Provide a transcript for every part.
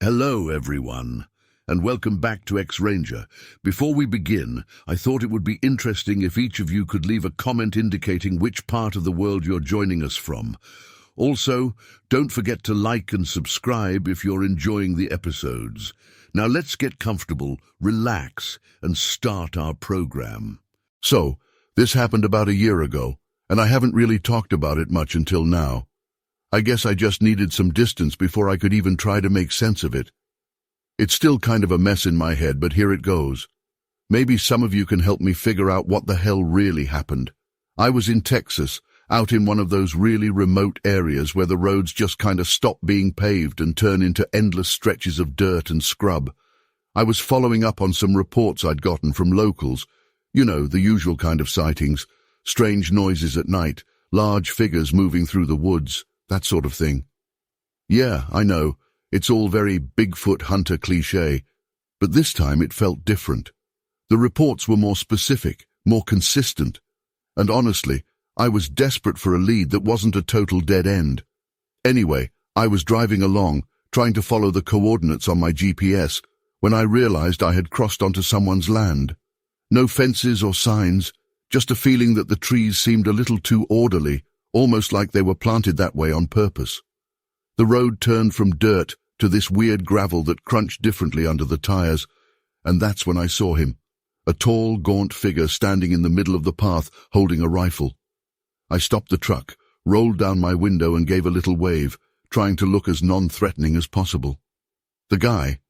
Hello, everyone, and welcome back to X-Ranger. Before we begin, I thought it would be interesting if each of you could leave a comment indicating which part of the world you're joining us from. Also, don't forget to like and subscribe if you're enjoying the episodes. Now let's get comfortable, relax, and start our program. So, this happened about a year ago, and I haven't really talked about it much until now. I guess I just needed some distance before I could even try to make sense of it. It's still kind of a mess in my head, but here it goes. Maybe some of you can help me figure out what the hell really happened. I was in Texas, out in one of those really remote areas where the roads just kind of stop being paved and turn into endless stretches of dirt and scrub. I was following up on some reports I'd gotten from locals. You know, the usual kind of sightings. Strange noises at night, large figures moving through the woods. That sort of thing. Yeah, I know, it's all very Bigfoot hunter cliché, but this time it felt different. The reports were more specific, more consistent, and honestly, I was desperate for a lead that wasn't a total dead end. Anyway, I was driving along, trying to follow the coordinates on my GPS, when I realized I had crossed onto someone's land. No fences or signs, just a feeling that the trees seemed a little too orderly, almost like they were planted that way on purpose. The road turned from dirt to this weird gravel that crunched differently under the tires, and that's when I saw him, a tall, gaunt figure standing in the middle of the path holding a rifle. I stopped the truck, rolled down my window and gave a little wave, trying to look as non-threatening as possible. The guy,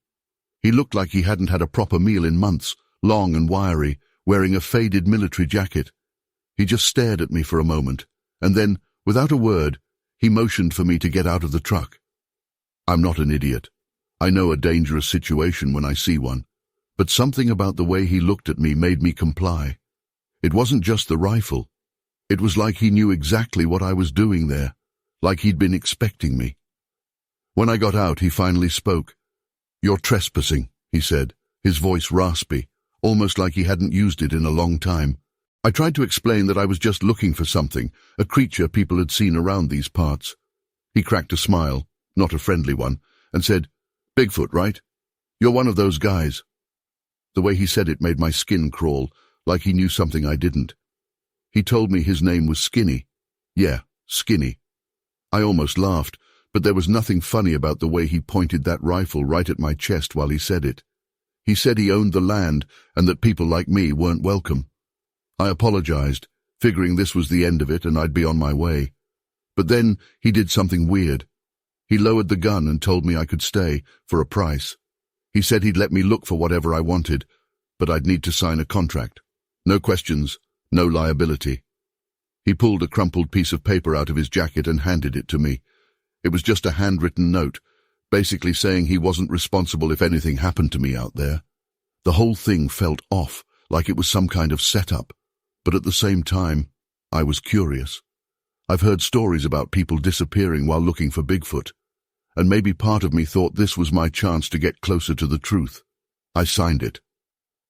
he looked like he hadn't had a proper meal in months, long and wiry, wearing a faded military jacket. He just stared at me for a moment, and then, without a word, he motioned for me to get out of the truck. I'm not an idiot. I know a dangerous situation when I see one, but something about the way he looked at me made me comply. It wasn't just the rifle. It was like he knew exactly what I was doing there, like he'd been expecting me. When I got out, he finally spoke. "You're trespassing," he said, his voice raspy, almost like he hadn't used it in a long time. I tried to explain that I was just looking for something, a creature people had seen around these parts. He cracked a smile, not a friendly one, and said, "Bigfoot, right? You're one of those guys." The way he said it made my skin crawl, like he knew something I didn't. He told me his name was Skinny. Yeah, Skinny. I almost laughed, but there was nothing funny about the way he pointed that rifle right at my chest while he said it. He said he owned the land and that people like me weren't welcome. I apologized, figuring this was the end of it and I'd be on my way. But then he did something weird. He lowered the gun and told me I could stay, for a price. He said he'd let me look for whatever I wanted, but I'd need to sign a contract. No questions, no liability. He pulled a crumpled piece of paper out of his jacket and handed it to me. It was just a handwritten note, basically saying he wasn't responsible if anything happened to me out there. The whole thing felt off, like it was some kind of setup. But at the same time, I was curious. I've heard stories about people disappearing while looking for Bigfoot, and maybe part of me thought this was my chance to get closer to the truth. I signed it.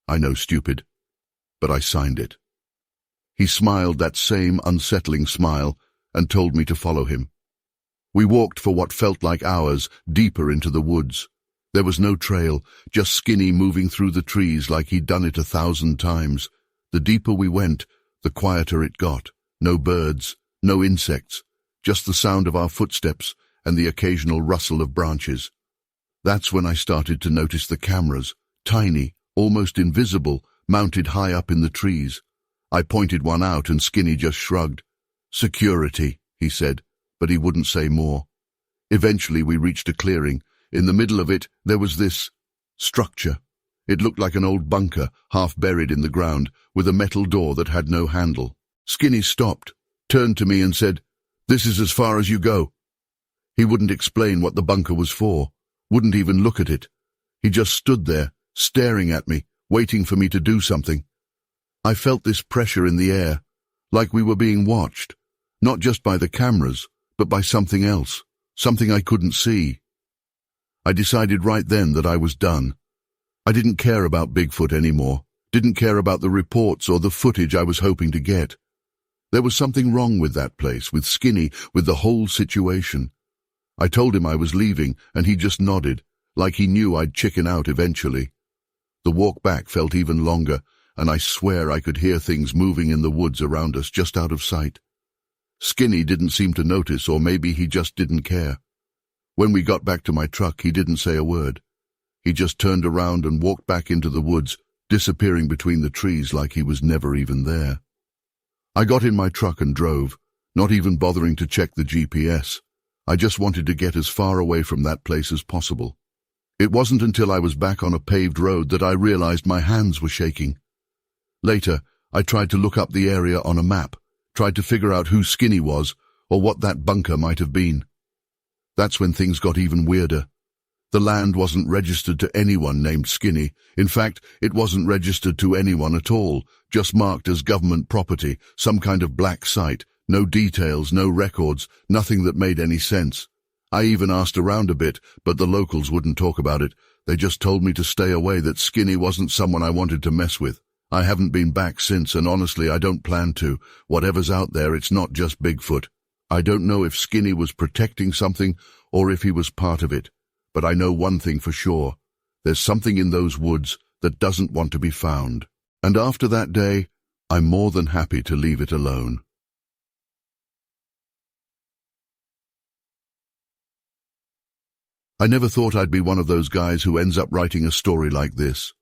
I know, stupid, but I signed it. He smiled that same unsettling smile and told me to follow him. We walked for what felt like hours, deeper into the woods. There was no trail, just Skinny moving through the trees like he'd done it 1,000 times. The deeper we went, the quieter it got. No birds, no insects, just the sound of our footsteps and the occasional rustle of branches. That's when I started to notice the cameras, tiny, almost invisible, mounted high up in the trees. I pointed one out and Skinny just shrugged. "Security," he said, but he wouldn't say more. Eventually we reached a clearing. In the middle of it, there was this structure. It looked like an old bunker, half buried in the ground, with a metal door that had no handle. Skinny stopped, turned to me and said, "This is as far as you go." He wouldn't explain what the bunker was for, wouldn't even look at it. He just stood there, staring at me, waiting for me to do something. I felt this pressure in the air, like we were being watched, not just by the cameras, but by something else, something I couldn't see. I decided right then that I was done. I didn't care about Bigfoot anymore, didn't care about the reports or the footage I was hoping to get. There was something wrong with that place, with Skinny, with the whole situation. I told him I was leaving, and he just nodded, like he knew I'd chicken out eventually. The walk back felt even longer, and I swear I could hear things moving in the woods around us just out of sight. Skinny didn't seem to notice, or maybe he just didn't care. When we got back to my truck, he didn't say a word. He just turned around and walked back into the woods, disappearing between the trees like he was never even there. I got in my truck and drove, not even bothering to check the GPS. I just wanted to get as far away from that place as possible. It wasn't until I was back on a paved road that I realized my hands were shaking. Later, I tried to look up the area on a map, tried to figure out who Skinny was or what that bunker might have been. That's when things got even weirder. The land wasn't registered to anyone named Skinny. In fact, it wasn't registered to anyone at all, just marked as government property, some kind of black site. No details, no records, nothing that made any sense. I even asked around a bit, but the locals wouldn't talk about it. They just told me to stay away, that Skinny wasn't someone I wanted to mess with. I haven't been back since, and honestly, I don't plan to. Whatever's out there, it's not just Bigfoot. I don't know if Skinny was protecting something or if he was part of it, but I know one thing for sure. There's something in those woods that doesn't want to be found. And after that day, I'm more than happy to leave it alone. I never thought I'd be one of those guys who ends up writing a story like this.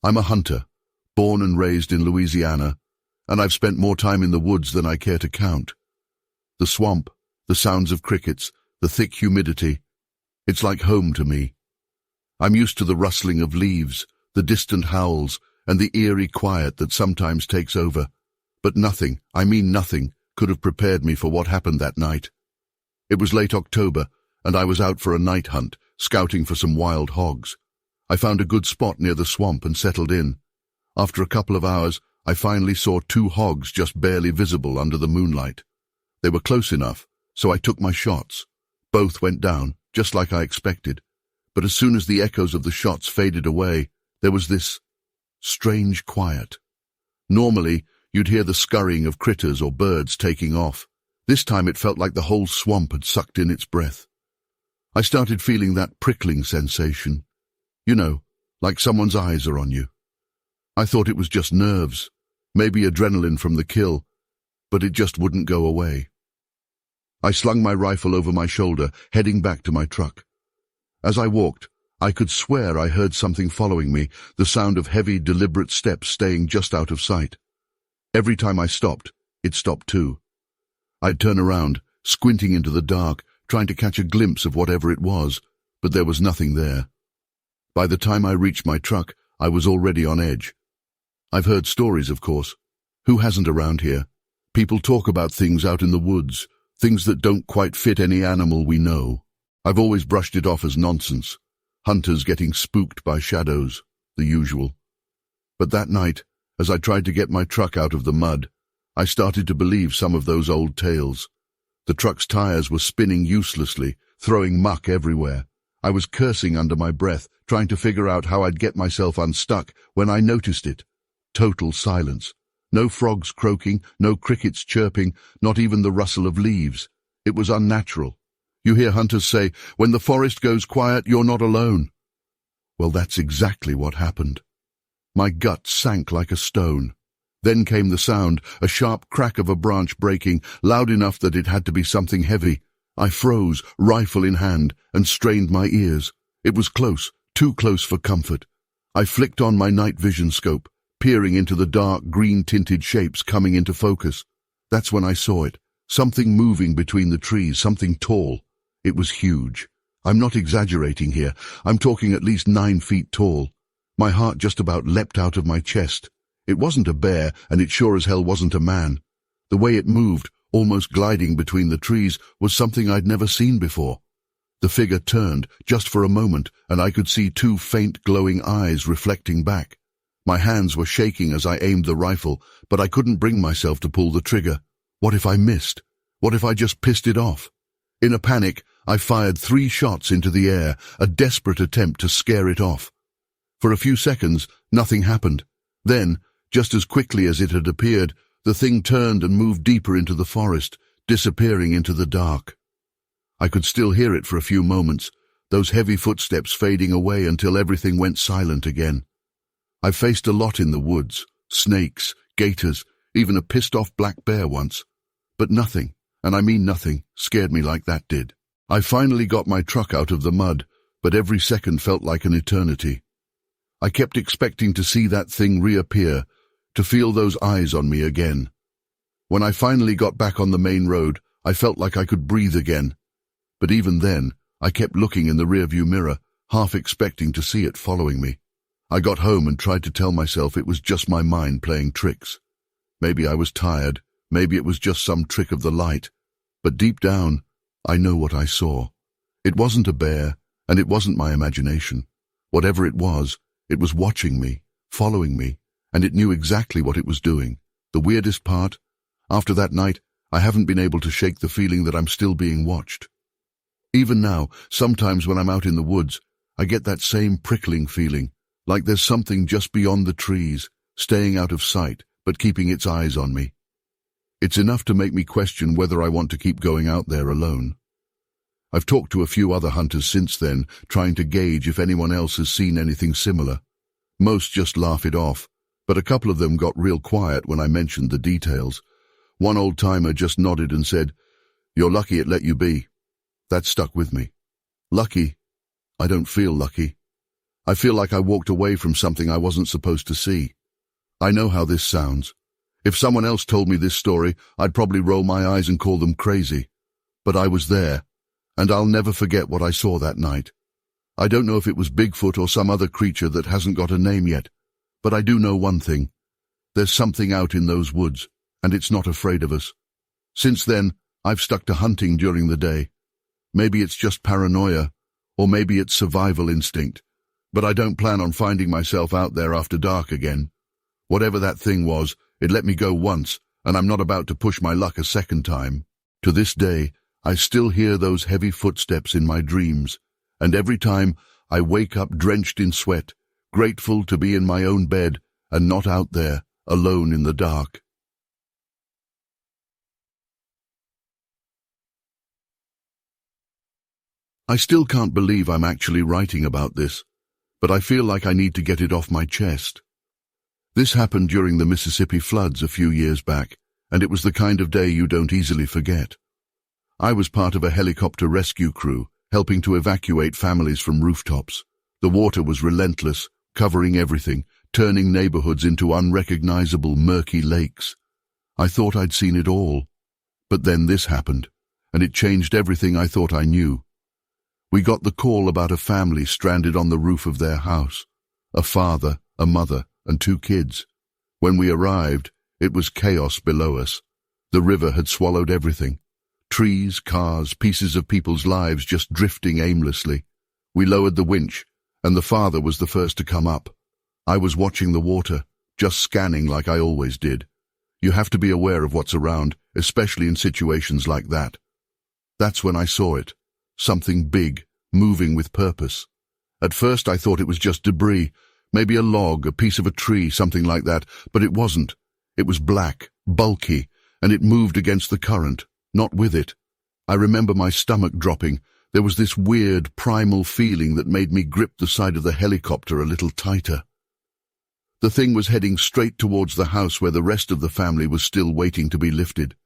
I'm a hunter, born and raised in Louisiana, and I've spent more time in the woods than I care to count. The swamp, the sounds of crickets, the thick humidity, it's like home to me. I'm used to the rustling of leaves, the distant howls, and the eerie quiet that sometimes takes over. But nothing, I mean nothing, could have prepared me for what happened that night. It was late October, and I was out for a night hunt, scouting for some wild hogs. I found a good spot near the swamp and settled in. After a couple of hours, I finally saw 2 hogs just barely visible under the moonlight. They were close enough, so I took my shots. Both went down, just like I expected. But as soon as the echoes of the shots faded away, there was this strange quiet. Normally, you'd hear the scurrying of critters or birds taking off. This time it felt like the whole swamp had sucked in its breath. I started feeling that prickling sensation. You know, like someone's eyes are on you. I thought it was just nerves, maybe adrenaline from the kill, but it just wouldn't go away. I slung my rifle over my shoulder, heading back to my truck. As I walked, I could swear I heard something following me, the sound of heavy, deliberate steps staying just out of sight. Every time I stopped, it stopped too. I'd turn around, squinting into the dark, trying to catch a glimpse of whatever it was, but there was nothing there. By the time I reached my truck, I was already on edge. I've heard stories, of course. Who hasn't around here? People talk about things out in the woods, things that don't quite fit any animal we know. I've always brushed it off as nonsense. Hunters getting spooked by shadows, the usual. But that night, as I tried to get my truck out of the mud, I started to believe some of those old tales. The truck's tires were spinning uselessly, throwing muck everywhere. I was cursing under my breath, trying to figure out how I'd get myself unstuck, when I noticed it. Total silence. No frogs croaking, no crickets chirping, not even the rustle of leaves. It was unnatural. You hear hunters say, when the forest goes quiet, you're not alone. Well, that's exactly what happened. My gut sank like a stone. Then came the sound, a sharp crack of a branch breaking, loud enough that it had to be something heavy. I froze, rifle in hand, and strained my ears. It was close, too close for comfort. I flicked on my night vision scope, peering into the dark, green-tinted shapes coming into focus. That's when I saw it, something moving between the trees, something tall. It was huge. I'm not exaggerating here. I'm talking at least 9 feet tall. My heart just about leapt out of my chest. It wasn't a bear, and it sure as hell wasn't a man. The way it moved, almost gliding between the trees, was something I'd never seen before. The figure turned, just for a moment, and I could see 2 faint glowing eyes reflecting back. My hands were shaking as I aimed the rifle, but I couldn't bring myself to pull the trigger. What if I missed? What if I just pissed it off? In a panic, I fired 3 shots into the air, a desperate attempt to scare it off. For a few seconds, nothing happened. Then, just as quickly as it had appeared, the thing turned and moved deeper into the forest, disappearing into the dark. I could still hear it for a few moments, those heavy footsteps fading away until everything went silent again. I've faced a lot in the woods, snakes, gators, even a pissed-off black bear once. But nothing, and I mean nothing, scared me like that did. I finally got my truck out of the mud, but every second felt like an eternity. I kept expecting to see that thing reappear, to feel those eyes on me again. When I finally got back on the main road, I felt like I could breathe again. But even then, I kept looking in the rearview mirror, half expecting to see it following me. I got home and tried to tell myself it was just my mind playing tricks. Maybe I was tired, maybe it was just some trick of the light. But deep down, I know what I saw. It wasn't a bear, and it wasn't my imagination. Whatever it was watching me, following me, and it knew exactly what it was doing. The weirdest part, after that night, I haven't been able to shake the feeling that I'm still being watched. Even now, sometimes when I'm out in the woods, I get that same prickling feeling, like there's something just beyond the trees, staying out of sight, but keeping its eyes on me. It's enough to make me question whether I want to keep going out there alone. I've talked to a few other hunters since then, trying to gauge if anyone else has seen anything similar. Most just laugh it off, but a couple of them got real quiet when I mentioned the details. One old-timer just nodded and said, "You're lucky it let you be." That stuck with me. Lucky? I don't feel lucky. I feel like I walked away from something I wasn't supposed to see. I know how this sounds. If someone else told me this story, I'd probably roll my eyes and call them crazy. But I was there, and I'll never forget what I saw that night. I don't know if it was Bigfoot or some other creature that hasn't got a name yet, but I do know one thing. There's something out in those woods, and it's not afraid of us. Since then, I've stuck to hunting during the day. Maybe it's just paranoia, or maybe it's survival instinct, but I don't plan on finding myself out there after dark again. Whatever that thing was, it let me go once, and I'm not about to push my luck a second time. To this day, I still hear those heavy footsteps in my dreams, and every time I wake up drenched in sweat, grateful to be in my own bed and not out there, alone in the dark. I still can't believe I'm actually writing about this, but I feel like I need to get it off my chest. This happened during the Mississippi floods a few years back, and it was the kind of day you don't easily forget. I was part of a helicopter rescue crew, helping to evacuate families from rooftops. The water was relentless, covering everything, turning neighborhoods into unrecognizable, murky lakes. I thought I'd seen it all. But then this happened, and it changed everything I thought I knew. We got the call about a family stranded on the roof of their house. A father, a mother, and 2 kids. When we arrived, it was chaos below us. The river had swallowed everything. Trees, cars, pieces of people's lives just drifting aimlessly. We lowered the winch, and the father was the first to come up. I was watching the water, just scanning like I always did. You have to be aware of what's around, especially in situations like that. That's when I saw it. Something big, moving with purpose. At first I thought it was just debris, maybe a log, a piece of a tree, something like that, but it wasn't. It was black, bulky, and it moved against the current, not with it. I remember my stomach dropping. There was this weird, primal feeling that made me grip the side of the helicopter a little tighter. The thing was heading straight towards the house where the rest of the family was still waiting to be lifted.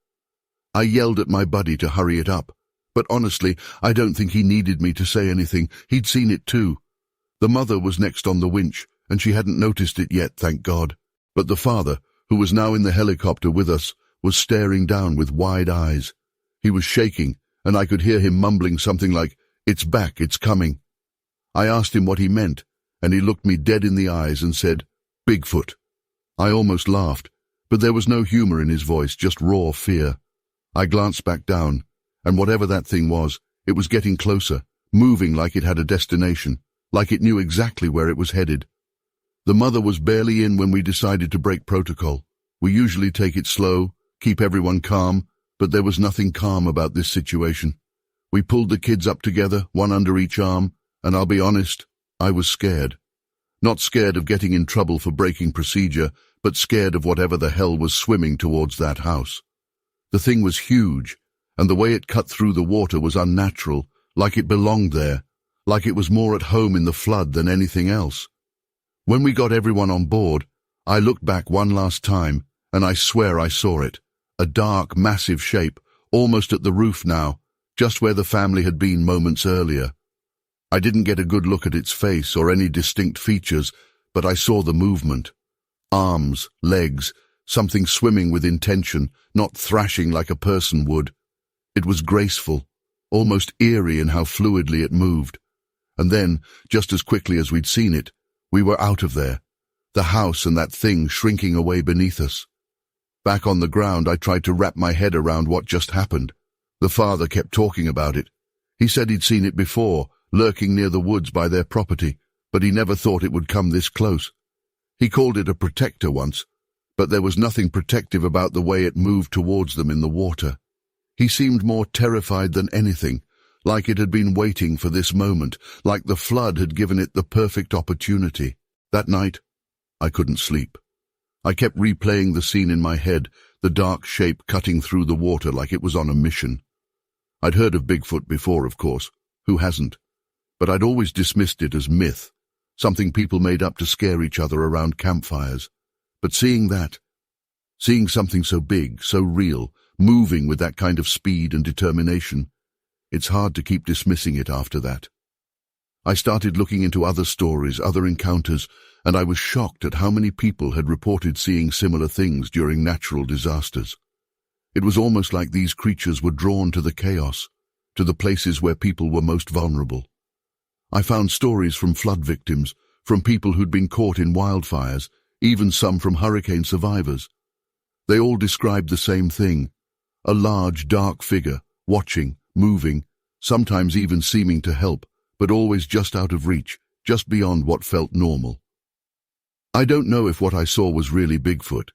I yelled at my buddy to hurry it up. But honestly, I don't think he needed me to say anything. He'd seen it too. The mother was next on the winch, and she hadn't noticed it yet, thank God. But the father, who was now in the helicopter with us, was staring down with wide eyes. He was shaking, and I could hear him mumbling something like, "It's back, it's coming." I asked him what he meant, and he looked me dead in the eyes and said, "Bigfoot." I almost laughed, but there was no humor in his voice, just raw fear. I glanced back down, and whatever that thing was, it was getting closer, moving like it had a destination, like it knew exactly where it was headed. The mother was barely in when we decided to break protocol. We usually take it slow, keep everyone calm, but there was nothing calm about this situation. We pulled the kids up together, one under each arm, and I'll be honest, I was scared. Not scared of getting in trouble for breaking procedure, but scared of whatever the hell was swimming towards that house. The thing was huge, and the way it cut through the water was unnatural, like it belonged there, like it was more at home in the flood than anything else. When we got everyone on board, I looked back one last time, and I swear I saw it. A dark, massive shape, almost at the roof now, just where the family had been moments earlier. I didn't get a good look at its face or any distinct features, but I saw the movement. Arms, legs, something swimming with intention, not thrashing like a person would. It was graceful, almost eerie in how fluidly it moved. And then, just as quickly as we'd seen it, we were out of there, the house and that thing shrinking away beneath us. Back on the ground, I tried to wrap my head around what just happened. The father kept talking about it. He said he'd seen it before, lurking near the woods by their property, but he never thought it would come this close. He called it a protector once, but there was nothing protective about the way it moved towards them in the water. He seemed more terrified than anything, like it had been waiting for this moment, like the flood had given it the perfect opportunity. That night, I couldn't sleep. I kept replaying the scene in my head, the dark shape cutting through the water like it was on a mission. I'd heard of Bigfoot before, of course. Who hasn't? But I'd always dismissed it as myth, something people made up to scare each other around campfires. But seeing something so big, so real, moving with that kind of speed and determination, it's hard to keep dismissing it after that. I started looking into other stories, other encounters, and I was shocked at how many people had reported seeing similar things during natural disasters. It was almost like these creatures were drawn to the chaos, to the places where people were most vulnerable. I found stories from flood victims, from people who'd been caught in wildfires, even some from hurricane survivors. They all described the same thing, a large, dark figure, watching, moving, sometimes even seeming to help, but always just out of reach, just beyond what felt normal. I don't know if what I saw was really Bigfoot.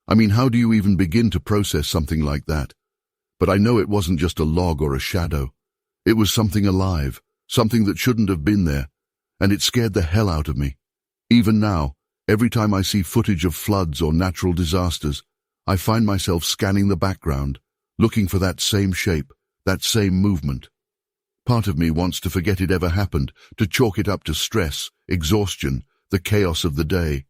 I mean, how do you even begin to process something like that? But I know it wasn't just a log or a shadow. It was something alive, something that shouldn't have been there, and it scared the hell out of me. Even now, every time I see footage of floods or natural disasters, I find myself scanning the background, looking for that same shape, that same movement. Part of me wants to forget it ever happened, to chalk it up to stress, exhaustion, the chaos of the day.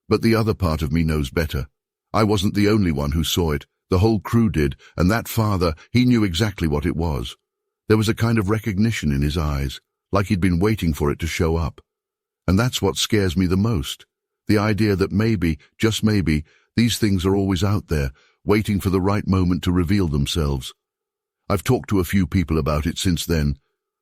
But the other part of me knows better. I wasn't the only one who saw it. The whole crew did, and that father, he knew exactly what it was. There was a kind of recognition in his eyes, like he'd been waiting for it to show up. And that's what scares me the most. The idea that maybe, just maybe, these things are always out there, waiting for the right moment to reveal themselves. I've talked to a few people about it since then,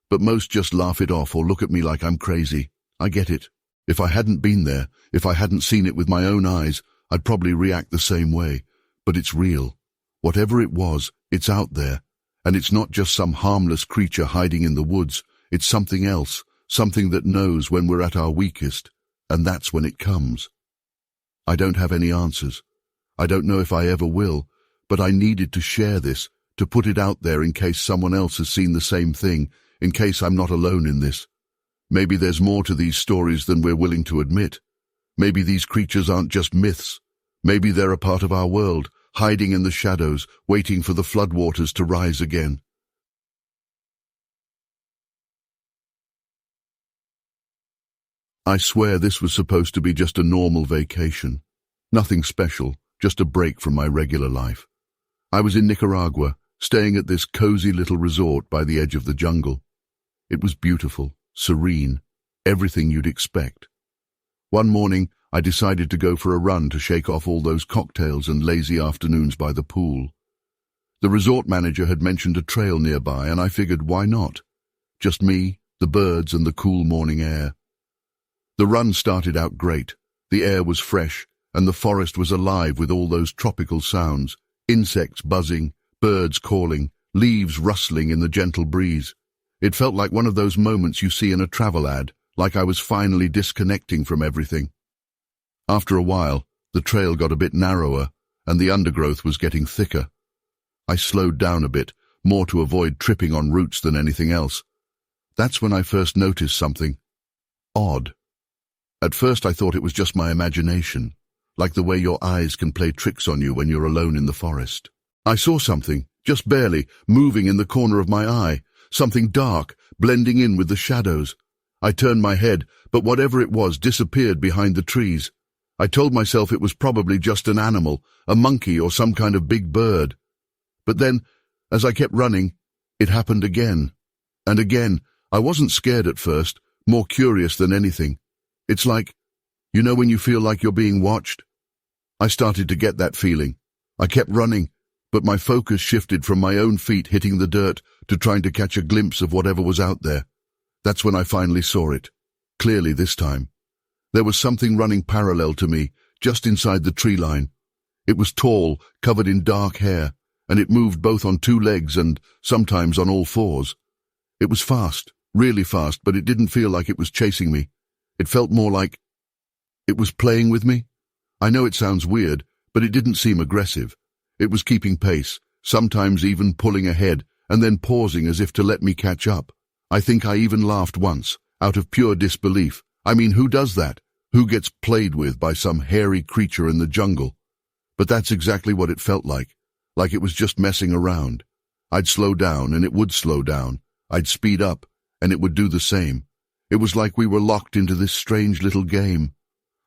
but most just laugh it off or look at me like I'm crazy. I get it. If I hadn't been there, if I hadn't seen it with my own eyes, I'd probably react the same way. But it's real. Whatever it was, it's out there. And it's not just some harmless creature hiding in the woods. It's something else, something that knows when we're at our weakest. And that's when it comes. I don't have any answers. I don't know if I ever will, but I needed to share this, to put it out there in case someone else has seen the same thing, in case I'm not alone in this. Maybe there's more to these stories than we're willing to admit. Maybe these creatures aren't just myths. Maybe they're a part of our world, hiding in the shadows, waiting for the floodwaters to rise again. I swear this was supposed to be just a normal vacation. Nothing special, just a break from my regular life. I was in Nicaragua, staying at this cozy little resort by the edge of the jungle. It was beautiful, serene, everything you'd expect. One morning, I decided to go for a run to shake off all those cocktails and lazy afternoons by the pool. The resort manager had mentioned a trail nearby, and I figured, why not? Just me, the birds, and the cool morning air. The run started out great. The air was fresh, and the forest was alive with all those tropical sounds, insects buzzing, birds calling, leaves rustling in the gentle breeze. It felt like one of those moments you see in a travel ad, like I was finally disconnecting from everything. After a while, the trail got a bit narrower, and the undergrowth was getting thicker. I slowed down a bit, more to avoid tripping on roots than anything else. That's when I first noticed something odd. At first I thought it was just my imagination, like the way your eyes can play tricks on you when you're alone in the forest. I saw something, just barely, moving in the corner of my eye, something dark, blending in with the shadows. I turned my head, but whatever it was disappeared behind the trees. I told myself it was probably just an animal, a monkey or some kind of big bird. But then, as I kept running, it happened again. And again. I wasn't scared at first, more curious than anything. It's like, you know when you feel like you're being watched? I started to get that feeling. I kept running, but my focus shifted from my own feet hitting the dirt to trying to catch a glimpse of whatever was out there. That's when I finally saw it. Clearly this time. There was something running parallel to me, just inside the tree line. It was tall, covered in dark hair, and it moved both on two legs and sometimes on all fours. It was fast. Really fast, but it didn't feel like it was chasing me. It felt more like it was playing with me. I know it sounds weird, but it didn't seem aggressive. It was keeping pace, sometimes even pulling ahead, and then pausing as if to let me catch up. I think I even laughed once, out of pure disbelief. I mean, who does that? Who gets played with by some hairy creature in the jungle? But that's exactly what it felt like it was just messing around. I'd slow down, and it would slow down. I'd speed up, and it would do the same. It was like we were locked into this strange little game.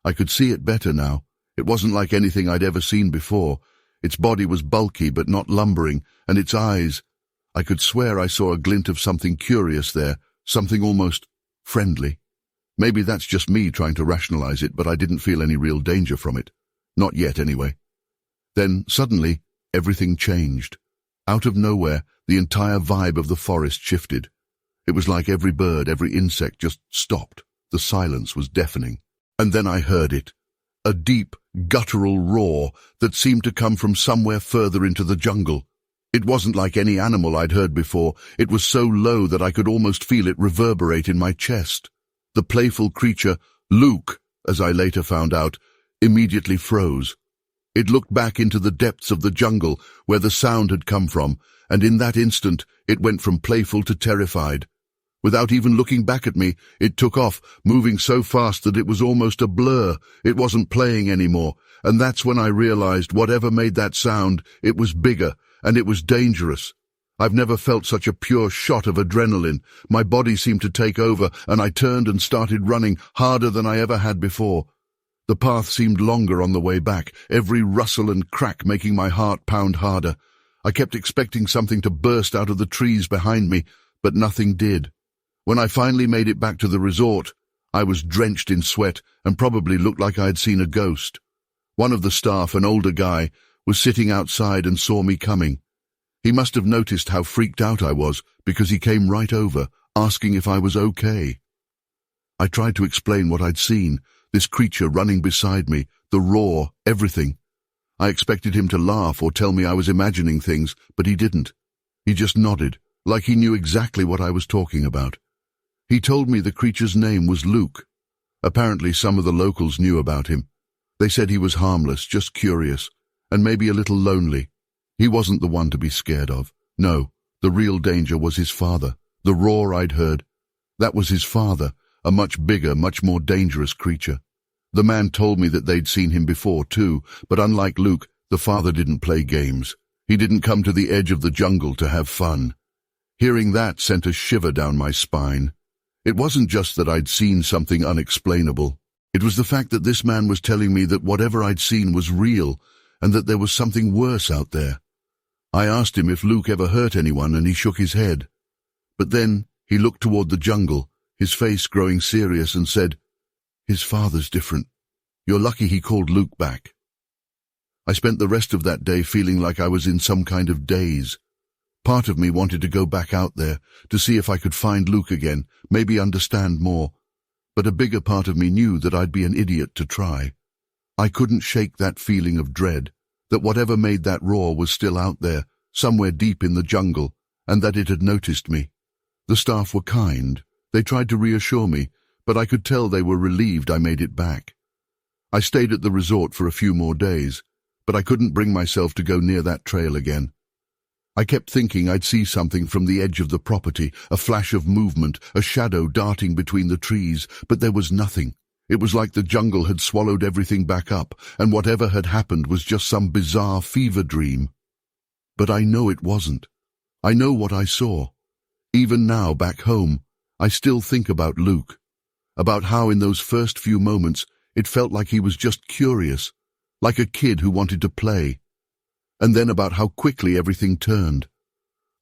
I could see it better now. It wasn't like anything I'd ever seen before. Its body was bulky but not lumbering, and its eyes, I could swear I saw a glint of something curious there, something almost friendly. Maybe that's just me trying to rationalize it, but I didn't feel any real danger from it. Not yet, anyway. Then, suddenly, everything changed. Out of nowhere, the entire vibe of the forest shifted. It was like every bird, every insect just stopped. The silence was deafening. And then I heard it. A deep, guttural roar that seemed to come from somewhere further into the jungle. It wasn't like any animal I'd heard before. It was so low that I could almost feel it reverberate in my chest. The playful creature, Luke, as I later found out, immediately froze. It looked back into the depths of the jungle where the sound had come from, and in that instant it went from playful to terrified. Without even looking back at me, it took off, moving so fast that it was almost a blur. It wasn't playing anymore, and that's when I realized whatever made that sound, it was bigger, and it was dangerous. I've never felt such a pure shot of adrenaline. My body seemed to take over, and I turned and started running harder than I ever had before. The path seemed longer on the way back, every rustle and crack making my heart pound harder. I kept expecting something to burst out of the trees behind me, but nothing did. When I finally made it back to the resort, I was drenched in sweat and probably looked like I had seen a ghost. One of the staff, an older guy, was sitting outside and saw me coming. He must have noticed how freaked out I was because he came right over, asking if I was okay. I tried to explain what I'd seen, this creature running beside me, the roar, everything. I expected him to laugh or tell me I was imagining things, but he didn't. He just nodded, like he knew exactly what I was talking about. He told me the creature's name was Luke. Apparently some of the locals knew about him. They said he was harmless, just curious, and maybe a little lonely. He wasn't the one to be scared of. No, the real danger was his father, the roar I'd heard. That was his father, a much bigger, much more dangerous creature. The man told me that they'd seen him before too, but unlike Luke, the father didn't play games. He didn't come to the edge of the jungle to have fun. Hearing that sent a shiver down my spine. It wasn't just that I'd seen something unexplainable. It was the fact that this man was telling me that whatever I'd seen was real, and that there was something worse out there. I asked him if Luke ever hurt anyone, and he shook his head. But then he looked toward the jungle, his face growing serious, and said, "His father's different. You're lucky he called Luke back." I spent the rest of that day feeling like I was in some kind of daze. Part of me wanted to go back out there, to see if I could find Luke again, maybe understand more. But a bigger part of me knew that I'd be an idiot to try. I couldn't shake that feeling of dread, that whatever made that roar was still out there, somewhere deep in the jungle, and that it had noticed me. The staff were kind. They tried to reassure me, but I could tell they were relieved I made it back. I stayed at the resort for a few more days, but I couldn't bring myself to go near that trail again. I kept thinking I'd see something from the edge of the property, a flash of movement, a shadow darting between the trees, but there was nothing. It was like the jungle had swallowed everything back up, and whatever had happened was just some bizarre fever dream. But I know it wasn't. I know what I saw. Even now, back home, I still think about Luke, about how in those first few moments it felt like he was just curious, like a kid who wanted to play, and then about how quickly everything turned.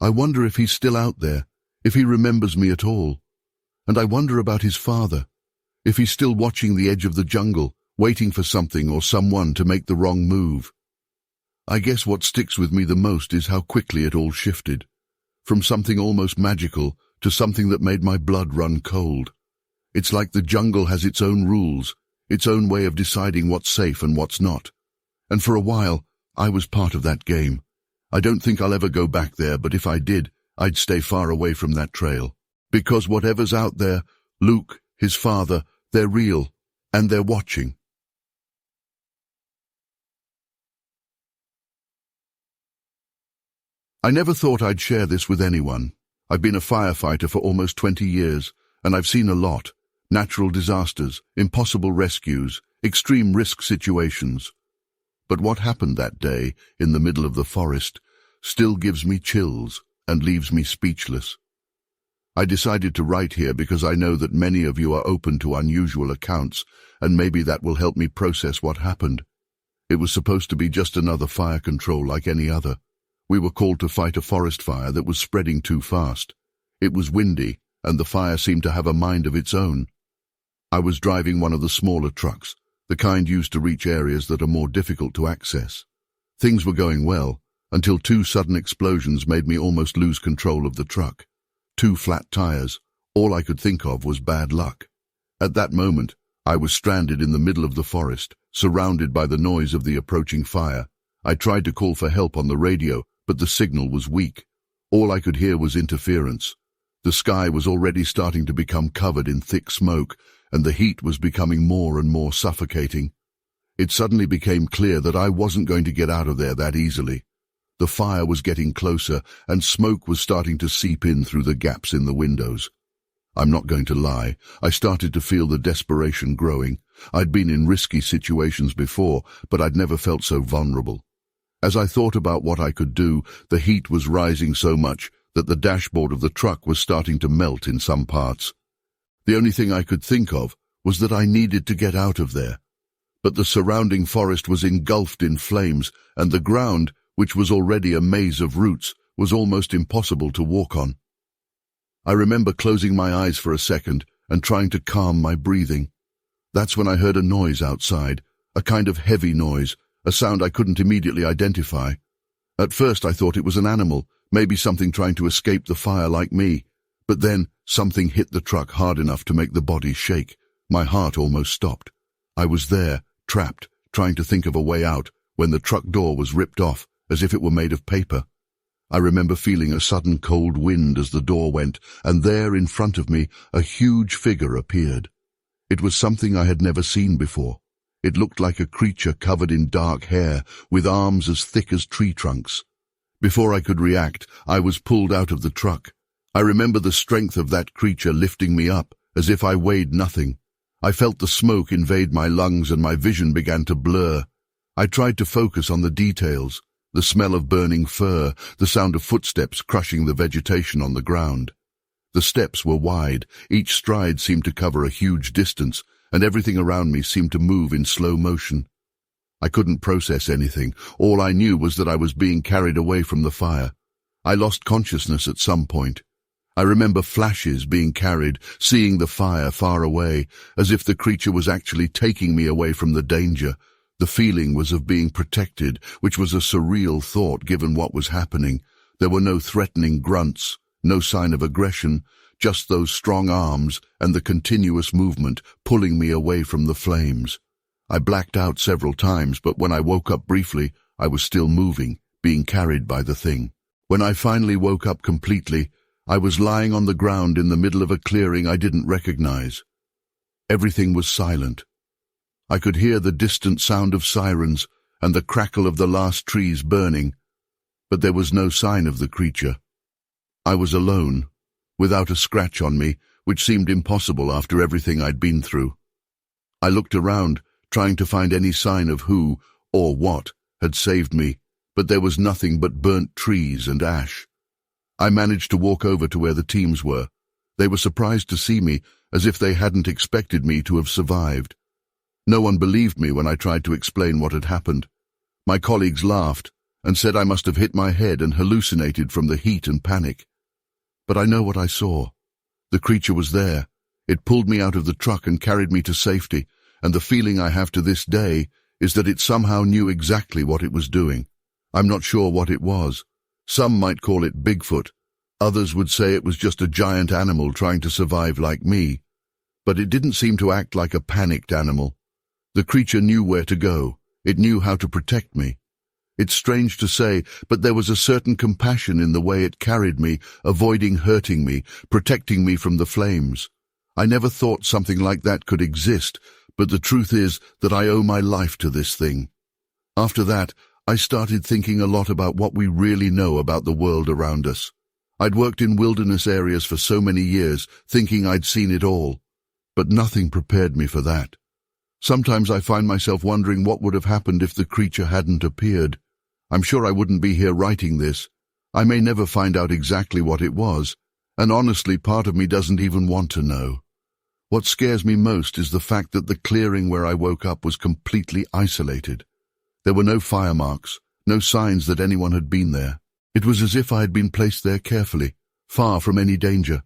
I wonder if he's still out there, if he remembers me at all. And I wonder about his father, if he's still watching the edge of the jungle, waiting for something or someone to make the wrong move. I guess what sticks with me the most is how quickly it all shifted, from something almost magical to something that made my blood run cold. It's like the jungle has its own rules, its own way of deciding what's safe and what's not. And for a while, I was part of that game. I don't think I'll ever go back there, but if I did, I'd stay far away from that trail. Because whatever's out there, Luke, his father, they're real, and they're watching. I never thought I'd share this with anyone. I've been a firefighter for almost 20 years, and I've seen a lot. Natural disasters, impossible rescues, extreme risk situations. But what happened that day, in the middle of the forest, still gives me chills and leaves me speechless. I decided to write here because I know that many of you are open to unusual accounts, and maybe that will help me process what happened. It was supposed to be just another fire control like any other. We were called to fight a forest fire that was spreading too fast. It was windy, and the fire seemed to have a mind of its own. I was driving one of the smaller trucks, the kind used to reach areas that are more difficult to access. Things were going well, until two sudden explosions made me almost lose control of the truck. Two flat tires. All I could think of was bad luck. At that moment, I was stranded in the middle of the forest, surrounded by the noise of the approaching fire. I tried to call for help on the radio, but the signal was weak. All I could hear was interference. The sky was already starting to become covered in thick smoke, and the heat was becoming more and more suffocating. It suddenly became clear that I wasn't going to get out of there that easily. The fire was getting closer, and smoke was starting to seep in through the gaps in the windows. I'm not going to lie, I started to feel the desperation growing. I'd been in risky situations before, but I'd never felt so vulnerable. As I thought about what I could do, the heat was rising so much that the dashboard of the truck was starting to melt in some parts. The only thing I could think of was that I needed to get out of there. But the surrounding forest was engulfed in flames, and the ground, which was already a maze of roots, was almost impossible to walk on. I remember closing my eyes for a second and trying to calm my breathing. That's when I heard a noise outside, a kind of heavy noise, a sound I couldn't immediately identify. At first I thought it was an animal, maybe something trying to escape the fire like me. But then something hit the truck hard enough to make the body shake. My heart almost stopped. I was there, trapped, trying to think of a way out, when the truck door was ripped off, as if it were made of paper. I remember feeling a sudden cold wind as the door went, and there in front of me a huge figure appeared. It was something I had never seen before. It looked like a creature covered in dark hair, with arms as thick as tree trunks. Before I could react, I was pulled out of the truck. I remember the strength of that creature lifting me up, as if I weighed nothing. I felt the smoke invade my lungs and my vision began to blur. I tried to focus on the details, the smell of burning fur, the sound of footsteps crushing the vegetation on the ground. The steps were wide, each stride seemed to cover a huge distance, and everything around me seemed to move in slow motion. I couldn't process anything. All I knew was that I was being carried away from the fire. I lost consciousness at some point. I remember flashes being carried, seeing the fire far away, as if the creature was actually taking me away from the danger. The feeling was of being protected, which was a surreal thought given what was happening. There were no threatening grunts, no sign of aggression, just those strong arms and the continuous movement pulling me away from the flames. I blacked out several times, but when I woke up briefly, I was still moving, being carried by the thing. When I finally woke up completely, I was lying on the ground in the middle of a clearing I didn't recognize. Everything was silent. I could hear the distant sound of sirens and the crackle of the last trees burning, but there was no sign of the creature. I was alone, without a scratch on me, which seemed impossible after everything I'd been through. I looked around, trying to find any sign of who, or what, had saved me, but there was nothing but burnt trees and ash. I managed to walk over to where the teams were. They were surprised to see me, as if they hadn't expected me to have survived. No one believed me when I tried to explain what had happened. My colleagues laughed and said I must have hit my head and hallucinated from the heat and panic. But I know what I saw. The creature was there. It pulled me out of the truck and carried me to safety, and the feeling I have to this day is that it somehow knew exactly what it was doing. I'm not sure what it was. Some might call it Bigfoot. Others would say it was just a giant animal trying to survive like me. But it didn't seem to act like a panicked animal. The creature knew where to go. It knew how to protect me. It's strange to say, but there was a certain compassion in the way it carried me, avoiding hurting me, protecting me from the flames. I never thought something like that could exist, but the truth is that I owe my life to this thing. After that, I started thinking a lot about what we really know about the world around us. I'd worked in wilderness areas for so many years, thinking I'd seen it all. But nothing prepared me for that. Sometimes I find myself wondering what would have happened if the creature hadn't appeared. I'm sure I wouldn't be here writing this. I may never find out exactly what it was, and honestly, part of me doesn't even want to know. What scares me most is the fact that the clearing where I woke up was completely isolated. There were no fire marks, no signs that anyone had been there. It was as if I had been placed there carefully, far from any danger.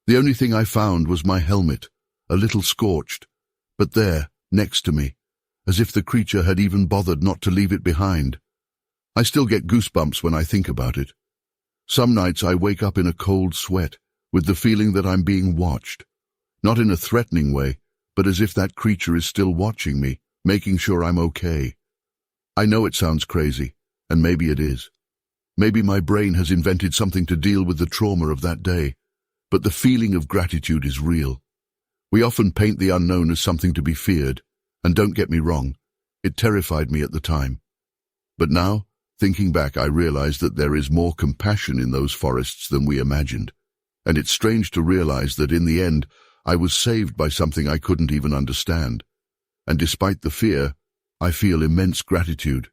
The only thing I found was my helmet, a little scorched, but there, next to me, as if the creature had even bothered not to leave it behind. I still get goosebumps when I think about it. Some nights I wake up in a cold sweat, with the feeling that I'm being watched. Not in a threatening way, but as if that creature is still watching me, making sure I'm okay. I know it sounds crazy, and maybe it is. Maybe my brain has invented something to deal with the trauma of that day, but the feeling of gratitude is real. We often paint the unknown as something to be feared, and don't get me wrong, it terrified me at the time. But now, thinking back, I realize that there is more compassion in those forests than we imagined, and it's strange to realize that in the end, I was saved by something I couldn't even understand. And despite the fear, I feel immense gratitude.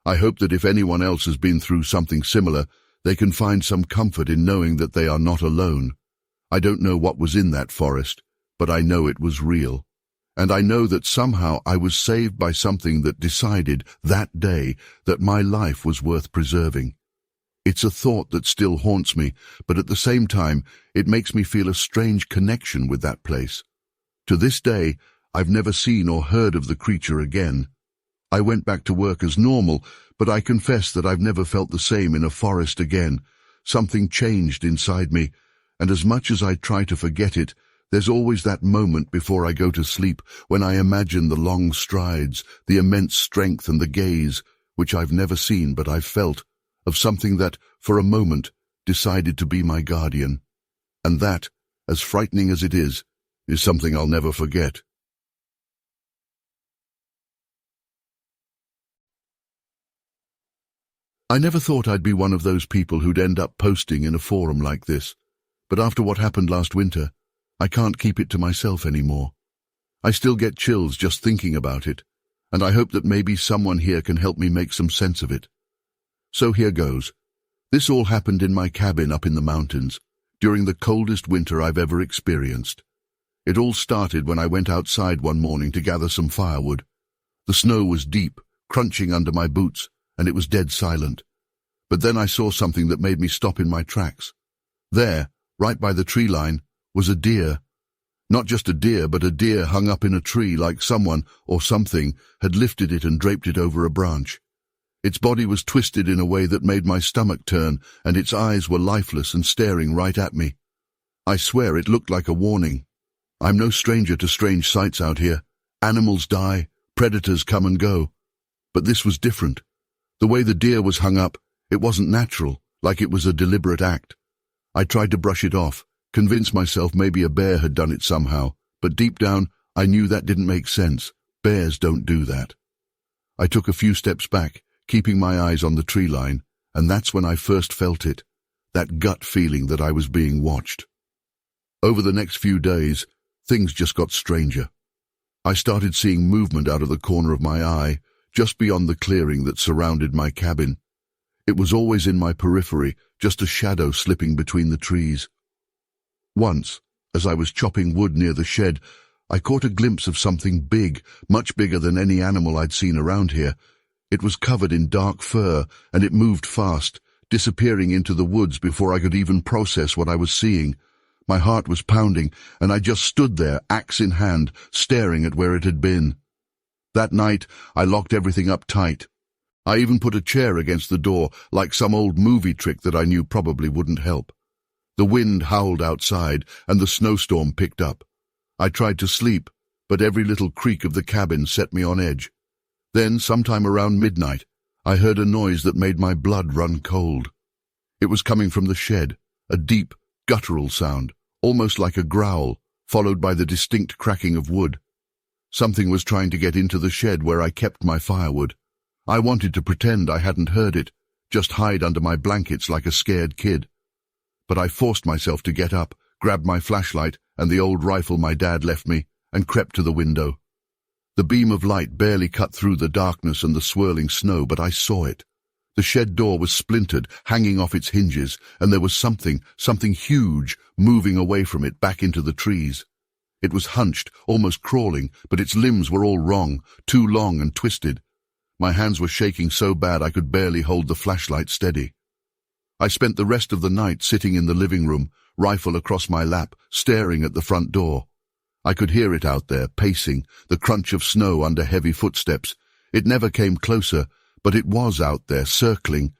I hope that if anyone else has been through something similar, they can find some comfort in knowing that they are not alone. I don't know what was in that forest, but I know it was real. And I know that somehow I was saved by something that decided that day that my life was worth preserving. It's a thought that still haunts me, but at the same time, it makes me feel a strange connection with that place. To this day, I've never seen or heard of the creature again. I went back to work as normal, but I confess that I've never felt the same in a forest again. Something changed inside me, and as much as I try to forget it, there's always that moment before I go to sleep when I imagine the long strides, the immense strength and the gaze, which I've never seen but I've felt, of something that, for a moment, decided to be my guardian. And that, as frightening as it is something I'll never forget. I never thought I'd be one of those people who'd end up posting in a forum like this, but after what happened last winter, I can't keep it to myself anymore. I still get chills just thinking about it, and I hope that maybe someone here can help me make some sense of it. So here goes. This all happened in my cabin up in the mountains, during the coldest winter I've ever experienced. It all started when I went outside one morning to gather some firewood. The snow was deep, crunching under my boots, and it was dead silent. But then I saw something that made me stop in my tracks. There, right by the tree line, was a deer. Not just a deer, but a deer hung up in a tree like someone or something had lifted it and draped it over a branch. Its body was twisted in a way that made my stomach turn, and its eyes were lifeless and staring right at me. I swear it looked like a warning. I'm no stranger to strange sights out here. Animals die, predators come and go. But this was different. The way the deer was hung up, it wasn't natural, like it was a deliberate act. I tried to brush it off, convince myself maybe a bear had done it somehow, but deep down, I knew that didn't make sense. Bears don't do that. I took a few steps back, keeping my eyes on the tree line, and that's when I first felt it, that gut feeling that I was being watched. Over the next few days, things just got stranger. I started seeing movement out of the corner of my eye, just beyond the clearing that surrounded my cabin. It was always in my periphery, just a shadow slipping between the trees. Once, as I was chopping wood near the shed, I caught a glimpse of something big, much bigger than any animal I'd seen around here. It was covered in dark fur, and it moved fast, disappearing into the woods before I could even process what I was seeing. My heart was pounding, and I just stood there, axe in hand, staring at where it had been. That night, I locked everything up tight. I even put a chair against the door, like some old movie trick that I knew probably wouldn't help. The wind howled outside, and the snowstorm picked up. I tried to sleep, but every little creak of the cabin set me on edge. Then, sometime around midnight, I heard a noise that made my blood run cold. It was coming from the shed, a deep, guttural sound, almost like a growl, followed by the distinct cracking of wood. Something was trying to get into the shed where I kept my firewood. I wanted to pretend I hadn't heard it, just hide under my blankets like a scared kid. But I forced myself to get up, grabbed my flashlight and the old rifle my dad left me, and crept to the window. The beam of light barely cut through the darkness and the swirling snow, but I saw it. The shed door was splintered, hanging off its hinges, and there was something huge, moving away from it back into the trees. It was hunched, almost crawling, but its limbs were all wrong, too long and twisted. My hands were shaking so bad I could barely hold the flashlight steady. I spent the rest of the night sitting in the living room, rifle across my lap, staring at the front door. I could hear it out there, pacing, the crunch of snow under heavy footsteps. It never came closer, but it was out there, circling.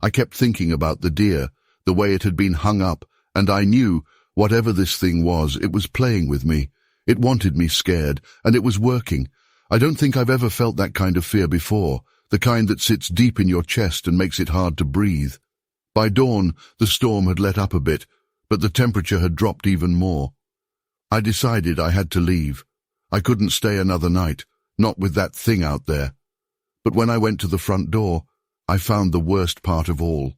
I kept thinking about the deer, the way it had been hung up, and I knew, whatever this thing was, it was playing with me. It wanted me scared, and it was working. I don't think I've ever felt that kind of fear before, the kind that sits deep in your chest and makes it hard to breathe. By dawn, the storm had let up a bit, but the temperature had dropped even more. I decided I had to leave. I couldn't stay another night, not with that thing out there. But when I went to the front door, I found the worst part of all.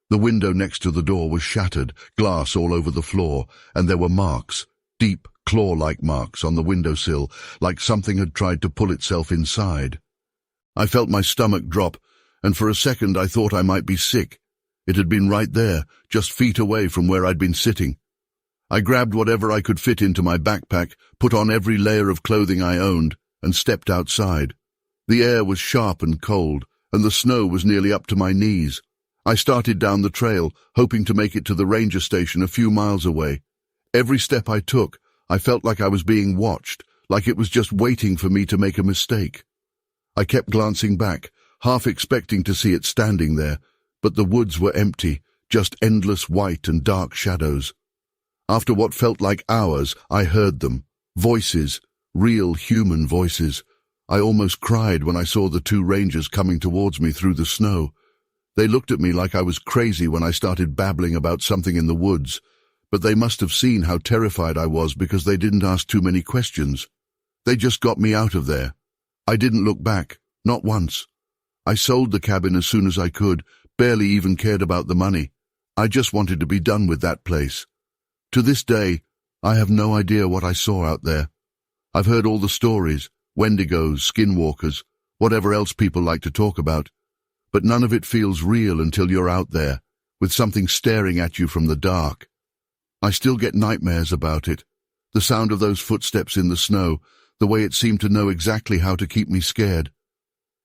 The window next to the door was shattered, glass all over the floor, and there were marks, deep, claw-like marks on the windowsill, like something had tried to pull itself inside. I felt my stomach drop, and for a second I thought I might be sick. It had been right there, just feet away from where I'd been sitting. I grabbed whatever I could fit into my backpack, put on every layer of clothing I owned, and stepped outside. The air was sharp and cold, and the snow was nearly up to my knees. I started down the trail, hoping to make it to the ranger station a few miles away. Every step I took, I felt like I was being watched, like it was just waiting for me to make a mistake. I kept glancing back, half expecting to see it standing there, but the woods were empty, just endless white and dark shadows. After what felt like hours, I heard them. Voices, real human voices. I almost cried when I saw the two rangers coming towards me through the snow. They looked at me like I was crazy when I started babbling about something in the woods, but they must have seen how terrified I was because they didn't ask too many questions. They just got me out of there. I didn't look back, not once. I sold the cabin as soon as I could, barely even cared about the money. I just wanted to be done with that place. To this day, I have no idea what I saw out there. I've heard all the stories, Wendigos, skinwalkers, whatever else people like to talk about, but none of it feels real until you're out there, with something staring at you from the dark. I still get nightmares about it, the sound of those footsteps in the snow, the way it seemed to know exactly how to keep me scared.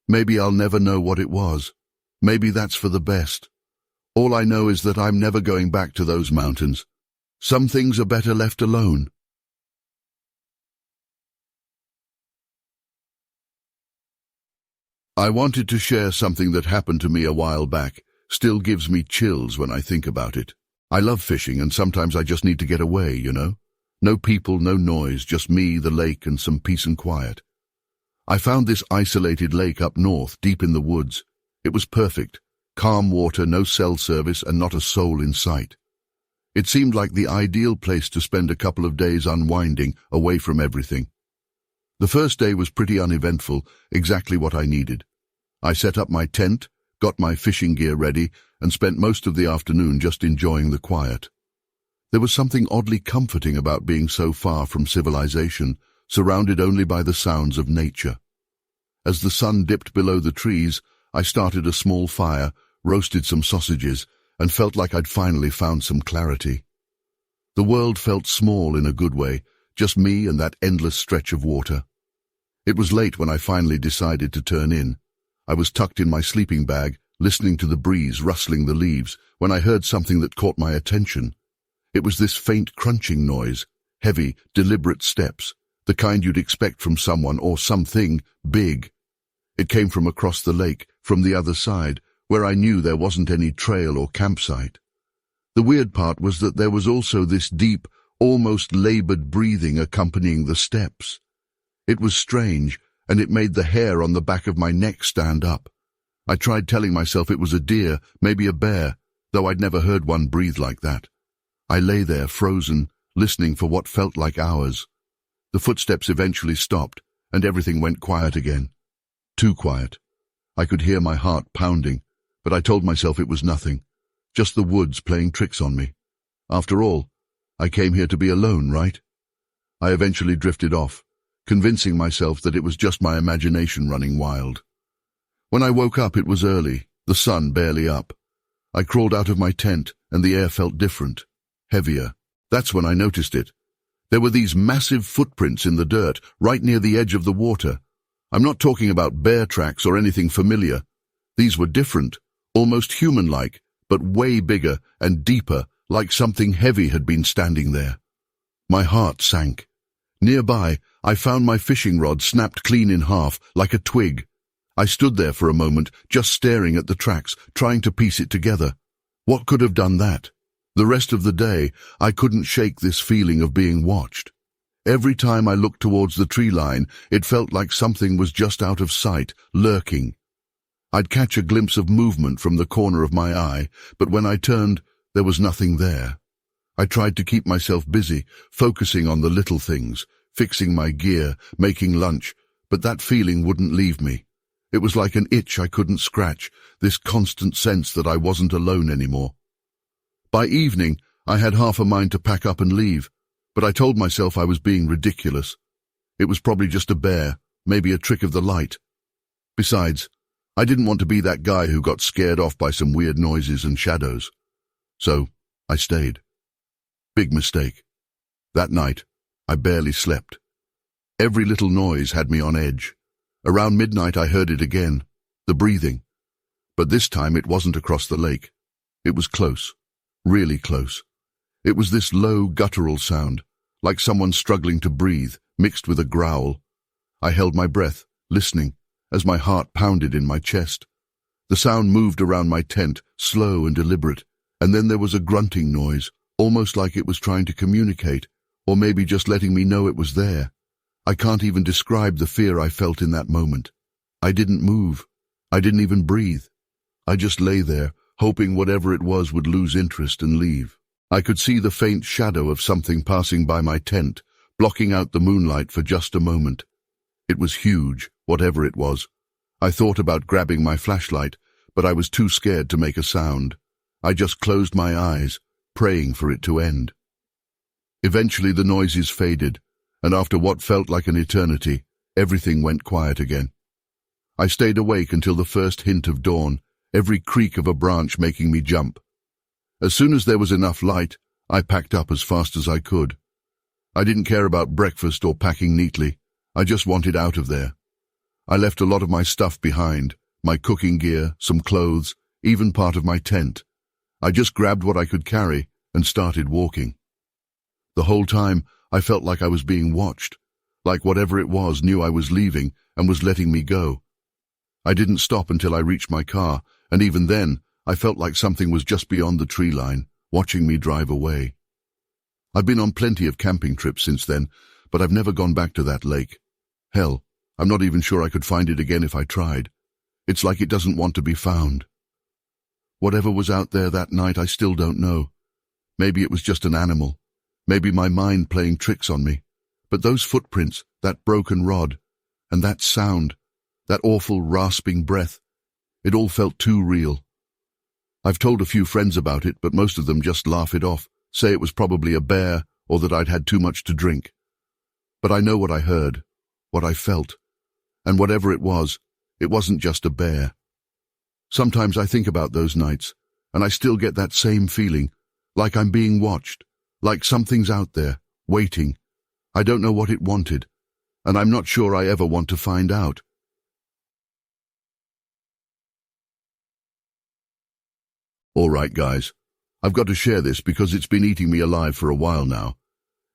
Maybe I'll never know what it was. Maybe that's for the best. All I know is that I'm never going back to those mountains. Some things are better left alone. I wanted to share something that happened to me a while back. Still gives me chills when I think about it. I love fishing, and sometimes I just need to get away, you know? No people, no noise, just me, the lake, and some peace and quiet. I found this isolated lake up north, deep in the woods. It was perfect. Calm water, no cell service, and not a soul in sight. It seemed like the ideal place to spend a couple of days unwinding, away from everything. The first day was pretty uneventful, exactly what I needed. I set up my tent, got my fishing gear ready, and spent most of the afternoon just enjoying the quiet. There was something oddly comforting about being so far from civilization, surrounded only by the sounds of nature. As the sun dipped below the trees, I started a small fire, roasted some sausages, and felt like I'd finally found some clarity. The world felt small in a good way, just me and that endless stretch of water. It was late when I finally decided to turn in. I was tucked in my sleeping bag, listening to the breeze rustling the leaves, when I heard something that caught my attention. It was this faint crunching noise, heavy, deliberate steps, the kind you'd expect from someone or something big. It came from across the lake, from the other side, where I knew there wasn't any trail or campsite. The weird part was that there was also this deep, almost labored breathing accompanying the steps. It was strange, and it made the hair on the back of my neck stand up. I tried telling myself it was a deer, maybe a bear, though I'd never heard one breathe like that. I lay there, frozen, listening for what felt like hours. The footsteps eventually stopped, and everything went quiet again. Too quiet. I could hear my heart pounding, but I told myself it was nothing. Just the woods playing tricks on me. After all, I came here to be alone, right? I eventually drifted off, convincing myself that it was just my imagination running wild. When I woke up, it was early, the sun barely up. I crawled out of my tent, and the air felt different, heavier. That's when I noticed it. There were these massive footprints in the dirt, right near the edge of the water. I'm not talking about bear tracks or anything familiar. These were different, almost human-like, but way bigger and deeper, like something heavy had been standing there. My heart sank. Nearby, I found my fishing rod snapped clean in half, like a twig. I stood there for a moment, just staring at the tracks, trying to piece it together. What could have done that? The rest of the day, I couldn't shake this feeling of being watched. Every time I looked towards the tree line, it felt like something was just out of sight, lurking. I'd catch a glimpse of movement from the corner of my eye, but when I turned, there was nothing there. I tried to keep myself busy, focusing on the little things, fixing my gear, making lunch, but that feeling wouldn't leave me. It was like an itch I couldn't scratch, this constant sense that I wasn't alone anymore. By evening, I had half a mind to pack up and leave, but I told myself I was being ridiculous. It was probably just a bear, maybe a trick of the light. Besides, I didn't want to be that guy who got scared off by some weird noises and shadows. So, I stayed. Big mistake. That night, I barely slept. Every little noise had me on edge. Around midnight I heard it again, the breathing. But this time it wasn't across the lake. It was close, really close. It was this low, guttural sound, like someone struggling to breathe, mixed with a growl. I held my breath, listening, as my heart pounded in my chest. The sound moved around my tent, slow and deliberate, and then there was a grunting noise, almost like it was trying to communicate, or maybe just letting me know it was there. I can't even describe the fear I felt in that moment. I didn't move. I didn't even breathe. I just lay there, hoping whatever it was would lose interest and leave. I could see the faint shadow of something passing by my tent, blocking out the moonlight for just a moment. It was huge, whatever it was. I thought about grabbing my flashlight, but I was too scared to make a sound. I just closed my eyes, praying for it to end. Eventually the noises faded, and after what felt like an eternity, everything went quiet again. I stayed awake until the first hint of dawn, every creak of a branch making me jump. As soon as there was enough light, I packed up as fast as I could. I didn't care about breakfast or packing neatly. I just wanted out of there. I left a lot of my stuff behind, my cooking gear, some clothes, even part of my tent. I just grabbed what I could carry and started walking. The whole time, I felt like I was being watched, like whatever it was knew I was leaving and was letting me go. I didn't stop until I reached my car, and even then, I felt like something was just beyond the tree line, watching me drive away. I've been on plenty of camping trips since then, but I've never gone back to that lake. Hell, I'm not even sure I could find it again if I tried. It's like it doesn't want to be found. Whatever was out there that night, I still don't know. Maybe it was just an animal. Maybe my mind playing tricks on me. But those footprints, that broken rod, and that sound, that awful rasping breath, it all felt too real. I've told a few friends about it, but most of them just laugh it off, say it was probably a bear or that I'd had too much to drink. But I know what I heard, what I felt, and whatever it wasn't just a bear. Sometimes I think about those nights, and I still get that same feeling, like I'm being watched, like something's out there, waiting. I don't know what it wanted, and I'm not sure I ever want to find out. All right, guys. I've got to share this because it's been eating me alive for a while now.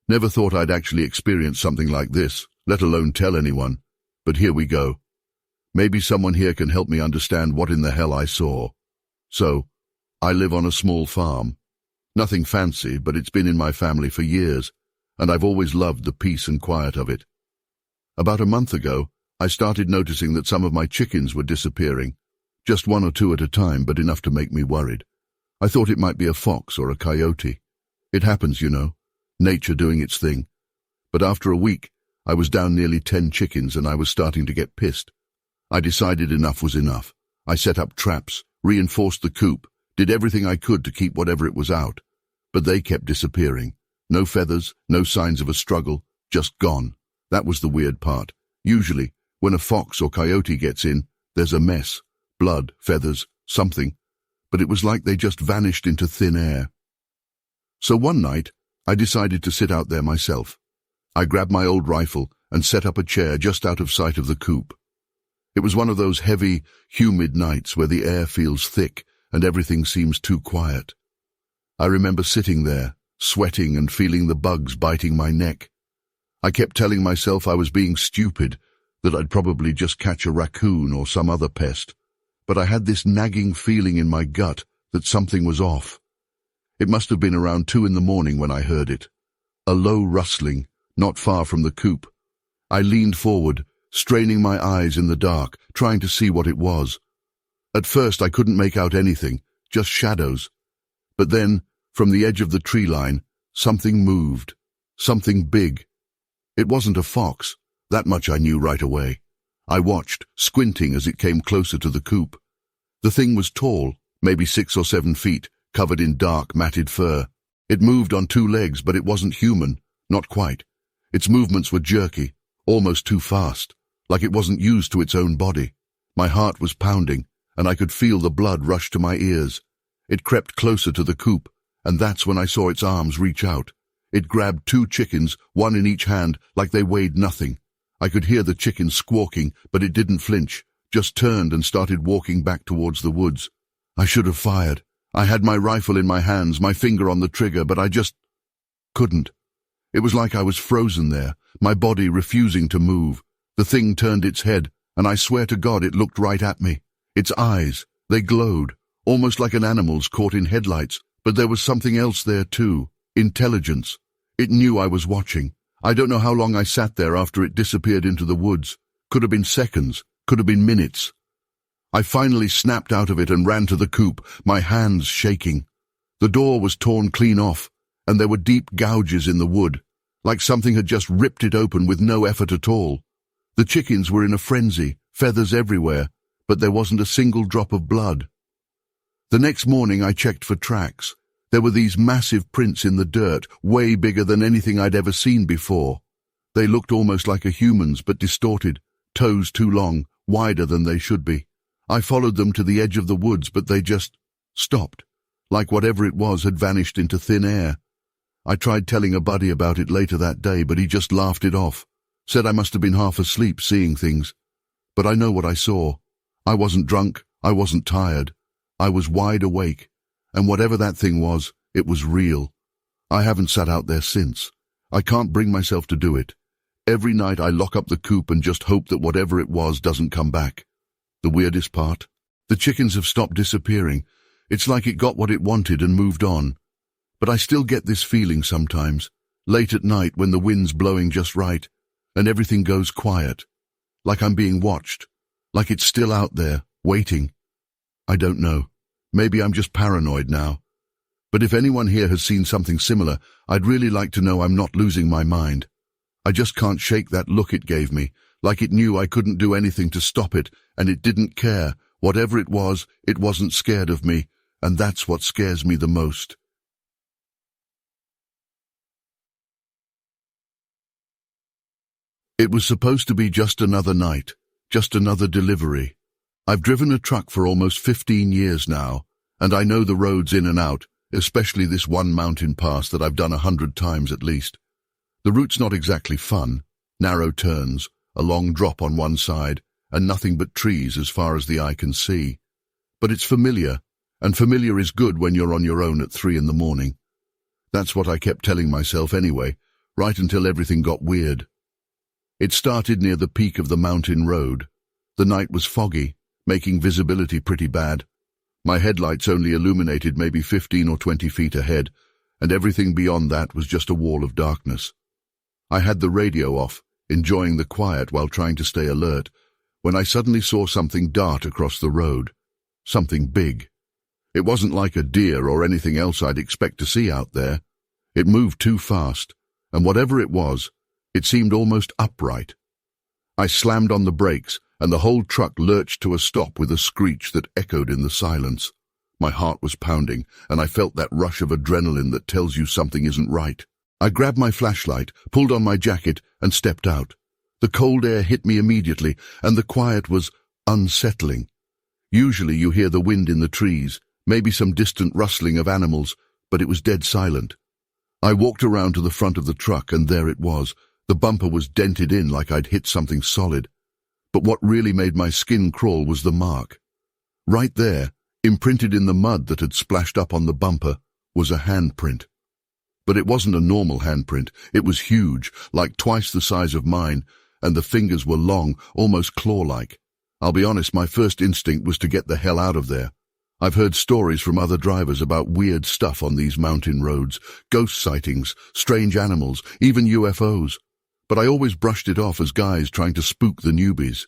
Never thought I'd actually experience something like this, let alone tell anyone. But here we go. Maybe someone here can help me understand what in the hell I saw. So, I live on a small farm. Nothing fancy, but it's been in my family for years, and I've always loved the peace and quiet of it. About a month ago, I started noticing that some of my chickens were disappearing. Just one or two at a time, but enough to make me worried. I thought it might be a fox or a coyote. It happens, you know, nature doing its thing. But after a week, I was down nearly 10 chickens and I was starting to get pissed. I decided enough was enough. I set up traps, reinforced the coop, did everything I could to keep whatever it was out. But they kept disappearing. No feathers, no signs of a struggle, just gone. That was the weird part. Usually, when a fox or coyote gets in, there's a mess. Blood, feathers, something. But it was like they just vanished into thin air. So one night, I decided to sit out there myself. I grabbed my old rifle and set up a chair just out of sight of the coop. It was one of those heavy, humid nights where the air feels thick and everything seems too quiet. I remember sitting there, sweating and feeling the bugs biting my neck. I kept telling myself I was being stupid, that I'd probably just catch a raccoon or some other pest. But I had this nagging feeling in my gut that something was off. It must have been around 2 in the morning when I heard it. A low rustling, not far from the coop. I leaned forward, straining my eyes in the dark, trying to see what it was. At first I couldn't make out anything, just shadows. But then, from the edge of the tree line, something moved. Something big. It wasn't a fox, that much I knew right away. I watched, squinting as it came closer to the coop. The thing was tall, maybe 6 or 7 feet, covered in dark, matted fur. It moved on 2 legs, but it wasn't human, not quite. Its movements were jerky, almost too fast, like it wasn't used to its own body. My heart was pounding, and I could feel the blood rush to my ears. It crept closer to the coop, and that's when I saw its arms reach out. It grabbed 2 chickens, one in each hand, like they weighed nothing. I could hear the chickens squawking, but it didn't flinch, just turned and started walking back towards the woods. I should have fired. I had my rifle in my hands, my finger on the trigger, but I just couldn't. It was like I was frozen there, my body refusing to move. The thing turned its head, and I swear to God it looked right at me. Its eyes, they glowed, almost like an animal's caught in headlights, but there was something else there too, intelligence. It knew I was watching. I don't know how long I sat there after it disappeared into the woods. Could have been seconds, could have been minutes. I finally snapped out of it and ran to the coop, my hands shaking. The door was torn clean off, and there were deep gouges in the wood, like something had just ripped it open with no effort at all. The chickens were in a frenzy, feathers everywhere, but there wasn't a single drop of blood. The next morning I checked for tracks. There were these massive prints in the dirt, way bigger than anything I'd ever seen before. They looked almost like a human's, but distorted, toes too long, wider than they should be. I followed them to the edge of the woods, but they just stopped, like whatever it was had vanished into thin air. I tried telling a buddy about it later that day, but he just laughed it off, said I must have been half asleep seeing things. But I know what I saw. I wasn't drunk, I wasn't tired. I was wide awake. And whatever that thing was, it was real. I haven't sat out there since. I can't bring myself to do it. Every night I lock up the coop and just hope that whatever it was doesn't come back. The weirdest part? The chickens have stopped disappearing. It's like it got what it wanted and moved on. But I still get this feeling sometimes, late at night when the wind's blowing just right, and everything goes quiet. Like I'm being watched. Like it's still out there, waiting. I don't know. Maybe I'm just paranoid now. But if anyone here has seen something similar, I'd really like to know I'm not losing my mind. I just can't shake that look it gave me, like it knew I couldn't do anything to stop it, and it didn't care. Whatever it was, it wasn't scared of me, and that's what scares me the most. It was supposed to be just another night, just another delivery. I've driven a truck for almost 15 years now, and I know the roads in and out, especially this one mountain pass that I've done 100 times at least. The route's not exactly fun. Narrow turns, a long drop on one side, and nothing but trees as far as the eye can see. But it's familiar, and familiar is good when you're on your own at 3 in the morning. That's what I kept telling myself anyway, right until everything got weird. It started near the peak of the mountain road. The night was foggy, making visibility pretty bad. My headlights only illuminated maybe 15 or 20 feet ahead, and everything beyond that was just a wall of darkness. I had the radio off, enjoying the quiet while trying to stay alert, when I suddenly saw something dart across the road. Something big. It wasn't like a deer or anything else I'd expect to see out there. It moved too fast, and whatever it was, it seemed almost upright. I slammed on the brakes, and the whole truck lurched to a stop with a screech that echoed in the silence. My heart was pounding, and I felt that rush of adrenaline that tells you something isn't right. I grabbed my flashlight, pulled on my jacket, and stepped out. The cold air hit me immediately, and the quiet was unsettling. Usually you hear the wind in the trees, maybe some distant rustling of animals, but it was dead silent. I walked around to the front of the truck, and there it was. The bumper was dented in like I'd hit something solid. But what really made my skin crawl was the mark. Right there, imprinted in the mud that had splashed up on the bumper, was a handprint. But it wasn't a normal handprint. It was huge, like twice the size of mine, and the fingers were long, almost claw-like. I'll be honest, my first instinct was to get the hell out of there. I've heard stories from other drivers about weird stuff on these mountain roads, ghost sightings, strange animals, even UFOs. But I always brushed it off as guys trying to spook the newbies.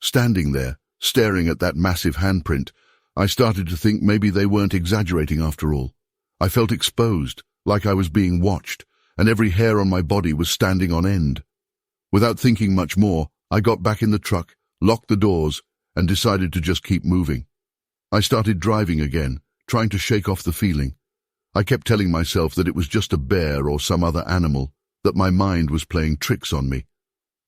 Standing there, staring at that massive handprint, I started to think maybe they weren't exaggerating after all. I felt exposed, like I was being watched, and every hair on my body was standing on end. Without thinking much more, I got back in the truck, locked the doors, and decided to just keep moving. I started driving again, trying to shake off the feeling. I kept telling myself that it was just a bear or some other animal, that my mind was playing tricks on me.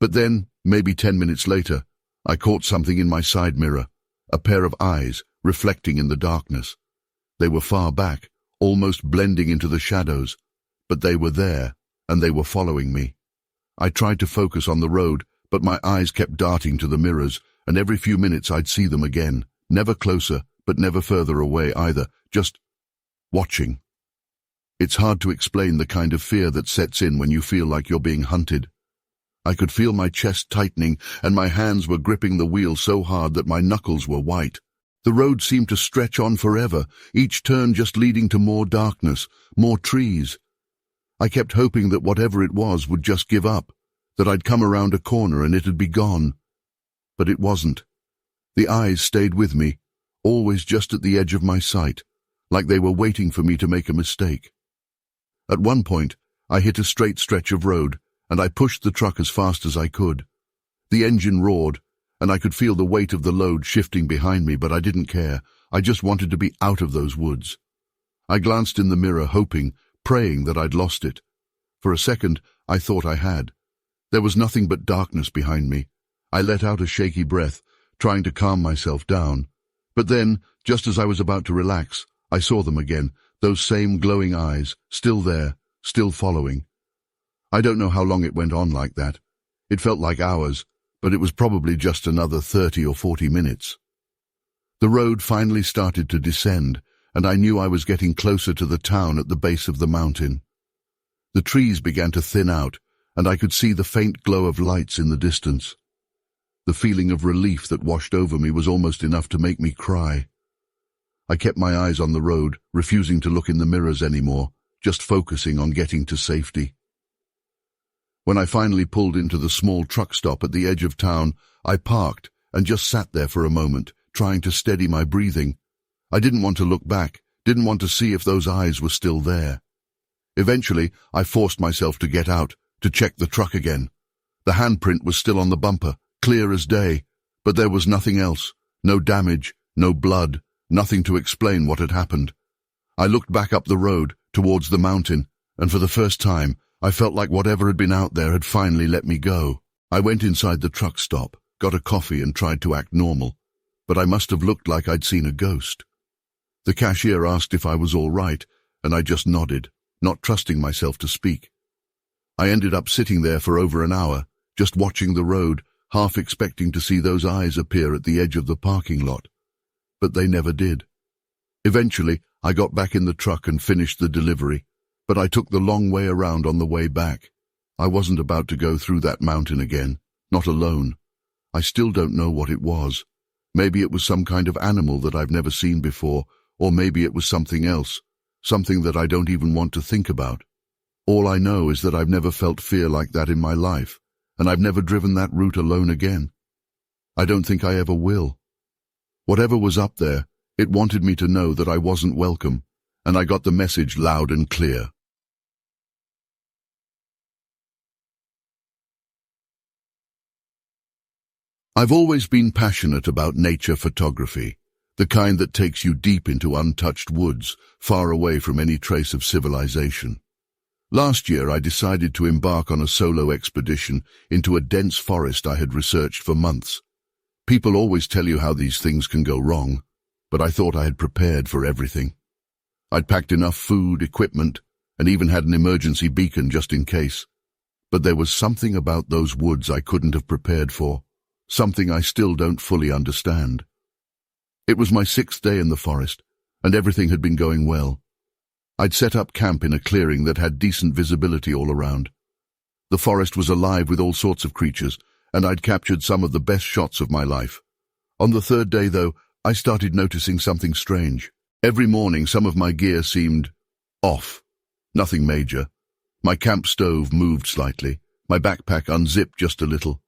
But then, maybe 10 minutes later, I caught something in my side mirror, a pair of eyes reflecting in the darkness. They were far back, almost blending into the shadows, but they were there, and they were following me. I tried to focus on the road, but my eyes kept darting to the mirrors, and every few minutes I'd see them again, never closer, but never further away either, just watching. It's hard to explain the kind of fear that sets in when you feel like you're being hunted. I could feel my chest tightening, and my hands were gripping the wheel so hard that my knuckles were white. The road seemed to stretch on forever, each turn just leading to more darkness, more trees. I kept hoping that whatever it was would just give up, that I'd come around a corner and it'd be gone. But it wasn't. The eyes stayed with me, always just at the edge of my sight, like they were waiting for me to make a mistake. At one point, I hit a straight stretch of road, and I pushed the truck as fast as I could. The engine roared, and I could feel the weight of the load shifting behind me, but I didn't care. I just wanted to be out of those woods. I glanced in the mirror, hoping, praying that I'd lost it. For a second, I thought I had. There was nothing but darkness behind me. I let out a shaky breath, trying to calm myself down. But then, just as I was about to relax, I saw them again, those same glowing eyes, still there, still following. I don't know how long it went on like that. It felt like hours, but it was probably just another 30 or 40 minutes. The road finally started to descend, and I knew I was getting closer to the town at the base of the mountain. The trees began to thin out, and I could see the faint glow of lights in the distance. The feeling of relief that washed over me was almost enough to make me cry. I kept my eyes on the road, refusing to look in the mirrors anymore, just focusing on getting to safety. When I finally pulled into the small truck stop at the edge of town, I parked and just sat there for a moment, trying to steady my breathing. I didn't want to look back, didn't want to see if those eyes were still there. Eventually, I forced myself to get out, to check the truck again. The handprint was still on the bumper, clear as day, but there was nothing else, no damage, no blood, nothing to explain what had happened. I looked back up the road, towards the mountain, and for the first time, I felt like whatever had been out there had finally let me go. I went inside the truck stop, got a coffee and tried to act normal, but I must have looked like I'd seen a ghost. The cashier asked if I was all right, and I just nodded, not trusting myself to speak. I ended up sitting there for over an hour, just watching the road, half expecting to see those eyes appear at the edge of the parking lot. But they never did. Eventually, I got back in the truck and finished the delivery, but I took the long way around on the way back. I wasn't about to go through that mountain again, not alone. I still don't know what it was. Maybe it was some kind of animal that I've never seen before, or maybe it was something else, something that I don't even want to think about. All I know is that I've never felt fear like that in my life, and I've never driven that route alone again. I don't think I ever will. Whatever was up there, it wanted me to know that I wasn't welcome, and I got the message loud and clear. I've always been passionate about nature photography, the kind that takes you deep into untouched woods, far away from any trace of civilization. Last year, I decided to embark on a solo expedition into a dense forest I had researched for months. People always tell you how these things can go wrong, but I thought I had prepared for everything. I'd packed enough food, equipment, and even had an emergency beacon just in case. But there was something about those woods I couldn't have prepared for, something I still don't fully understand. It was my 6th day in the forest, and everything had been going well. I'd set up camp in a clearing that had decent visibility all around. The forest was alive with all sorts of creatures, and I'd captured some of the best shots of my life. On the 3rd day, though, I started noticing something strange. Every morning, some of my gear seemed off. Nothing major. My camp stove moved slightly. My backpack unzipped just a little.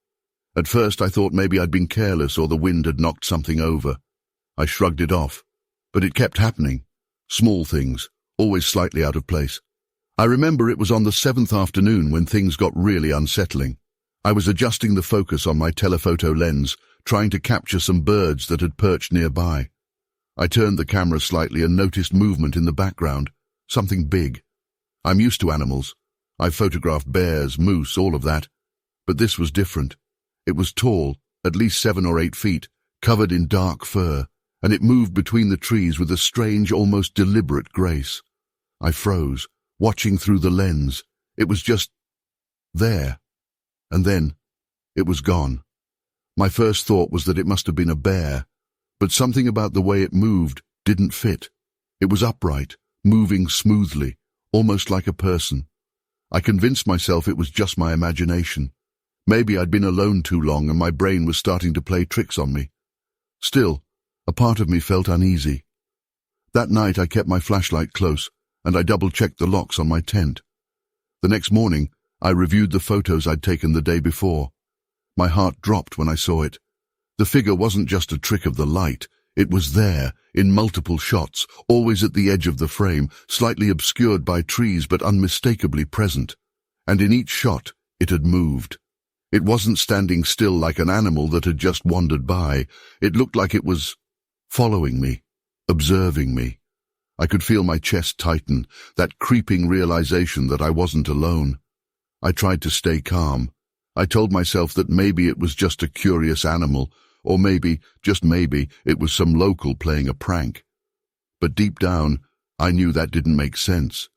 At first, I thought maybe I'd been careless or the wind had knocked something over. I shrugged it off, but it kept happening. Small things, always slightly out of place. I remember it was on the 7th afternoon when things got really unsettling. I was adjusting the focus on my telephoto lens, trying to capture some birds that had perched nearby. I turned the camera slightly and noticed movement in the background, something big. I'm used to animals. I've photographed bears, moose, all of that. But this was different. It was tall, at least 7 or 8 feet, covered in dark fur, and it moved between the trees with a strange, almost deliberate grace. I froze, watching through the lens. It was just there. And then it was gone. My first thought was that it must have been a bear, but something about the way it moved didn't fit. It was upright, moving smoothly, almost like a person. I convinced myself it was just my imagination. Maybe I'd been alone too long and my brain was starting to play tricks on me. Still, a part of me felt uneasy. That night I kept my flashlight close and I double-checked the locks on my tent. The next morning, I reviewed the photos I'd taken the day before. My heart dropped when I saw it. The figure wasn't just a trick of the light. It was there, in multiple shots, always at the edge of the frame, slightly obscured by trees but unmistakably present. And in each shot, it had moved. It wasn't standing still like an animal that had just wandered by. It looked like it was following me, observing me. I could feel my chest tighten, that creeping realization that I wasn't alone. I tried to stay calm. I told myself that maybe it was just a curious animal, or maybe, just maybe, it was some local playing a prank. But deep down, I knew that didn't make sense.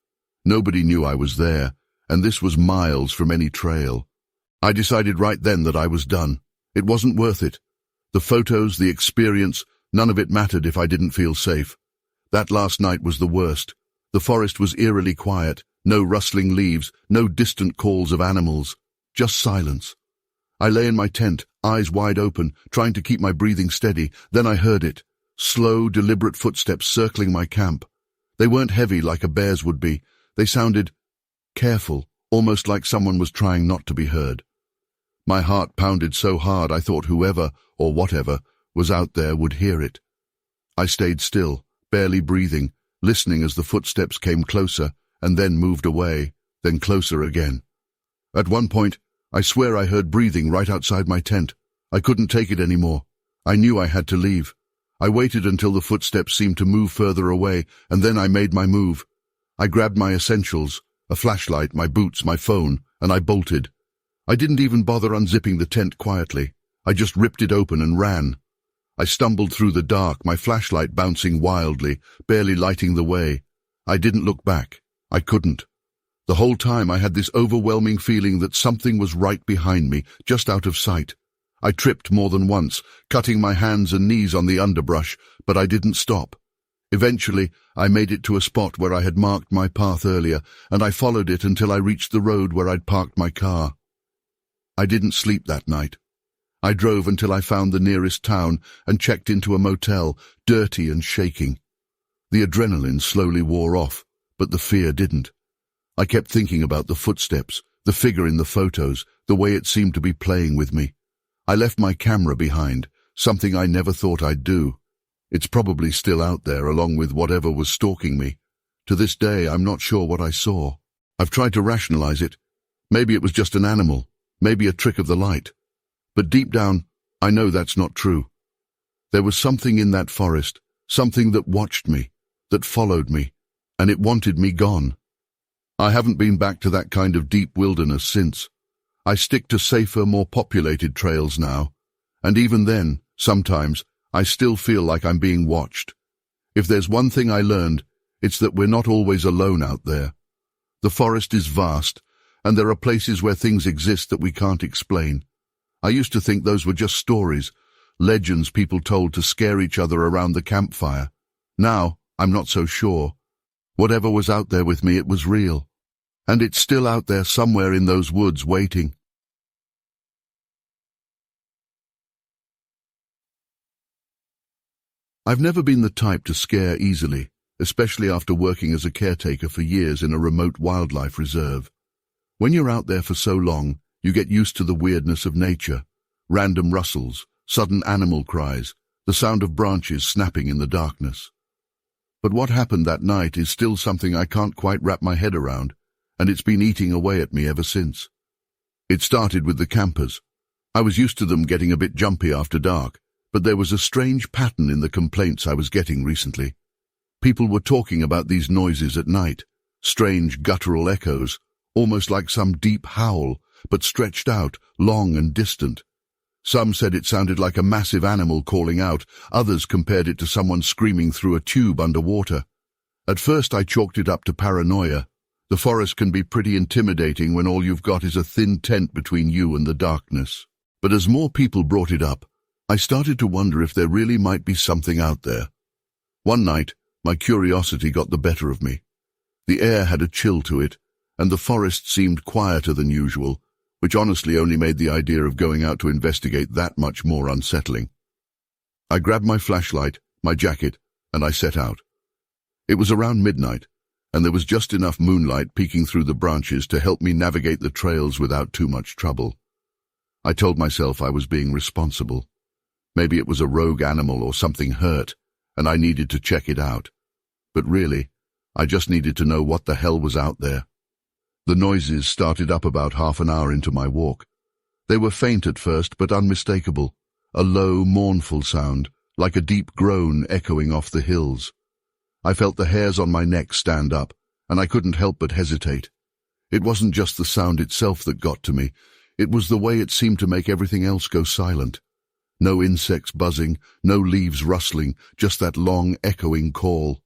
Nobody knew I was there, and this was miles from any trail. I decided right then that I was done. It wasn't worth it. The photos, the experience, none of it mattered if I didn't feel safe. That last night was the worst. The forest was eerily quiet, no rustling leaves, no distant calls of animals, just silence. I lay in my tent, eyes wide open, trying to keep my breathing steady. Then I heard it, slow, deliberate footsteps circling my camp. They weren't heavy like a bear's would be. They sounded careful, almost like someone was trying not to be heard. My heart pounded so hard I thought whoever, or whatever, was out there would hear it. I stayed still, barely breathing, listening as the footsteps came closer, and then moved away, then closer again. At one point, I swear I heard breathing right outside my tent. I couldn't take it anymore. I knew I had to leave. I waited until the footsteps seemed to move further away, and then I made my move. I grabbed my essentials, a flashlight, my boots, my phone, and I bolted. I didn't even bother unzipping the tent quietly. I just ripped it open and ran. I stumbled through the dark, my flashlight bouncing wildly, barely lighting the way. I didn't look back. I couldn't. The whole time I had this overwhelming feeling that something was right behind me, just out of sight. I tripped more than once, cutting my hands and knees on the underbrush, but I didn't stop. Eventually, I made it to a spot where I had marked my path earlier, and I followed it until I reached the road where I'd parked my car. I didn't sleep that night. I drove until I found the nearest town and checked into a motel, dirty and shaking. The adrenaline slowly wore off, but the fear didn't. I kept thinking about the footsteps, the figure in the photos, the way it seemed to be playing with me. I left my camera behind, something I never thought I'd do. It's probably still out there along with whatever was stalking me. To this day, I'm not sure what I saw. I've tried to rationalize it. Maybe it was just an animal, maybe a trick of the light. But deep down, I know that's not true. There was something in that forest, something that watched me, that followed me, and it wanted me gone. I haven't been back to that kind of deep wilderness since. I stick to safer, more populated trails now, and even then, sometimes, I still feel like I'm being watched. If there's one thing I learned, it's that we're not always alone out there. The forest is vast, and there are places where things exist that we can't explain. I used to think those were just stories, legends people told to scare each other around the campfire. Now, I'm not so sure. Whatever was out there with me, it was real. And it's still out there somewhere in those woods waiting. I've never been the type to scare easily, especially after working as a caretaker for years in a remote wildlife reserve. When you're out there for so long, you get used to the weirdness of nature, random rustles, sudden animal cries, the sound of branches snapping in the darkness. But what happened that night is still something I can't quite wrap my head around, and it's been eating away at me ever since. It started with the campers. I was used to them getting a bit jumpy after dark, but there was a strange pattern in the complaints I was getting recently. People were talking about these noises at night, strange guttural echoes, almost like some deep howl, but stretched out, long and distant. Some said it sounded like a massive animal calling out, others compared it to someone screaming through a tube underwater. At first I chalked it up to paranoia. The forest can be pretty intimidating when all you've got is a thin tent between you and the darkness. But as more people brought it up, I started to wonder if there really might be something out there. One night, my curiosity got the better of me. The air had a chill to it, and the forest seemed quieter than usual, which honestly only made the idea of going out to investigate that much more unsettling. I grabbed my flashlight, my jacket, and I set out. It was around midnight, and there was just enough moonlight peeking through the branches to help me navigate the trails without too much trouble. I told myself I was being responsible. Maybe it was a rogue animal or something hurt, and I needed to check it out. But really, I just needed to know what the hell was out there. The noises started up about half an hour into my walk. They were faint at first, but unmistakable, a low, mournful sound, like a deep groan echoing off the hills. I felt the hairs on my neck stand up, and I couldn't help but hesitate. It wasn't just the sound itself that got to me, it was the way it seemed to make everything else go silent. No insects buzzing, no leaves rustling, just that long, echoing call.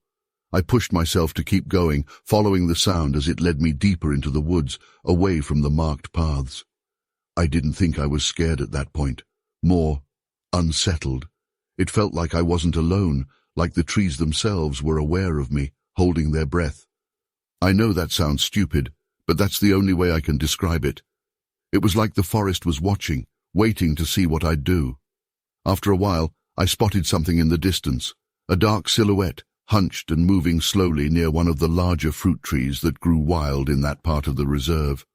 I pushed myself to keep going, following the sound as it led me deeper into the woods, away from the marked paths. I didn't think I was scared at that point. More unsettled. It felt like I wasn't alone, like the trees themselves were aware of me, holding their breath. I know that sounds stupid, but that's the only way I can describe it. It was like the forest was watching, waiting to see what I'd do. After a while, I spotted something in the distance, a dark silhouette, hunched and moving slowly near one of the larger fruit trees that grew wild in that part of the reserve.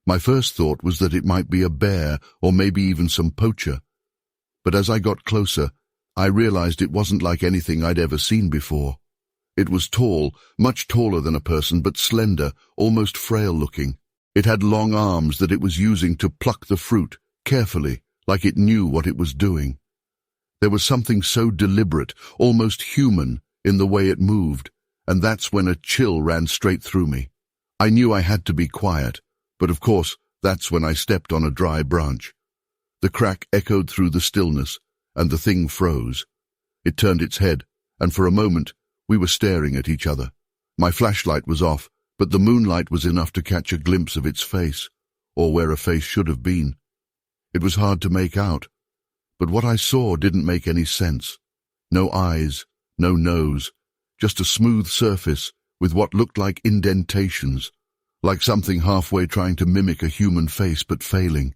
My first thought was that it might be a bear or maybe even some poacher. But as I got closer, I realized it wasn't like anything I'd ever seen before. It was tall, much taller than a person, but slender, almost frail-looking. It had long arms that it was using to pluck the fruit, carefully, like it knew what it was doing. There was something so deliberate, almost human, in the way it moved, and that's when a chill ran straight through me. I knew I had to be quiet, but of course, that's when I stepped on a dry branch. The crack echoed through the stillness, and the thing froze. It turned its head, and for a moment we were staring at each other. My flashlight was off, but the moonlight was enough to catch a glimpse of its face, or where a face should have been. It was hard to make out, but what I saw didn't make any sense. No eyes, no nose, just a smooth surface with what looked like indentations, like something halfway trying to mimic a human face but failing.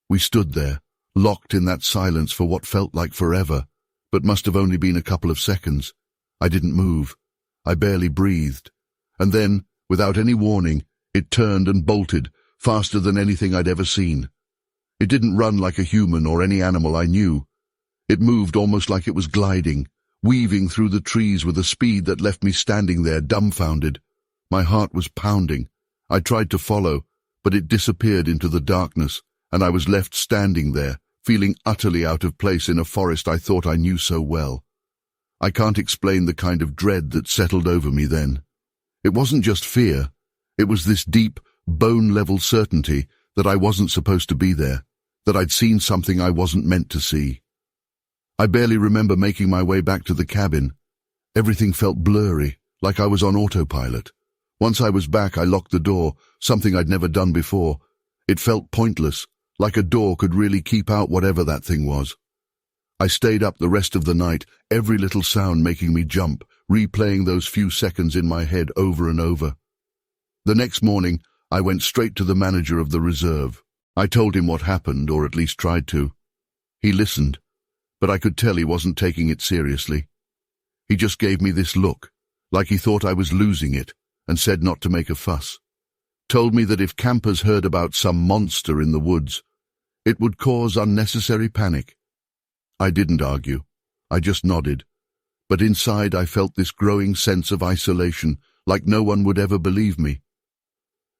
We stood there, locked in that silence for what felt like forever, but must have only been a couple of seconds. I didn't move. I barely breathed. And then, without any warning, it turned and bolted, faster than anything I'd ever seen. It didn't run like a human or any animal I knew. It moved almost like it was gliding, weaving through the trees with a speed that left me standing there dumbfounded. My heart was pounding. I tried to follow, but it disappeared into the darkness, and I was left standing there, feeling utterly out of place in a forest I thought I knew so well. I can't explain the kind of dread that settled over me then. It wasn't just fear. It was this deep, bone-level certainty that I wasn't supposed to be there, that I'd seen something I wasn't meant to see. I barely remember making my way back to the cabin. Everything felt blurry, like I was on autopilot. Once I was back, I locked the door, something I'd never done before. It felt pointless, like a door could really keep out whatever that thing was. I stayed up the rest of the night, every little sound making me jump, replaying those few seconds in my head over and over. The next morning, I went straight to the manager of the reserve. I told him what happened, or at least tried to. He listened, but I could tell he wasn't taking it seriously. He just gave me this look, like he thought I was losing it, and said not to make a fuss. Told me that if campers heard about some monster in the woods, it would cause unnecessary panic. I didn't argue. I just nodded. But inside I felt this growing sense of isolation, like no one would ever believe me.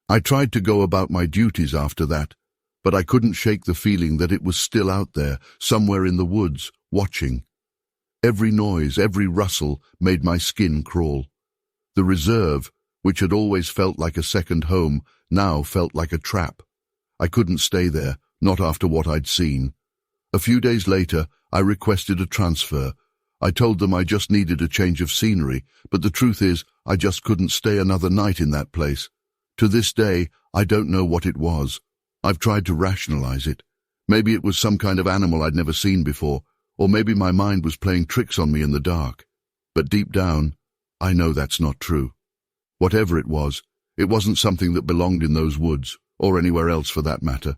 I tried to go about my duties after that, but I couldn't shake the feeling that it was still out there, somewhere in the woods, watching. Every noise, every rustle made my skin crawl. The reserve, which had always felt like a second home, now felt like a trap. I couldn't stay there, not after what I'd seen. A few days later, I requested a transfer. I told them I just needed a change of scenery, but the truth is, I just couldn't stay another night in that place. To this day, I don't know what it was. I've tried to rationalize it. Maybe it was some kind of animal I'd never seen before, or maybe my mind was playing tricks on me in the dark. But deep down, I know that's not true. Whatever it wasn't something that belonged in those woods, or anywhere else for that matter.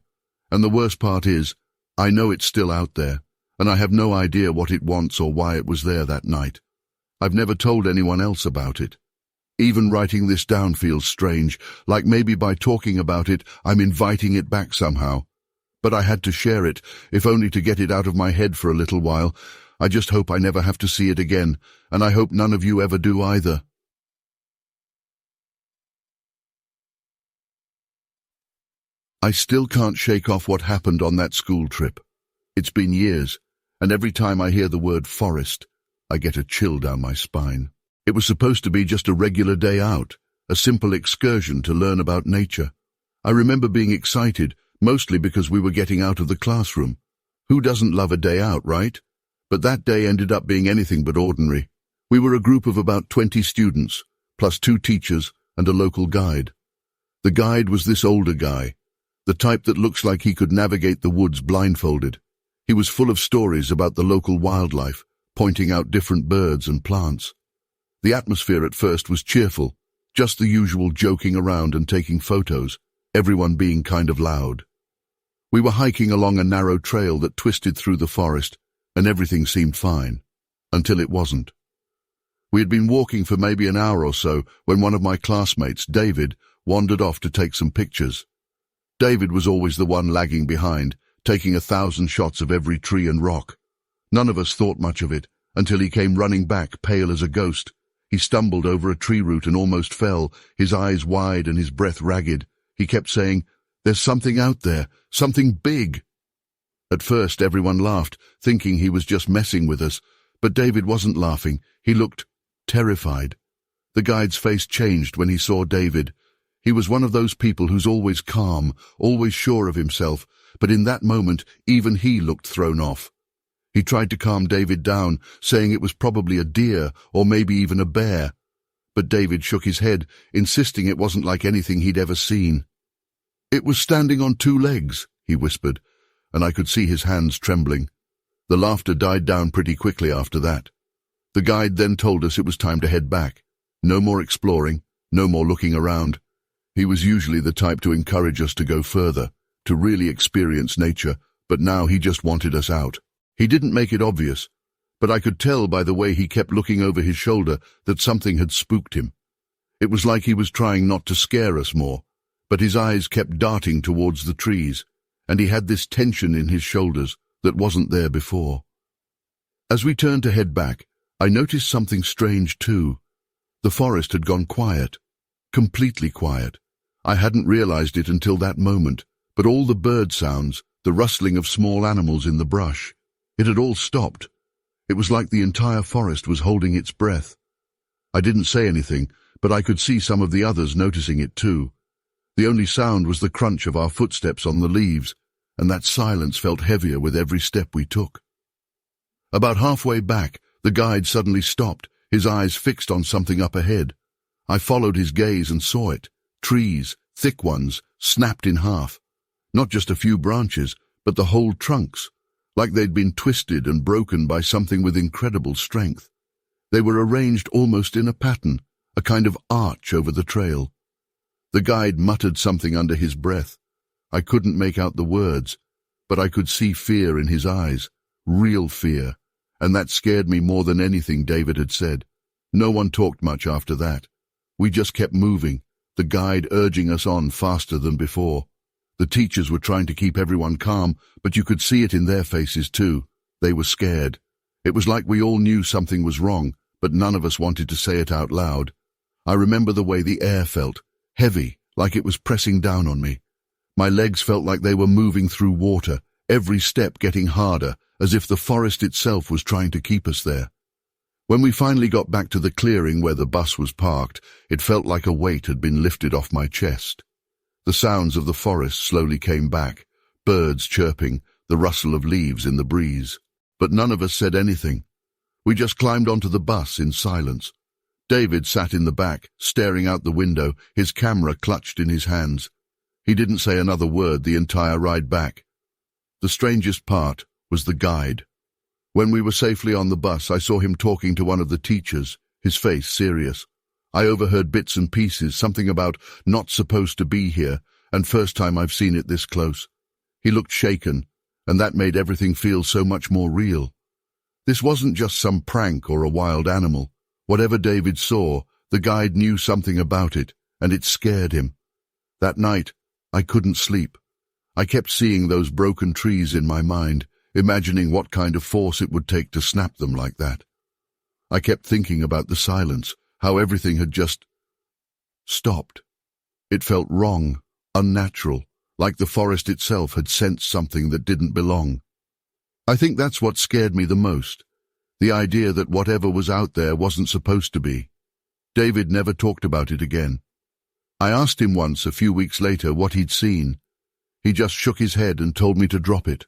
And the worst part is, I know it's still out there, and I have no idea what it wants or why it was there that night. I've never told anyone else about it. Even writing this down feels strange, like maybe by talking about it, I'm inviting it back somehow. But I had to share it, if only to get it out of my head for a little while. I just hope I never have to see it again, and I hope none of you ever do either. I still can't shake off what happened on that school trip. It's been years, and every time I hear the word forest, I get a chill down my spine. It was supposed to be just a regular day out, a simple excursion to learn about nature. I remember being excited, mostly because we were getting out of the classroom. Who doesn't love a day out, right? But that day ended up being anything but ordinary. We were a group of about 20 students, plus 2 teachers and a local guide. The guide was this older guy, the type that looks like he could navigate the woods blindfolded. He was full of stories about the local wildlife, pointing out different birds and plants. The atmosphere at first was cheerful, just the usual joking around and taking photos, everyone being kind of loud. We were hiking along a narrow trail that twisted through the forest, and everything seemed fine, until it wasn't. We had been walking for maybe an hour or so when one of my classmates, David, wandered off to take some pictures. David was always the one lagging behind, taking 1,000 shots of every tree and rock. None of us thought much of it, until he came running back, pale as a ghost. He stumbled over a tree root and almost fell, his eyes wide and his breath ragged. He kept saying, "There's something out there, something big." At first everyone laughed, thinking he was just messing with us, but David wasn't laughing. He looked terrified. The guide's face changed when he saw David. He was one of those people who's always calm, always sure of himself, but in that moment even he looked thrown off. He tried to calm David down, saying it was probably a deer or maybe even a bear. But David shook his head, insisting it wasn't like anything he'd ever seen. "It was standing on two legs," he whispered, and I could see his hands trembling. The laughter died down pretty quickly after that. The guide then told us it was time to head back. No more exploring, no more looking around. He was usually the type to encourage us to go further, to really experience nature, but now he just wanted us out. He didn't make it obvious, but I could tell by the way he kept looking over his shoulder that something had spooked him. It was like he was trying not to scare us more, but his eyes kept darting towards the trees, and he had this tension in his shoulders that wasn't there before. As we turned to head back, I noticed something strange too. The forest had gone quiet, completely quiet. I hadn't realized it until that moment, but all the bird sounds, the rustling of small animals in the brush, it had all stopped. It was like the entire forest was holding its breath. I didn't say anything, but I could see some of the others noticing it too. The only sound was the crunch of our footsteps on the leaves, and that silence felt heavier with every step we took. About halfway back, the guide suddenly stopped, his eyes fixed on something up ahead. I followed his gaze and saw it. Trees, thick ones, snapped in half. Not just a few branches, but the whole trunks, like they'd been twisted and broken by something with incredible strength. They were arranged almost in a pattern, a kind of arch over the trail. The guide muttered something under his breath. I couldn't make out the words, but I could see fear in his eyes, real fear, and that scared me more than anything David had said. No one talked much after that. We just kept moving, the guide urging us on faster than before. The teachers were trying to keep everyone calm, but you could see it in their faces too. They were scared. It was like we all knew something was wrong, but none of us wanted to say it out loud. I remember the way the air felt, heavy, like it was pressing down on me. My legs felt like they were moving through water, every step getting harder, as if the forest itself was trying to keep us there. When we finally got back to the clearing where the bus was parked, it felt like a weight had been lifted off my chest. The sounds of the forest slowly came back, birds chirping, the rustle of leaves in the breeze. But none of us said anything. We just climbed onto the bus in silence. David sat in the back, staring out the window, his camera clutched in his hands. He didn't say another word the entire ride back. The strangest part was the guide. When we were safely on the bus, I saw him talking to one of the teachers, his face serious. I overheard bits and pieces, something about not supposed to be here, and first time I've seen it this close. He looked shaken, and that made everything feel so much more real. This wasn't just some prank or a wild animal. Whatever David saw, the guide knew something about it, and it scared him. That night, I couldn't sleep. I kept seeing those broken trees in my mind, imagining what kind of force it would take to snap them like that. I kept thinking about the silence, how everything had just stopped. It felt wrong, unnatural, like the forest itself had sensed something that didn't belong. I think that's what scared me the most, the idea that whatever was out there wasn't supposed to be. David never talked about it again. I asked him once, a few weeks later, what he'd seen. He just shook his head and told me to drop it.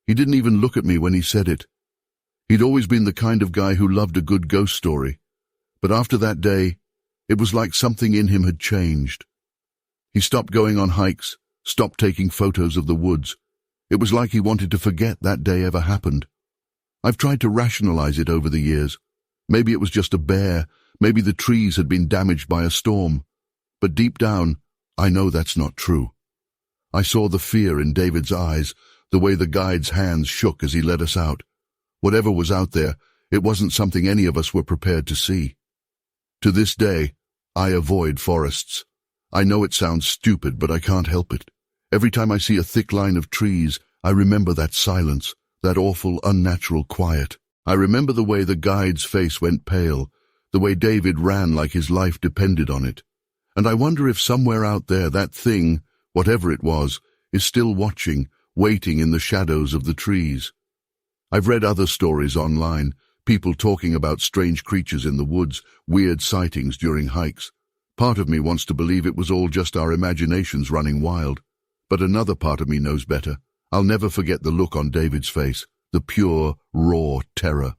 He didn't even look at me when he said it. He'd always been the kind of guy who loved a good ghost story. But after that day, it was like something in him had changed. He stopped going on hikes, stopped taking photos of the woods. It was like he wanted to forget that day ever happened. I've tried to rationalize it over the years. Maybe it was just a bear, maybe the trees had been damaged by a storm. But deep down, I know that's not true. I saw the fear in David's eyes, the way the guide's hands shook as he led us out. Whatever was out there, it wasn't something any of us were prepared to see. To this day, I avoid forests. I know it sounds stupid, but I can't help it. Every time I see a thick line of trees, I remember that silence, that awful, unnatural quiet. I remember the way the guide's face went pale, the way David ran like his life depended on it. And I wonder if somewhere out there that thing, whatever it was, is still watching, waiting in the shadows of the trees. I've read other stories online, people talking about strange creatures in the woods, weird sightings during hikes. Part of me wants to believe it was all just our imaginations running wild. But another part of me knows better. I'll never forget the look on David's face, the pure, raw terror.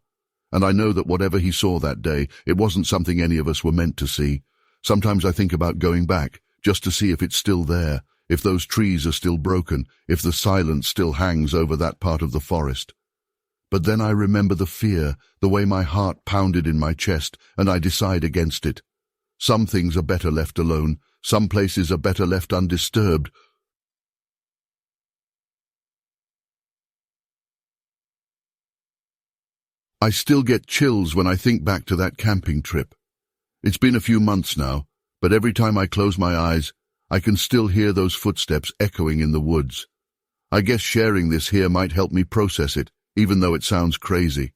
And I know that whatever he saw that day, it wasn't something any of us were meant to see. Sometimes I think about going back, just to see if it's still there, if those trees are still broken, if the silence still hangs over that part of the forest. But then I remember the fear, the way my heart pounded in my chest, and I decide against it. Some things are better left alone. Some places are better left undisturbed. I still get chills when I think back to that camping trip. It's been a few months now, but every time I close my eyes, I can still hear those footsteps echoing in the woods. I guess sharing this here might help me process it, even though it sounds crazy.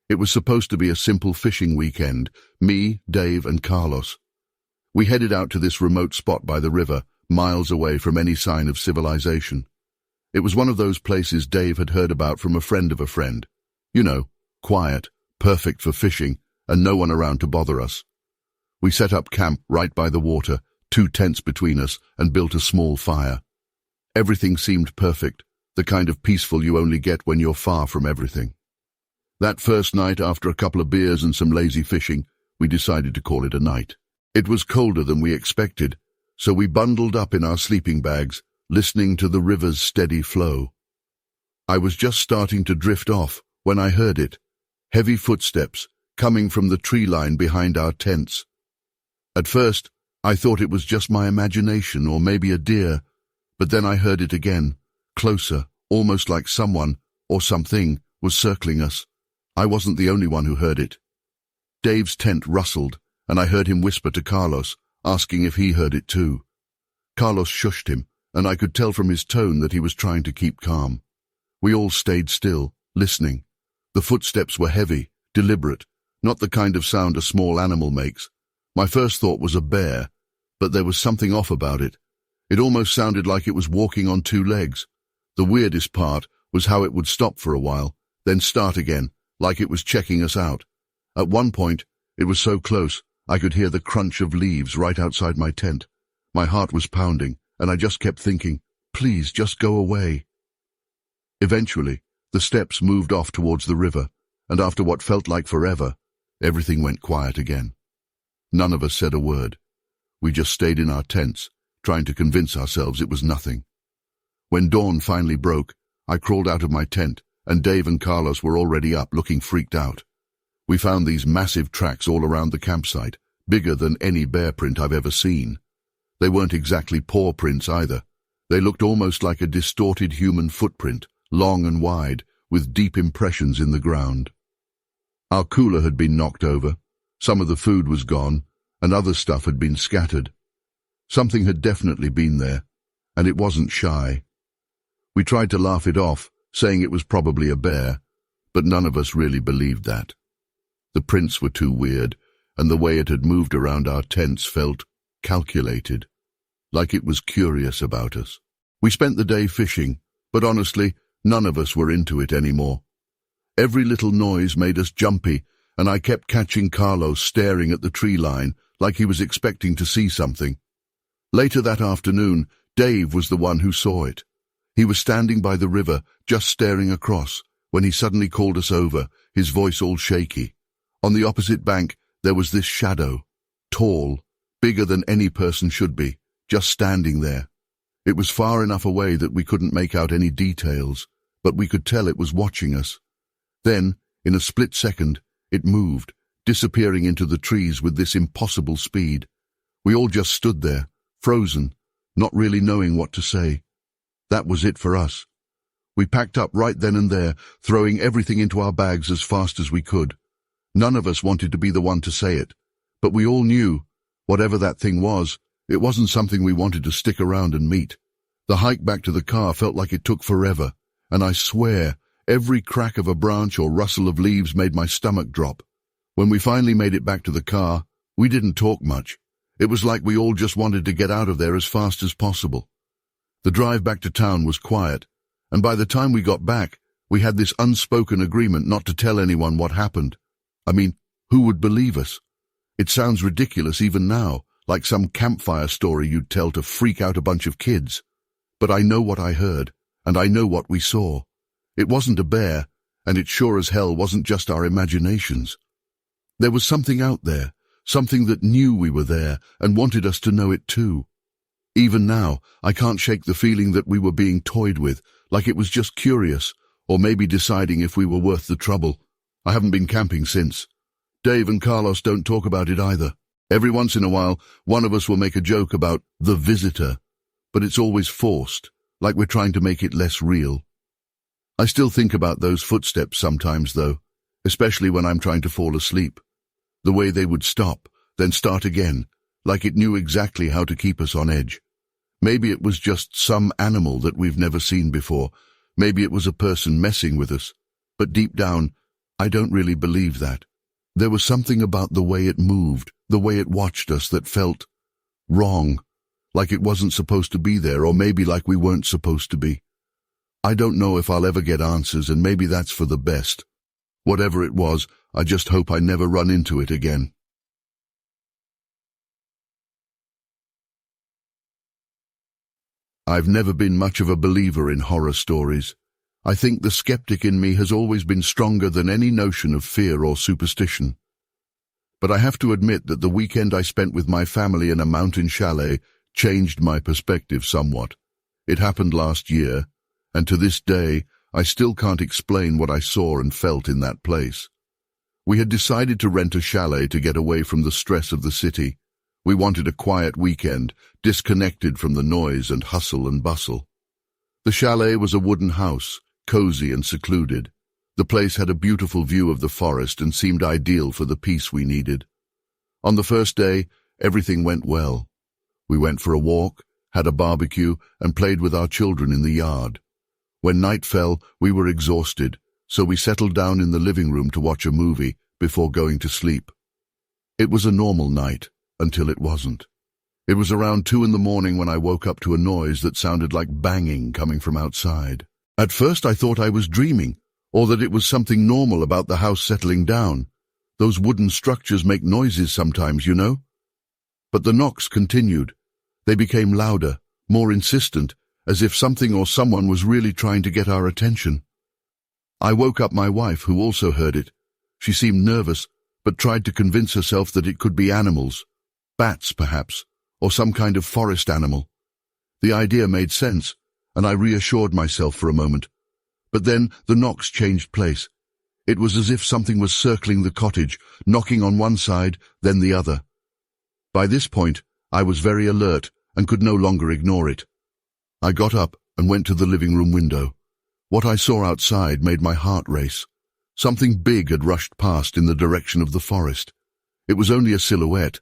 It was supposed to be a simple fishing weekend, me, Dave, and Carlos. We headed out to this remote spot by the river, miles away from any sign of civilization. It was one of those places Dave had heard about from a friend of a friend. You know, quiet, perfect for fishing, and no one around to bother us. We set up camp right by the water, 2 tents between us, and built a small fire. Everything seemed perfect, the kind of peaceful you only get when you're far from everything. That first night, after a couple of beers and some lazy fishing, we decided to call it a night. It was colder than we expected, so we bundled up in our sleeping bags, listening to the river's steady flow. I was just starting to drift off when I heard it, heavy footsteps coming from the tree line behind our tents. At first, I thought it was just my imagination or maybe a deer, but then I heard it again, closer, almost like someone or something was circling us. I wasn't the only one who heard it. Dave's tent rustled, and I heard him whisper to Carlos, asking if he heard it too. Carlos shushed him, and I could tell from his tone that he was trying to keep calm. We all stayed still, listening. The footsteps were heavy, deliberate, not the kind of sound a small animal makes. My first thought was a bear, but there was something off about it. It almost sounded like it was walking on 2 legs. The weirdest part was how it would stop for a while, then start again, like it was checking us out. At one point, it was so close, I could hear the crunch of leaves right outside my tent. My heart was pounding, and I just kept thinking, please, just go away. Eventually, the steps moved off towards the river, and after what felt like forever, everything went quiet again. None of us said a word. We just stayed in our tents, trying to convince ourselves it was nothing. When dawn finally broke, I crawled out of my tent, and Dave and Carlos were already up, looking freaked out. We found these massive tracks all around the campsite, bigger than any bear print I've ever seen. They weren't exactly paw prints either. They looked almost like a distorted human footprint, long and wide, with deep impressions in the ground. Our cooler had been knocked over. Some of the food was gone, and other stuff had been scattered. Something had definitely been there, and it wasn't shy. We tried to laugh it off, saying it was probably a bear, but none of us really believed that. The prints were too weird, and the way it had moved around our tents felt calculated, like it was curious about us. We spent the day fishing, but honestly, none of us were into it anymore. Every little noise made us jumpy, and I kept catching Carlos staring at the tree line like he was expecting to see something. Later that afternoon, Dave was the one who saw it. He was standing by the river, just staring across, when he suddenly called us over, his voice all shaky. On the opposite bank, there was this shadow, tall, bigger than any person should be, just standing there. It was far enough away that we couldn't make out any details, but we could tell it was watching us. Then, in a split second, it moved, disappearing into the trees with this impossible speed. We all just stood there, frozen, not really knowing what to say. That was it for us. We packed up right then and there, throwing everything into our bags as fast as we could. None of us wanted to be the one to say it, but we all knew, whatever that thing was, it wasn't something we wanted to stick around and meet. The hike back to the car felt like it took forever, and I swear, every crack of a branch or rustle of leaves made my stomach drop. When we finally made it back to the car, we didn't talk much. It was like we all just wanted to get out of there as fast as possible. The drive back to town was quiet, and by the time we got back, we had this unspoken agreement not to tell anyone what happened. I mean, who would believe us? It sounds ridiculous even now, like some campfire story you'd tell to freak out a bunch of kids. But I know what I heard, and I know what we saw. It wasn't a bear, and it sure as hell wasn't just our imaginations. There was something out there, something that knew we were there and wanted us to know it too. Even now, I can't shake the feeling that we were being toyed with, like it was just curious, or maybe deciding if we were worth the trouble. I haven't been camping since. Dave and Carlos don't talk about it either. Every once in a while, one of us will make a joke about the visitor, but it's always forced, like we're trying to make it less real. I still think about those footsteps sometimes, though, especially when I'm trying to fall asleep. The way they would stop, then start again, like it knew exactly how to keep us on edge. Maybe it was just some animal that we've never seen before. Maybe it was a person messing with us. But deep down, I don't really believe that. There was something about the way it moved, the way it watched us, that felt wrong, like it wasn't supposed to be there, or maybe like we weren't supposed to be. I don't know if I'll ever get answers, and maybe that's for the best. Whatever it was, I just hope I never run into it again. I've never been much of a believer in horror stories. I think the skeptic in me has always been stronger than any notion of fear or superstition. But I have to admit that the weekend I spent with my family in a mountain chalet changed my perspective somewhat. It happened last year, and to this day, I still can't explain what I saw and felt in that place. We had decided to rent a chalet to get away from the stress of the city. We wanted a quiet weekend, disconnected from the noise and hustle and bustle. The chalet was a wooden house, cozy and secluded. The place had a beautiful view of the forest and seemed ideal for the peace we needed. On the first day, everything went well. We went for a walk, had a barbecue, and played with our children in the yard. When night fell, we were exhausted, so we settled down in the living room to watch a movie before going to sleep. It was a normal night, until it wasn't. It was around 2 in the morning when I woke up to a noise that sounded like banging coming from outside. At first I thought I was dreaming, or that it was something normal about the house settling down. Those wooden structures make noises sometimes, you know? But the knocks continued. They became louder, more insistent, as if something or someone was really trying to get our attention. I woke up my wife, who also heard it. She seemed nervous, but tried to convince herself that it could be animals. Bats, perhaps, or some kind of forest animal. The idea made sense, and I reassured myself for a moment. But then the knocks changed place. It was as if something was circling the cottage, knocking on one side, then the other. By this point, I was very alert and could no longer ignore it. I got up and went to the living room window. What I saw outside made my heart race. Something big had rushed past in the direction of the forest. It was only a silhouette,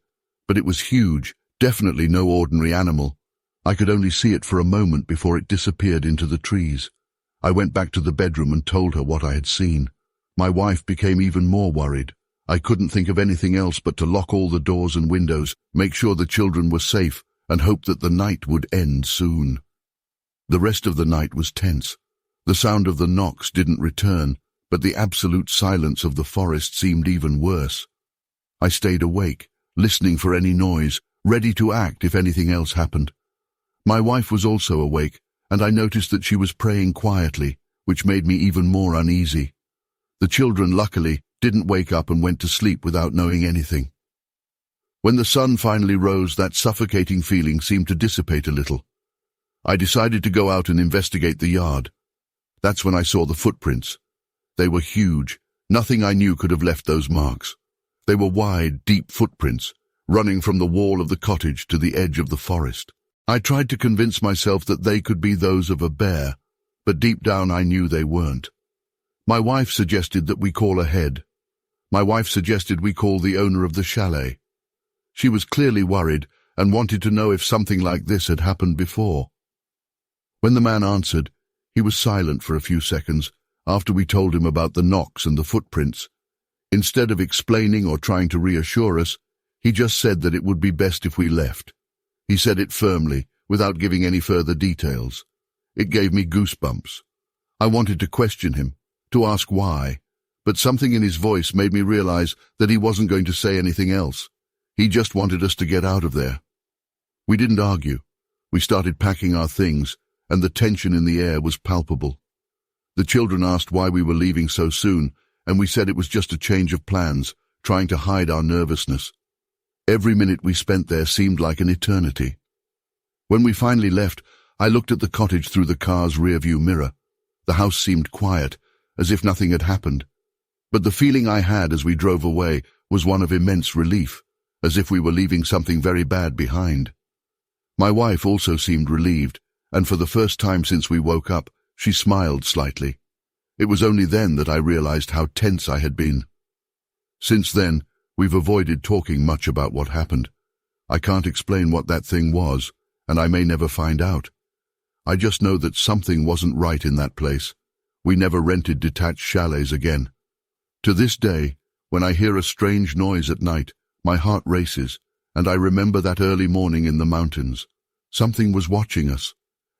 but it was huge, definitely no ordinary animal. I could only see it for a moment before it disappeared into the trees. I went back to the bedroom and told her what I had seen. My wife became even more worried. I couldn't think of anything else but to lock all the doors and windows, make sure the children were safe, and hope that the night would end soon. The rest of the night was tense. The sound of the knocks didn't return, but the absolute silence of the forest seemed even worse. I stayed awake, listening for any noise, ready to act if anything else happened. My wife was also awake, and I noticed that she was praying quietly, which made me even more uneasy. The children, luckily, didn't wake up and went to sleep without knowing anything. When the sun finally rose, that suffocating feeling seemed to dissipate a little. I decided to go out and investigate the yard. That's when I saw the footprints. They were huge. Nothing I knew could have left those marks. They were wide, deep footprints, running from the wall of the cottage to the edge of the forest. I tried to convince myself that they could be those of a bear, but deep down I knew they weren't. My wife suggested that we call ahead. My wife suggested we call the owner of the chalet. She was clearly worried and wanted to know if something like this had happened before. When the man answered, he was silent for a few seconds after we told him about the knocks and the footprints. Instead of explaining or trying to reassure us, he just said that it would be best if we left. He said it firmly, without giving any further details. It gave me goosebumps. I wanted to question him, to ask why, but something in his voice made me realize that he wasn't going to say anything else. He just wanted us to get out of there. We didn't argue. We started packing our things, and the tension in the air was palpable. The children asked why we were leaving so soon, and we said it was just a change of plans, trying to hide our nervousness. Every minute we spent there seemed like an eternity. When we finally left, I looked at the cottage through the car's rearview mirror. The house seemed quiet, as if nothing had happened. But the feeling I had as we drove away was one of immense relief, as if we were leaving something very bad behind. My wife also seemed relieved, and for the first time since we woke up, she smiled slightly. It was only then that I realized how tense I had been. Since then, we've avoided talking much about what happened. I can't explain what that thing was, and I may never find out. I just know that something wasn't right in that place. We never rented detached chalets again. To this day, when I hear a strange noise at night, my heart races, and I remember that early morning in the mountains. Something was watching us,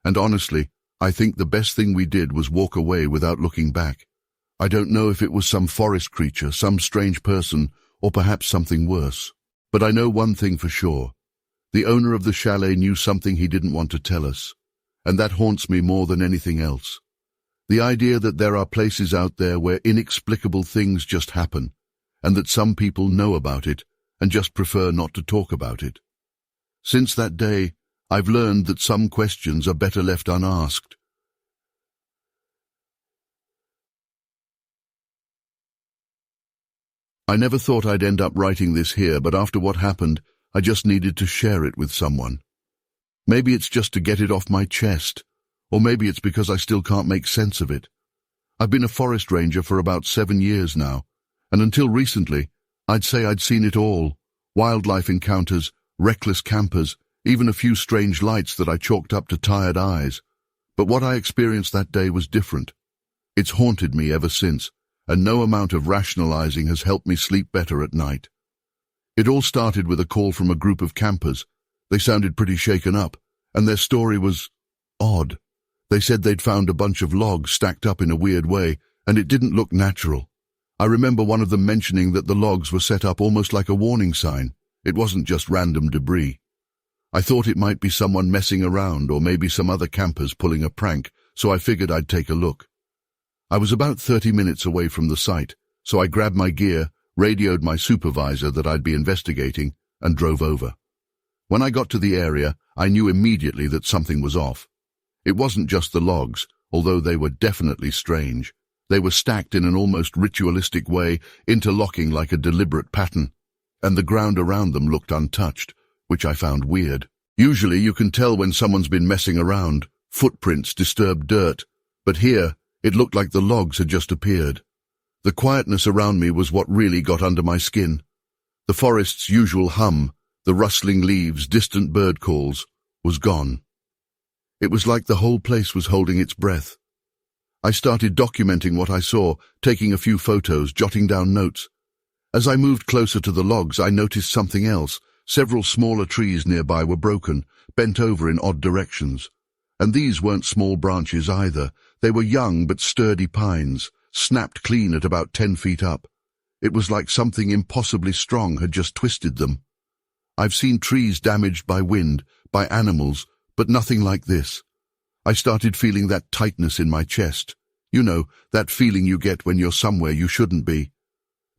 and honestly, I think the best thing we did was walk away without looking back. I don't know if it was some forest creature, some strange person, or perhaps something worse. But I know one thing for sure. The owner of the chalet knew something he didn't want to tell us, and that haunts me more than anything else. The idea that there are places out there where inexplicable things just happen, and that some people know about it and just prefer not to talk about it. Since that day, I've learned that some questions are better left unasked. I never thought I'd end up writing this here, but after what happened, I just needed to share it with someone. Maybe it's just to get it off my chest, or maybe it's because I still can't make sense of it. I've been a forest ranger for about 7 years now, and until recently, I'd say I'd seen it all. Wildlife encounters, reckless campers, even a few strange lights that I chalked up to tired eyes. But what I experienced that day was different. It's haunted me ever since, and no amount of rationalizing has helped me sleep better at night. It all started with a call from a group of campers. They sounded pretty shaken up, and their story was odd. They said they'd found a bunch of logs stacked up in a weird way, and it didn't look natural. I remember one of them mentioning that the logs were set up almost like a warning sign. It wasn't just random debris. I thought it might be someone messing around or maybe some other campers pulling a prank, so I figured I'd take a look. I was about 30 minutes away from the site, so I grabbed my gear, radioed my supervisor that I'd be investigating, and drove over. When I got to the area, I knew immediately that something was off. It wasn't just the logs, although they were definitely strange. They were stacked in an almost ritualistic way, interlocking like a deliberate pattern, and the ground around them looked untouched, which I found weird. Usually you can tell when someone's been messing around, footprints, disturbed dirt, but here it looked like the logs had just appeared. The quietness around me was what really got under my skin. The forest's usual hum, the rustling leaves, distant bird calls, was gone. It was like the whole place was holding its breath. I started documenting what I saw, taking a few photos, jotting down notes. As I moved closer to the logs, I noticed something else. Several smaller trees nearby were broken, bent over in odd directions. And these weren't small branches either. They were young but sturdy pines, snapped clean at about 10 feet up. It was like something impossibly strong had just twisted them. I've seen trees damaged by wind, by animals, but nothing like this. I started feeling that tightness in my chest. You know, that feeling you get when you're somewhere you shouldn't be.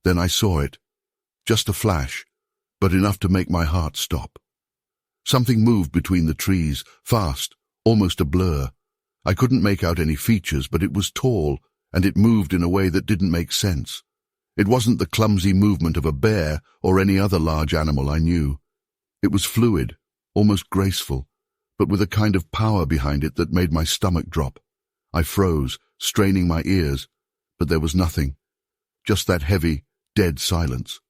Then I saw it. Just a flash, but enough to make my heart stop. Something moved between the trees, fast, almost a blur. I couldn't make out any features, but it was tall, and it moved in a way that didn't make sense. It wasn't the clumsy movement of a bear or any other large animal I knew. It was fluid, almost graceful, but with a kind of power behind it that made my stomach drop. I froze, straining my ears, but there was nothing. Just that heavy, dead silence.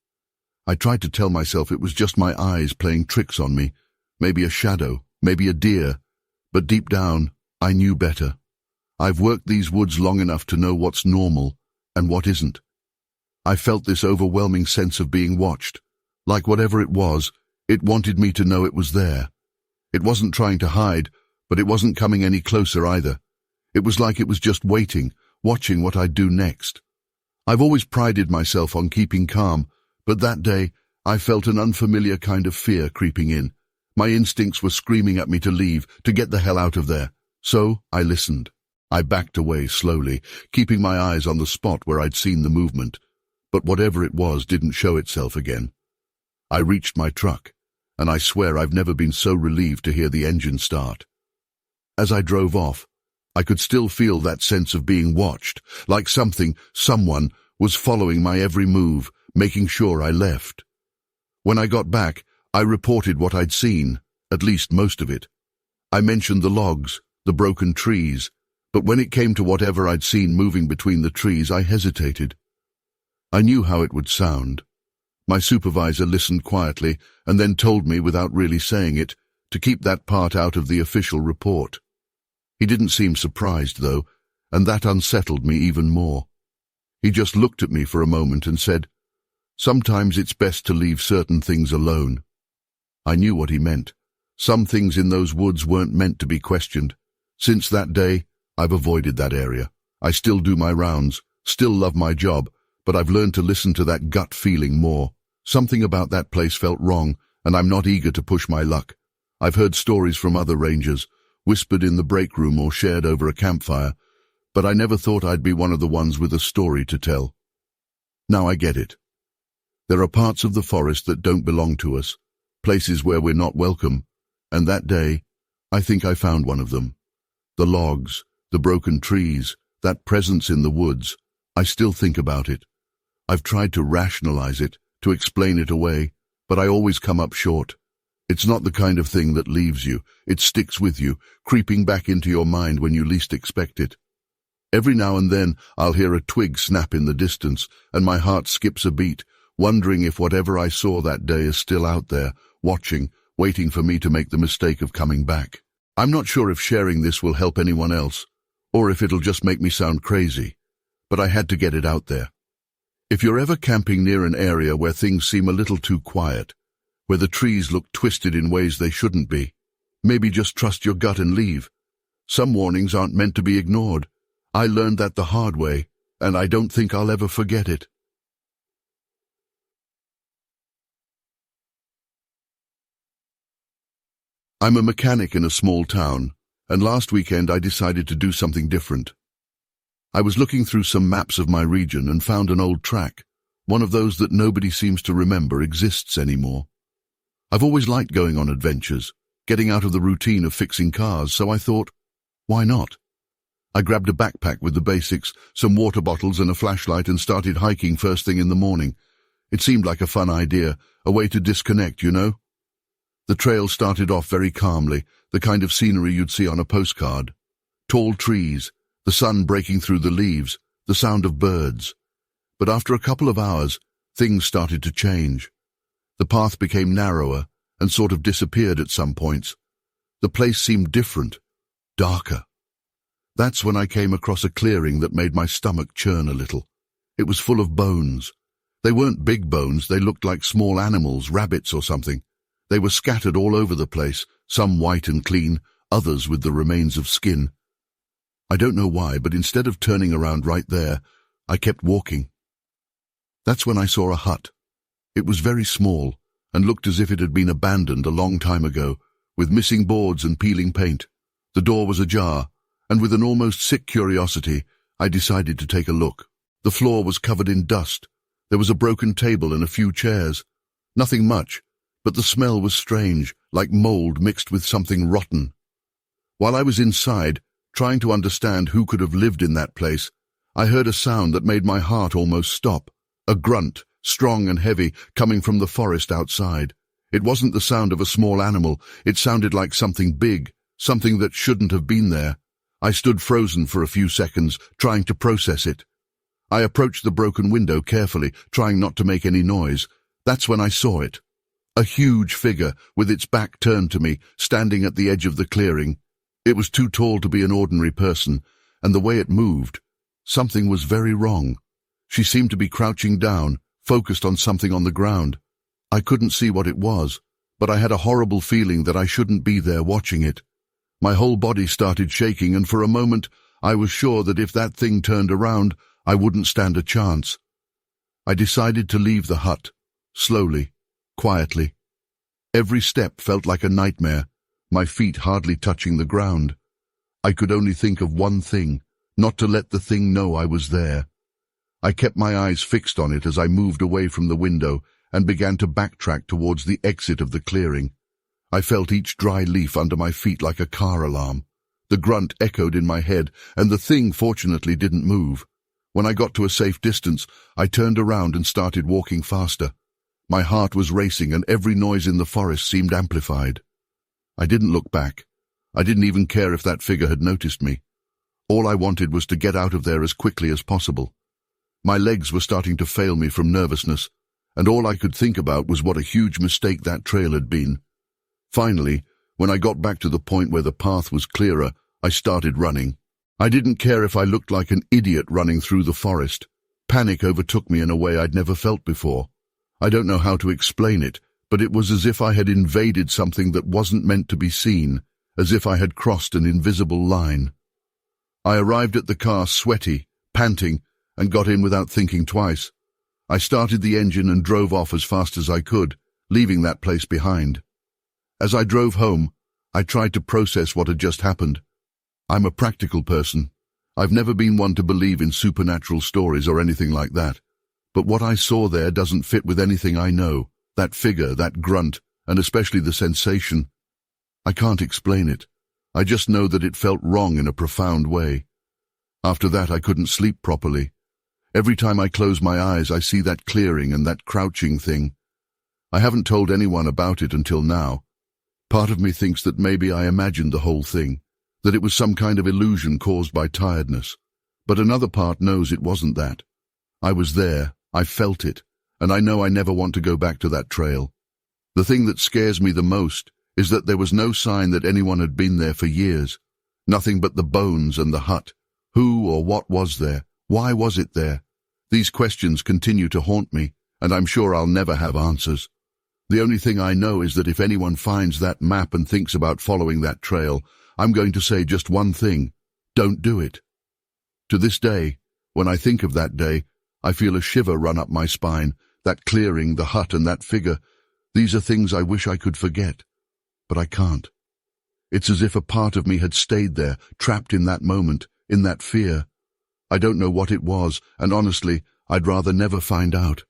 I tried to tell myself it was just my eyes playing tricks on me, maybe a shadow, maybe a deer, but deep down, I knew better. I've worked these woods long enough to know what's normal and what isn't. I felt this overwhelming sense of being watched. Like whatever it was, it wanted me to know it was there. It wasn't trying to hide, but it wasn't coming any closer either. It was like it was just waiting, watching what I'd do next. I've always prided myself on keeping calm, but that day I felt an unfamiliar kind of fear creeping in. My instincts were screaming at me to leave, to get the hell out of there. So I listened. I backed away slowly, keeping my eyes on the spot where I'd seen the movement, but whatever it was didn't show itself again. I reached my truck, and I swear I've never been so relieved to hear the engine start. As I drove off, I could still feel that sense of being watched, like someone was following my every move, making sure I left. When I got back, I reported what I'd seen, at least most of it. I mentioned the logs, the broken trees, but when it came to whatever I'd seen moving between the trees, I hesitated. I knew how it would sound. My supervisor listened quietly and then told me, without really saying it, to keep that part out of the official report. He didn't seem surprised, though, and that unsettled me even more. He just looked at me for a moment and said, "Sometimes it's best to leave certain things alone." I knew what he meant. Some things in those woods weren't meant to be questioned. Since that day, I've avoided that area. I still do my rounds, still love my job, but I've learned to listen to that gut feeling more. Something about that place felt wrong, and I'm not eager to push my luck. I've heard stories from other rangers, whispered in the break room or shared over a campfire, but I never thought I'd be one of the ones with a story to tell. Now I get it. There are parts of the forest that don't belong to us, places where we're not welcome, and that day, I think I found one of them. The logs, the broken trees, that presence in the woods, I still think about it. I've tried to rationalize it, to explain it away, but I always come up short. It's not the kind of thing that leaves you. It sticks with you, creeping back into your mind when you least expect it. Every now and then I'll hear a twig snap in the distance, and my heart skips a beat, wondering if whatever I saw that day is still out there, watching, waiting for me to make the mistake of coming back. I'm not sure if sharing this will help anyone else, or if it'll just make me sound crazy, but I had to get it out there. If you're ever camping near an area where things seem a little too quiet, where the trees look twisted in ways they shouldn't be, maybe just trust your gut and leave. Some warnings aren't meant to be ignored. I learned that the hard way, and I don't think I'll ever forget it. I'm a mechanic in a small town, and last weekend I decided to do something different. I was looking through some maps of my region and found an old track, one of those that nobody seems to remember exists anymore. I've always liked going on adventures, getting out of the routine of fixing cars, so I thought, why not? I grabbed a backpack with the basics, some water bottles and a flashlight, and started hiking first thing in the morning. It seemed like a fun idea, a way to disconnect, you know? The trail started off very calmly, the kind of scenery you'd see on a postcard. Tall trees, the sun breaking through the leaves, the sound of birds. But after a couple of hours, things started to change. The path became narrower and sort of disappeared at some points. The place seemed different, darker. That's when I came across a clearing that made my stomach churn a little. It was full of bones. They weren't big bones, they looked like small animals, rabbits or something. They were scattered all over the place, some white and clean, others with the remains of skin. I don't know why, but instead of turning around right there, I kept walking. That's when I saw a hut. It was very small and looked as if it had been abandoned a long time ago, with missing boards and peeling paint. The door was ajar, and with an almost sick curiosity, I decided to take a look. The floor was covered in dust. There was a broken table and a few chairs. Nothing much, but the smell was strange, like mold mixed with something rotten. While I was inside, trying to understand who could have lived in that place, I heard a sound that made my heart almost stop. A grunt, strong and heavy, coming from the forest outside. It wasn't the sound of a small animal. It sounded like something big, something that shouldn't have been there. I stood frozen for a few seconds, trying to process it. I approached the broken window carefully, trying not to make any noise. That's when I saw it. A huge figure, with its back turned to me, standing at the edge of the clearing. It was too tall to be an ordinary person, and the way it moved, something was very wrong. She seemed to be crouching down, focused on something on the ground. I couldn't see what it was, but I had a horrible feeling that I shouldn't be there watching it. My whole body started shaking, and for a moment I was sure that if that thing turned around, I wouldn't stand a chance. I decided to leave the hut, slowly, quietly. Every step felt like a nightmare, my feet hardly touching the ground. I could only think of one thing, not to let the thing know I was there. I kept my eyes fixed on it as I moved away from the window and began to backtrack towards the exit of the clearing. I felt each dry leaf under my feet like a car alarm. The grunt echoed in my head, and the thing fortunately didn't move. When I got to a safe distance, I turned around and started walking faster. My heart was racing, and every noise in the forest seemed amplified. I didn't look back. I didn't even care if that figure had noticed me. All I wanted was to get out of there as quickly as possible. My legs were starting to fail me from nervousness, and all I could think about was what a huge mistake that trail had been. Finally, when I got back to the point where the path was clearer, I started running. I didn't care if I looked like an idiot running through the forest. Panic overtook me in a way I'd never felt before. I don't know how to explain it, but it was as if I had invaded something that wasn't meant to be seen, as if I had crossed an invisible line. I arrived at the car sweaty, panting, and got in without thinking twice. I started the engine and drove off as fast as I could, leaving that place behind. As I drove home, I tried to process what had just happened. I'm a practical person. I've never been one to believe in supernatural stories or anything like that. But what I saw there doesn't fit with anything I know. That figure, that grunt, and especially the sensation. I can't explain it. I just know that it felt wrong in a profound way. After that, I couldn't sleep properly. Every time I close my eyes, I see that clearing and that crouching thing. I haven't told anyone about it until now. Part of me thinks that maybe I imagined the whole thing, that it was some kind of illusion caused by tiredness. But another part knows it wasn't that. I was there, I felt it, and I know I never want to go back to that trail. The thing that scares me the most is that there was no sign that anyone had been there for years. Nothing but the bones and the hut. Who or what was there? Why was it there? These questions continue to haunt me, and I'm sure I'll never have answers. The only thing I know is that if anyone finds that map and thinks about following that trail, I'm going to say just one thing: don't do it. To this day, when I think of that day, I feel a shiver run up my spine. That clearing, the hut, and that figure, these are things I wish I could forget. But I can't. It's as if a part of me had stayed there, trapped in that moment, in that fear. I don't know what it was, and honestly, I'd rather never find out.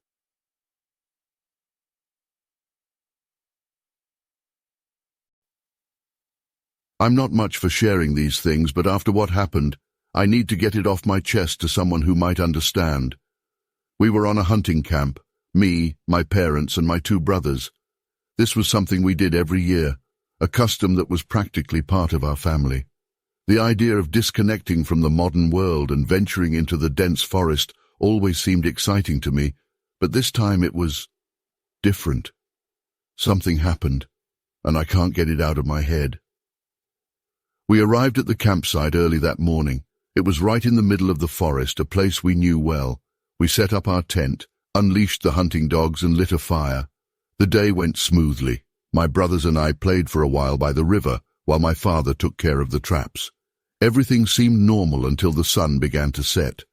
I'm not much for sharing these things, but after what happened, I need to get it off my chest to someone who might understand. We were on a hunting camp, me, my parents, and my two brothers. This was something we did every year, a custom that was practically part of our family. The idea of disconnecting from the modern world and venturing into the dense forest always seemed exciting to me, but this time it was different. Something happened, and I can't get it out of my head. We arrived at the campsite early that morning. It was right in the middle of the forest, a place we knew well. We set up our tent, unleashed the hunting dogs, and lit a fire. The day went smoothly. My brothers and I played for a while by the river, while my father took care of the traps. Everything seemed normal until the sun began to set.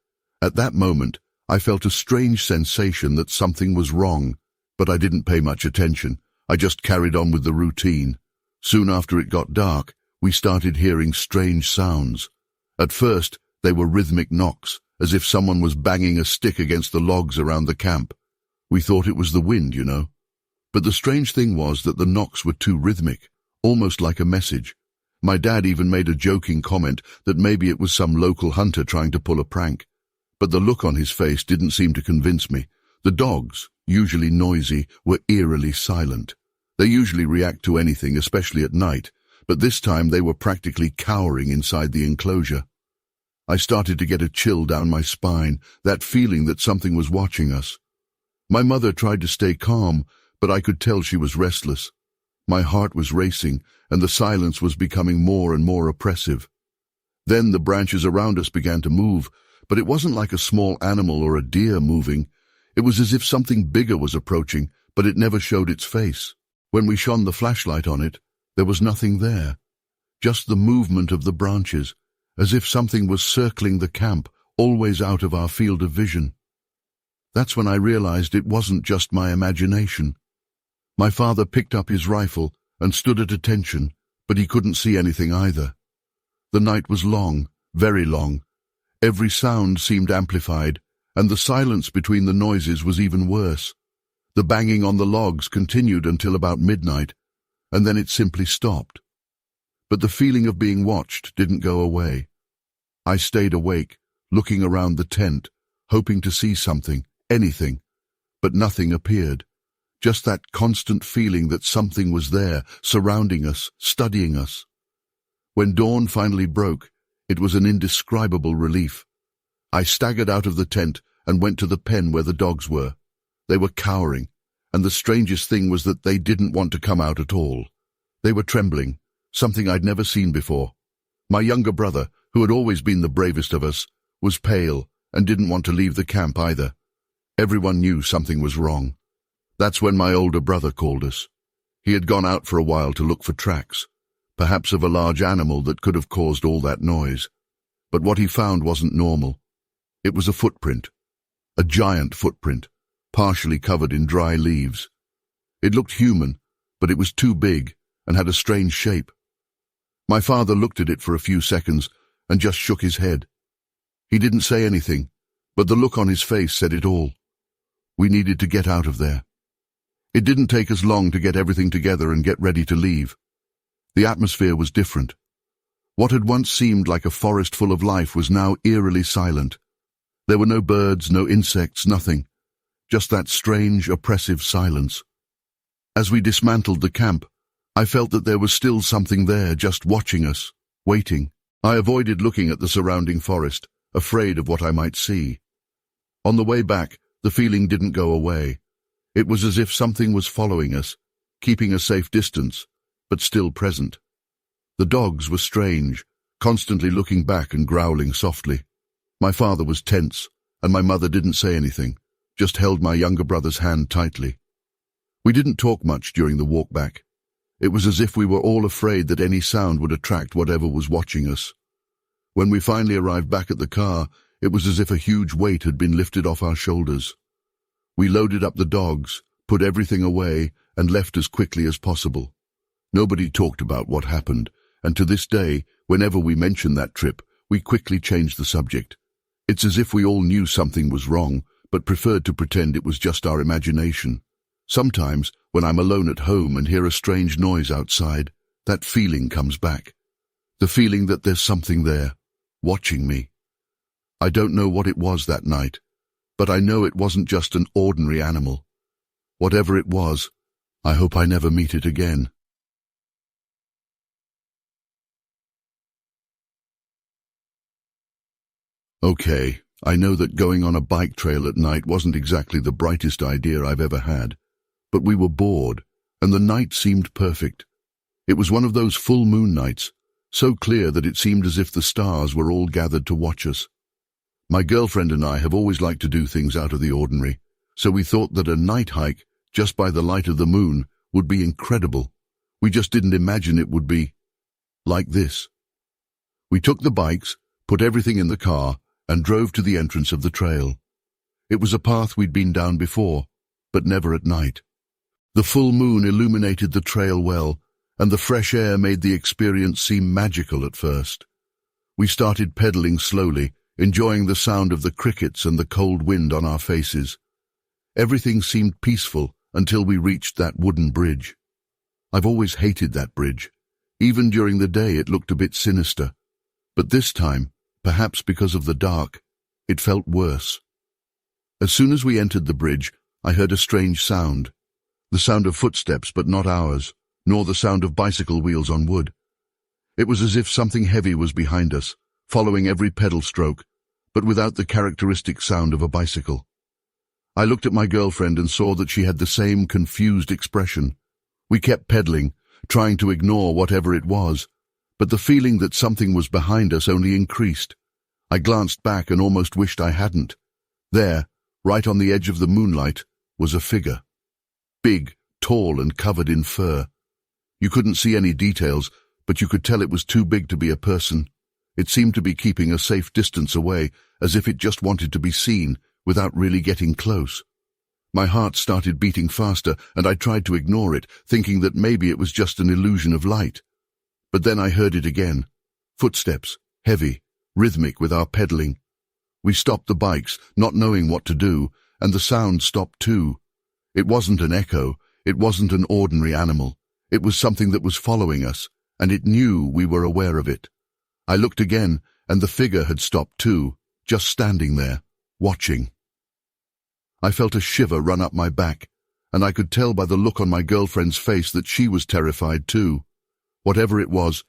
At that moment, I felt a strange sensation that something was wrong, but I didn't pay much attention. I just carried on with the routine. Soon after it got dark, we started hearing strange sounds. At first, they were rhythmic knocks, as if someone was banging a stick against the logs around the camp. We thought it was the wind, you know. But the strange thing was that the knocks were too rhythmic, almost like a message. My dad even made a joking comment that maybe it was some local hunter trying to pull a prank. But the look on his face didn't seem to convince me. The dogs, usually noisy, were eerily silent. They usually react to anything, especially at night, but this time they were practically cowering inside the enclosure. I started to get a chill down my spine, that feeling that something was watching us. My mother tried to stay calm, but I could tell she was restless. My heart was racing, and the silence was becoming more and more oppressive. Then the branches around us began to move, but it wasn't like a small animal or a deer moving. It was as if something bigger was approaching, but it never showed its face. When we shone the flashlight on it, there was nothing there. Just the movement of the branches, as if something was circling the camp, always out of our field of vision. That's when I realized it wasn't just my imagination. My father picked up his rifle and stood at attention, but he couldn't see anything either. The night was long, very long. Every sound seemed amplified, and the silence between the noises was even worse. The banging on the logs continued until about midnight, and then it simply stopped. But the feeling of being watched didn't go away. I stayed awake, looking around the tent, hoping to see something, anything, but nothing appeared. Just that constant feeling that something was there, surrounding us, studying us. When dawn finally broke, it was an indescribable relief. I staggered out of the tent and went to the pen where the dogs were. They were cowering, and the strangest thing was that they didn't want to come out at all. They were trembling, something I'd never seen before. My younger brother, who had always been the bravest of us, was pale and didn't want to leave the camp either. Everyone knew something was wrong. That's when my older brother called us. He had gone out for a while to look for tracks, perhaps of a large animal that could have caused all that noise. But what he found wasn't normal. It was a footprint, a giant footprint, partially covered in dry leaves. It looked human, but it was too big and had a strange shape. My father looked at it for a few seconds and just shook his head. He didn't say anything, but the look on his face said it all. We needed to get out of there. It didn't take us long to get everything together and get ready to leave. The atmosphere was different. What had once seemed like a forest full of life was now eerily silent. There were no birds, no insects, nothing. Just that strange, oppressive silence. As we dismantled the camp, I felt that there was still something there just watching us, waiting. I avoided looking at the surrounding forest, afraid of what I might see. On the way back, the feeling didn't go away. It was as if something was following us, keeping a safe distance, but still present. The dogs were strange, constantly looking back and growling softly. My father was tense, and my mother didn't say anything, just held my younger brother's hand tightly. We didn't talk much during the walk back. It was as if we were all afraid that any sound would attract whatever was watching us. When we finally arrived back at the car, it was as if a huge weight had been lifted off our shoulders. We loaded up the dogs, put everything away, and left as quickly as possible. Nobody talked about what happened, and to this day, whenever we mention that trip, we quickly change the subject. It's as if we all knew something was wrong, but preferred to pretend it was just our imagination. Sometimes, when I'm alone at home and hear a strange noise outside, that feeling comes back. The feeling that there's something there, watching me. I don't know what it was that night, but I know it wasn't just an ordinary animal. Whatever it was, I hope I never meet it again. Okay, I know that going on a bike trail at night wasn't exactly the brightest idea I've ever had, but we were bored, and the night seemed perfect. It was one of those full moon nights, so clear that it seemed as if the stars were all gathered to watch us. My girlfriend and I have always liked to do things out of the ordinary, so we thought that a night hike, just by the light of the moon, would be incredible. We just didn't imagine it would be like this. We took the bikes, put everything in the car, and drove to the entrance of the trail. It was a path we'd been down before, but never at night. The full moon illuminated the trail well, and the fresh air made the experience seem magical at first. We started pedaling slowly, enjoying the sound of the crickets and the cold wind on our faces. Everything seemed peaceful until we reached that wooden bridge. I've always hated that bridge. Even during the day it looked a bit sinister. But this time, perhaps because of the dark, it felt worse. As soon as we entered the bridge, I heard a strange sound. The sound of footsteps, but not ours, nor the sound of bicycle wheels on wood. It was as if something heavy was behind us, following every pedal stroke, but without the characteristic sound of a bicycle. I looked at my girlfriend and saw that she had the same confused expression. We kept pedaling, trying to ignore whatever it was, but the feeling that something was behind us only increased. I glanced back and almost wished I hadn't. There, right on the edge of the moonlight, was a figure. Big, tall, and covered in fur. You couldn't see any details, but you could tell it was too big to be a person. It seemed to be keeping a safe distance away, as if it just wanted to be seen, without really getting close. My heart started beating faster, and I tried to ignore it, thinking that maybe it was just an illusion of light. But then I heard it again. Footsteps, heavy, rhythmic with our pedaling. We stopped the bikes, not knowing what to do, and the sound stopped too. It wasn't an echo, it wasn't an ordinary animal. It was something that was following us, and it knew we were aware of it. I looked again, and the figure had stopped too, just standing there, watching. I felt a shiver run up my back, and I could tell by the look on my girlfriend's face that she was terrified too. Whatever it was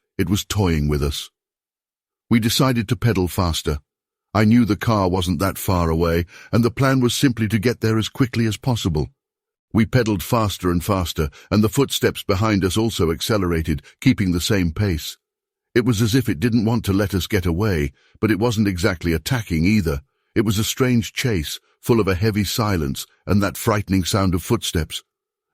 toying with us. We decided to pedal faster. I knew the car wasn't that far away, and the plan was simply to get there as quickly as possible. We pedaled faster and faster, and the footsteps behind us also accelerated, keeping the same pace. It was as if it didn't want to let us get away, but it wasn't exactly attacking either. It was a strange chase, full of a heavy silence and that frightening sound of footsteps.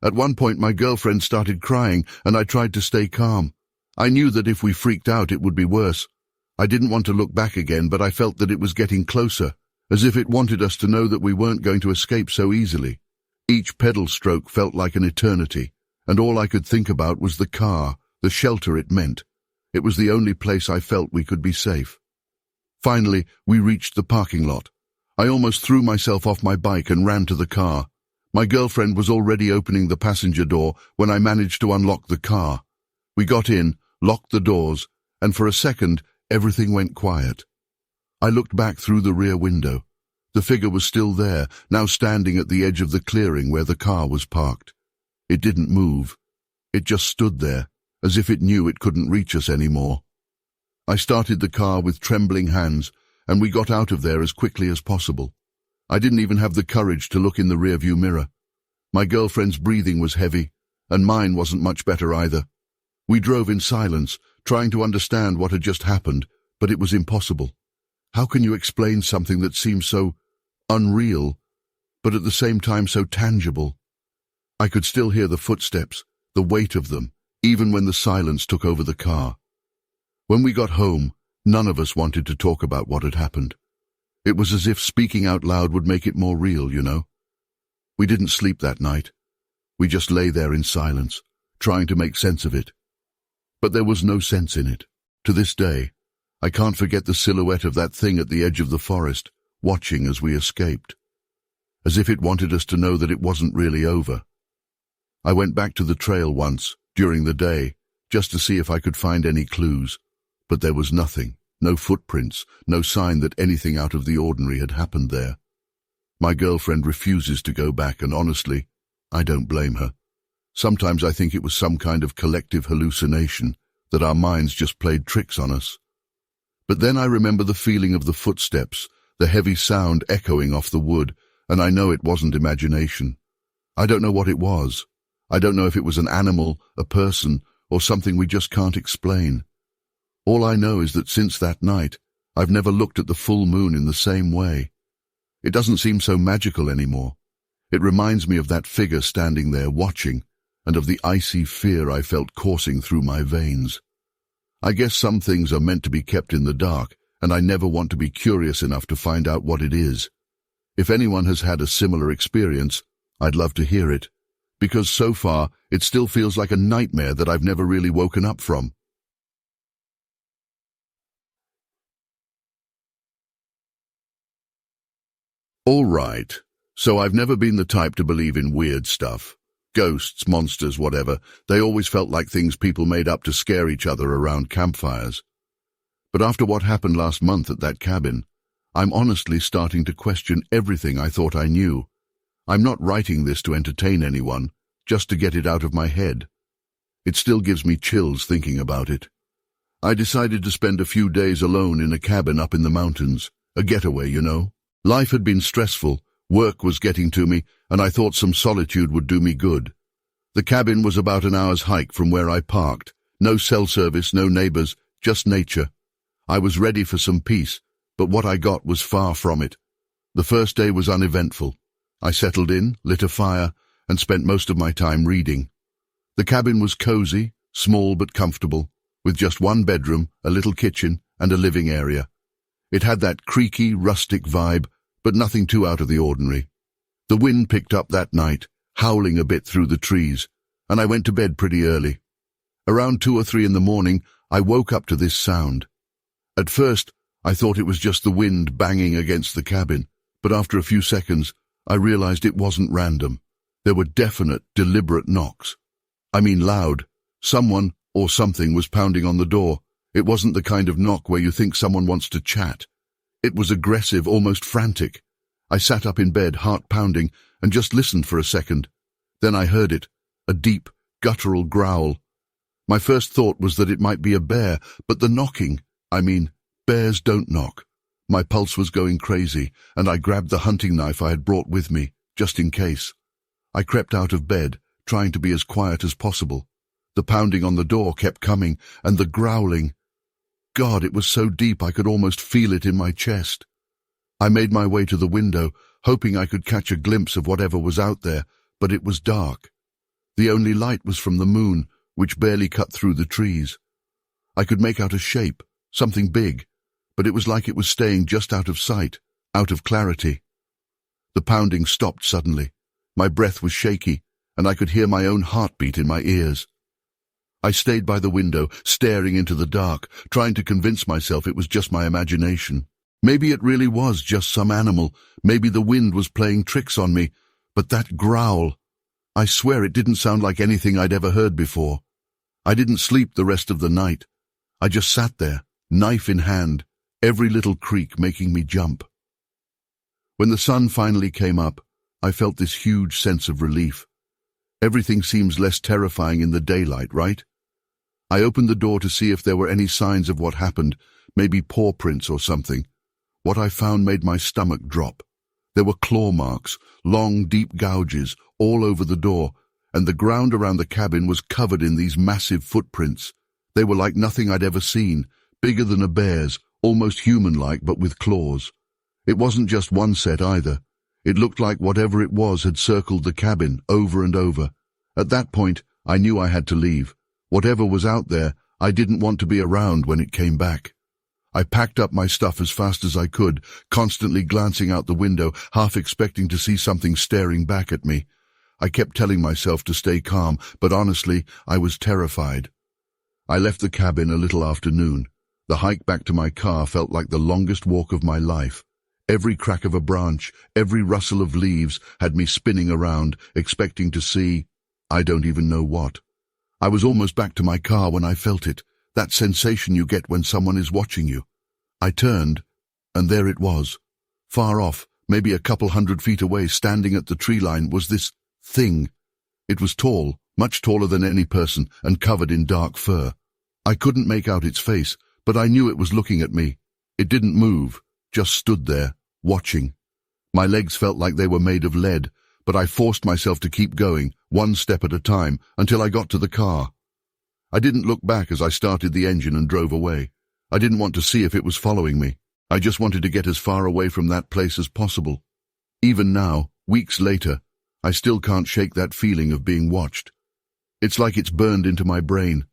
At one point my girlfriend started crying, and I tried to stay calm. I knew that if we freaked out it would be worse. I didn't want to look back again, but I felt that it was getting closer, as if it wanted us to know that we weren't going to escape so easily. Each pedal stroke felt like an eternity, and all I could think about was the car, the shelter it meant. It was the only place I felt we could be safe. Finally, we reached the parking lot. I almost threw myself off my bike and ran to the car. My girlfriend was already opening the passenger door when I managed to unlock the car. We got in, locked the doors, and for a second, everything went quiet. I looked back through the rear window. The figure was still there, now standing at the edge of the clearing where the car was parked. It didn't move. It just stood there, as if it knew it couldn't reach us anymore. I started the car with trembling hands, and we got out of there as quickly as possible. I didn't even have the courage to look in the rearview mirror. My girlfriend's breathing was heavy, and mine wasn't much better either. We drove in silence, trying to understand what had just happened, but it was impossible. How can you explain something that seems so unreal, but at the same time so tangible? I could still hear the footsteps, the weight of them, even when the silence took over the car. When we got home, none of us wanted to talk about what had happened. It was as if speaking out loud would make it more real, you know. We didn't sleep that night. We just lay there in silence, trying to make sense of it. But there was no sense in it. To this day, I can't forget the silhouette of that thing at the edge of the forest, watching as we escaped. As if it wanted us to know that it wasn't really over. I went back to the trail once, during the day, just to see if I could find any clues. But there was nothing, no footprints, no sign that anything out of the ordinary had happened there. My girlfriend refuses to go back, and honestly, I don't blame her. Sometimes I think it was some kind of collective hallucination, that our minds just played tricks on us. But then I remember the feeling of the footsteps, the heavy sound echoing off the wood, and I know it wasn't imagination. I don't know what it was. I don't know if it was an animal, a person, or something we just can't explain. All I know is that since that night, I've never looked at the full moon in the same way. It doesn't seem so magical anymore. It reminds me of that figure standing there watching, and of the icy fear I felt coursing through my veins. I guess some things are meant to be kept in the dark, and I never want to be curious enough to find out what it is. If anyone has had a similar experience, I'd love to hear it, because so far it still feels like a nightmare that I've never really woken up from. All right, so I've never been the type to believe in weird stuff. Ghosts, monsters, whatever. They always felt like things people made up to scare each other around campfires. But after what happened last month at that cabin, I'm honestly starting to question everything I thought I knew. I'm not writing this to entertain anyone, just to get it out of my head. It still gives me chills thinking about it. I decided to spend a few days alone in a cabin up in the mountains, a getaway, you know. Life had been stressful, work was getting to me, and I thought some solitude would do me good. The cabin was about an hour's hike from where I parked. No cell service, no neighbors, just nature. I was ready for some peace, but what I got was far from it. The first day was uneventful. I settled in, lit a fire, and spent most of my time reading. The cabin was cozy, small but comfortable, with just one bedroom, a little kitchen, and a living area. It had that creaky, rustic vibe, but nothing too out of the ordinary. The wind picked up that night, howling a bit through the trees, and I went to bed pretty early. Around 2 or 3 in the morning, I woke up to this sound. At first, I thought it was just the wind banging against the cabin, but after a few seconds, I realized it wasn't random. There were definite, deliberate knocks. I mean loud. Someone or something was pounding on the door. It wasn't the kind of knock where you think someone wants to chat. It was aggressive, almost frantic. I sat up in bed, heart pounding, and just listened for a second. Then I heard it, a deep, guttural growl. My first thought was that it might be a bear, but the knocking, bears don't knock. My pulse was going crazy, and I grabbed the hunting knife I had brought with me, just in case. I crept out of bed, trying to be as quiet as possible. The pounding on the door kept coming, and the growling. God, it was so deep I could almost feel it in my chest. I made my way to the window, hoping I could catch a glimpse of whatever was out there, but it was dark. The only light was from the moon, which barely cut through the trees. I could make out a shape, something big, but it was like it was staying just out of sight, out of clarity. The pounding stopped suddenly. My breath was shaky, and I could hear my own heartbeat in my ears. I stayed by the window, staring into the dark, trying to convince myself it was just my imagination. Maybe it really was just some animal. Maybe the wind was playing tricks on me. But that growl, I swear it didn't sound like anything I'd ever heard before. I didn't sleep the rest of the night. I just sat there, knife in hand, every little creak making me jump. When the sun finally came up, I felt this huge sense of relief. Everything seems less terrifying in the daylight, right? I opened the door to see if there were any signs of what happened, maybe paw prints or something. What I found made my stomach drop. There were claw marks, long, deep gouges, all over the door, and the ground around the cabin was covered in these massive footprints. They were like nothing I'd ever seen, bigger than a bear's, almost human-like but with claws. It wasn't just one set either. It looked like whatever it was had circled the cabin over and over. At that point, I knew I had to leave. Whatever was out there, I didn't want to be around when it came back. I packed up my stuff as fast as I could, constantly glancing out the window, half expecting to see something staring back at me. I kept telling myself to stay calm, but honestly, I was terrified. I left the cabin a little after noon. The hike back to my car felt like the longest walk of my life. Every crack of a branch, every rustle of leaves had me spinning around, expecting to see, I don't even know what. I was almost back to my car when I felt it, that sensation you get when someone is watching you. I turned, and there it was. Far off, maybe a couple 100 feet away, standing at the tree line, was this thing. It was tall, much taller than any person, and covered in dark fur. I couldn't make out its face, but I knew it was looking at me. It didn't move, just stood there, watching. My legs felt like they were made of lead, but I forced myself to keep going, one step at a time, until I got to the car. I didn't look back as I started the engine and drove away. I didn't want to see if it was following me. I just wanted to get as far away from that place as possible. Even now, weeks later, I still can't shake that feeling of being watched. It's like it's burned into my brain.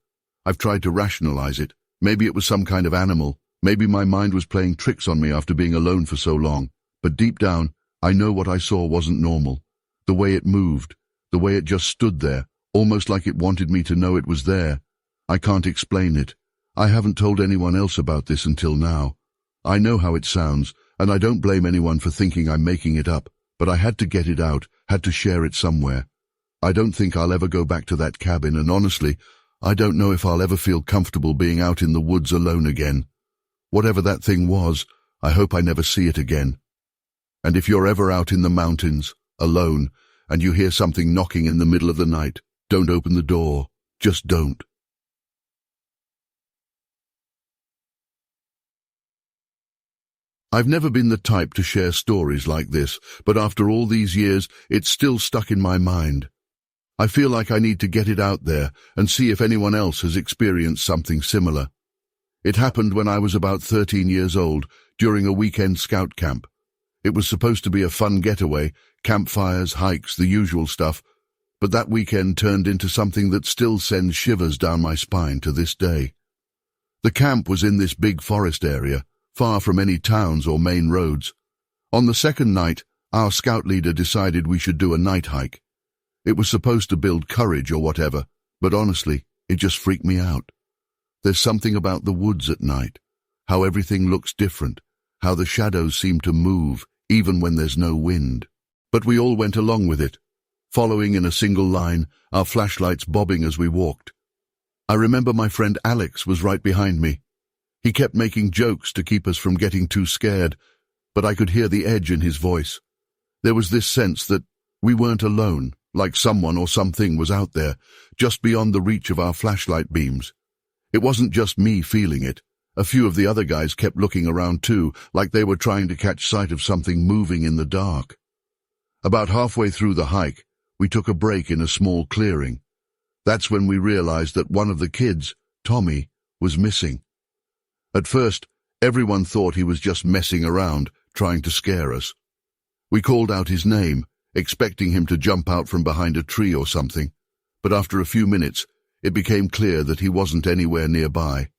I've tried to rationalize it. Maybe it was some kind of animal. Maybe my mind was playing tricks on me after being alone for so long. But deep down, I know what I saw wasn't normal. The way it moved, the way it just stood there, almost like it wanted me to know it was there. I can't explain it. I haven't told anyone else about this until now. I know how it sounds, and I don't blame anyone for thinking I'm making it up, but I had to get it out, had to share it somewhere. I don't think I'll ever go back to that cabin, and honestly, I don't know if I'll ever feel comfortable being out in the woods alone again. Whatever that thing was, I hope I never see it again. And if you're ever out in the mountains, alone, and you hear something knocking in the middle of the night, don't open the door. Just don't. I've never been the type to share stories like this, but after all these years, it's still stuck in my mind. I feel like I need to get it out there and see if anyone else has experienced something similar. It happened when I was about 13 years old, during a weekend scout camp. It was supposed to be a fun getaway, campfires, hikes, the usual stuff, but that weekend turned into something that still sends shivers down my spine to this day. The camp was in this big forest area, far from any towns or main roads. On the second night, our scout leader decided we should do a night hike. It was supposed to build courage or whatever, but honestly, it just freaked me out. There's something about the woods at night, how everything looks different, how the shadows seem to move even when there's no wind. But we all went along with it, following in a single line, our flashlights bobbing as we walked. I remember my friend Alex was right behind me. He kept making jokes to keep us from getting too scared, but I could hear the edge in his voice. There was this sense that we weren't alone, like someone or something was out there, just beyond the reach of our flashlight beams. It wasn't just me feeling it. A few of the other guys kept looking around too, like they were trying to catch sight of something moving in the dark. About halfway through the hike, we took a break in a small clearing. That's when we realized that one of the kids, Tommy, was missing. At first, everyone thought he was just messing around, trying to scare us. We called out his name, expecting him to jump out from behind a tree or something, but after a few minutes, it became clear that he wasn't anywhere nearby.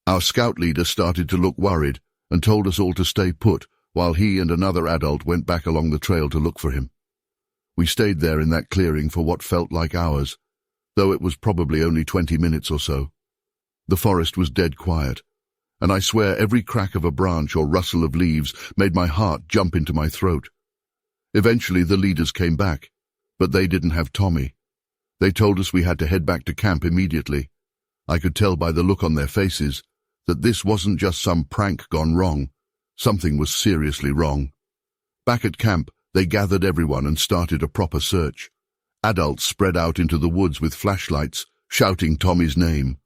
Our scout leader started to look worried and told us all to stay put while he and another adult went back along the trail to look for him. We stayed there in that clearing for what felt like hours, though it was probably only 20 minutes or so. The forest was dead quiet, and I swear every crack of a branch or rustle of leaves made my heart jump into my throat. Eventually the leaders came back, but they didn't have Tommy. They told us we had to head back to camp immediately. I could tell by the look on their faces that this wasn't just some prank gone wrong. Something was seriously wrong. Back at camp, they gathered everyone and started a proper search. Adults spread out into the woods with flashlights, shouting Tommy's name.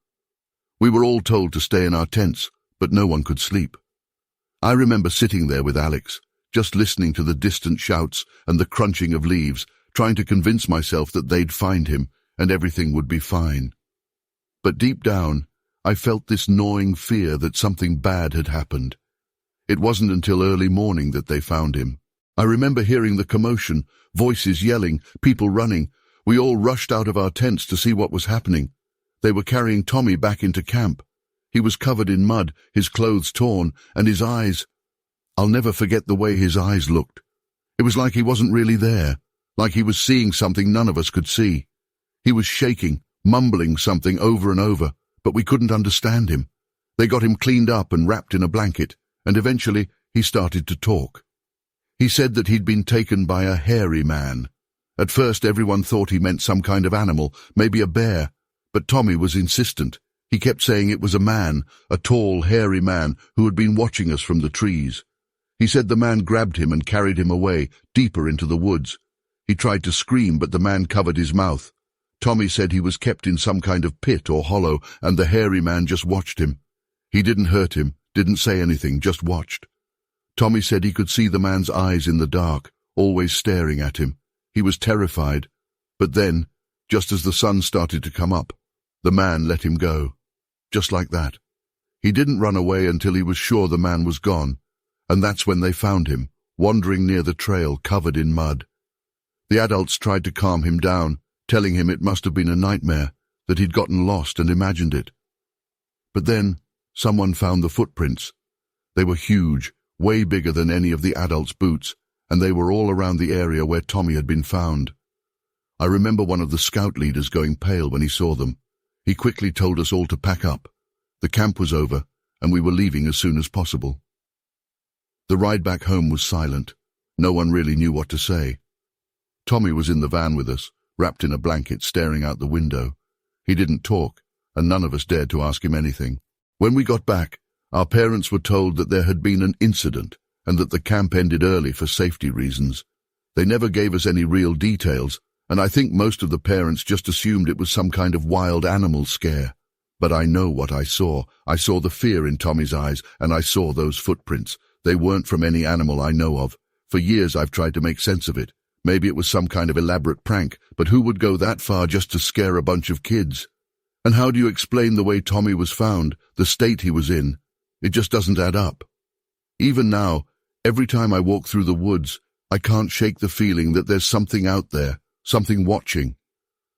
We were all told to stay in our tents, but no one could sleep. I remember sitting there with Alex, just listening to the distant shouts and the crunching of leaves, trying to convince myself that they'd find him and everything would be fine. But deep down, I felt this gnawing fear that something bad had happened. It wasn't until early morning that they found him. I remember hearing the commotion, voices yelling, people running. We all rushed out of our tents to see what was happening. They were carrying Tommy back into camp. He was covered in mud, his clothes torn, and his eyes... I'll never forget the way his eyes looked. It was like he wasn't really there, like he was seeing something none of us could see. He was shaking, mumbling something over and over, but we couldn't understand him. They got him cleaned up and wrapped in a blanket, and eventually he started to talk. He said that he'd been taken by a hairy man. At first everyone thought he meant some kind of animal, maybe a bear, but Tommy was insistent. He kept saying it was a man, a tall, hairy man who had been watching us from the trees. He said the man grabbed him and carried him away, deeper into the woods. He tried to scream, but the man covered his mouth. Tommy said he was kept in some kind of pit or hollow, and the hairy man just watched him. He didn't hurt him, didn't say anything, just watched. Tommy said he could see the man's eyes in the dark, always staring at him. He was terrified. But then, just as the sun started to come up, the man let him go. Just like that. He didn't run away until he was sure the man was gone, and that's when they found him, wandering near the trail covered in mud. The adults tried to calm him down, telling him it must have been a nightmare, that he'd gotten lost and imagined it. But then, someone found the footprints. They were huge, way bigger than any of the adults' boots, and they were all around the area where Tommy had been found. I remember one of the scout leaders going pale when he saw them. He quickly told us all to pack up. The camp was over, and we were leaving as soon as possible. The ride back home was silent. No one really knew what to say. Tommy was in the van with us, wrapped in a blanket, staring out the window. He didn't talk, and none of us dared to ask him anything. When we got back, our parents were told that there had been an incident and that the camp ended early for safety reasons. They never gave us any real details, and I think most of the parents just assumed it was some kind of wild animal scare. But I know what I saw. I saw the fear in Tommy's eyes, and I saw those footprints. They weren't from any animal I know of. For years I've tried to make sense of it. Maybe it was some kind of elaborate prank, but who would go that far just to scare a bunch of kids? And how do you explain the way Tommy was found, the state he was in? It just doesn't add up. Even now, every time I walk through the woods, I can't shake the feeling that there's something out there, something watching.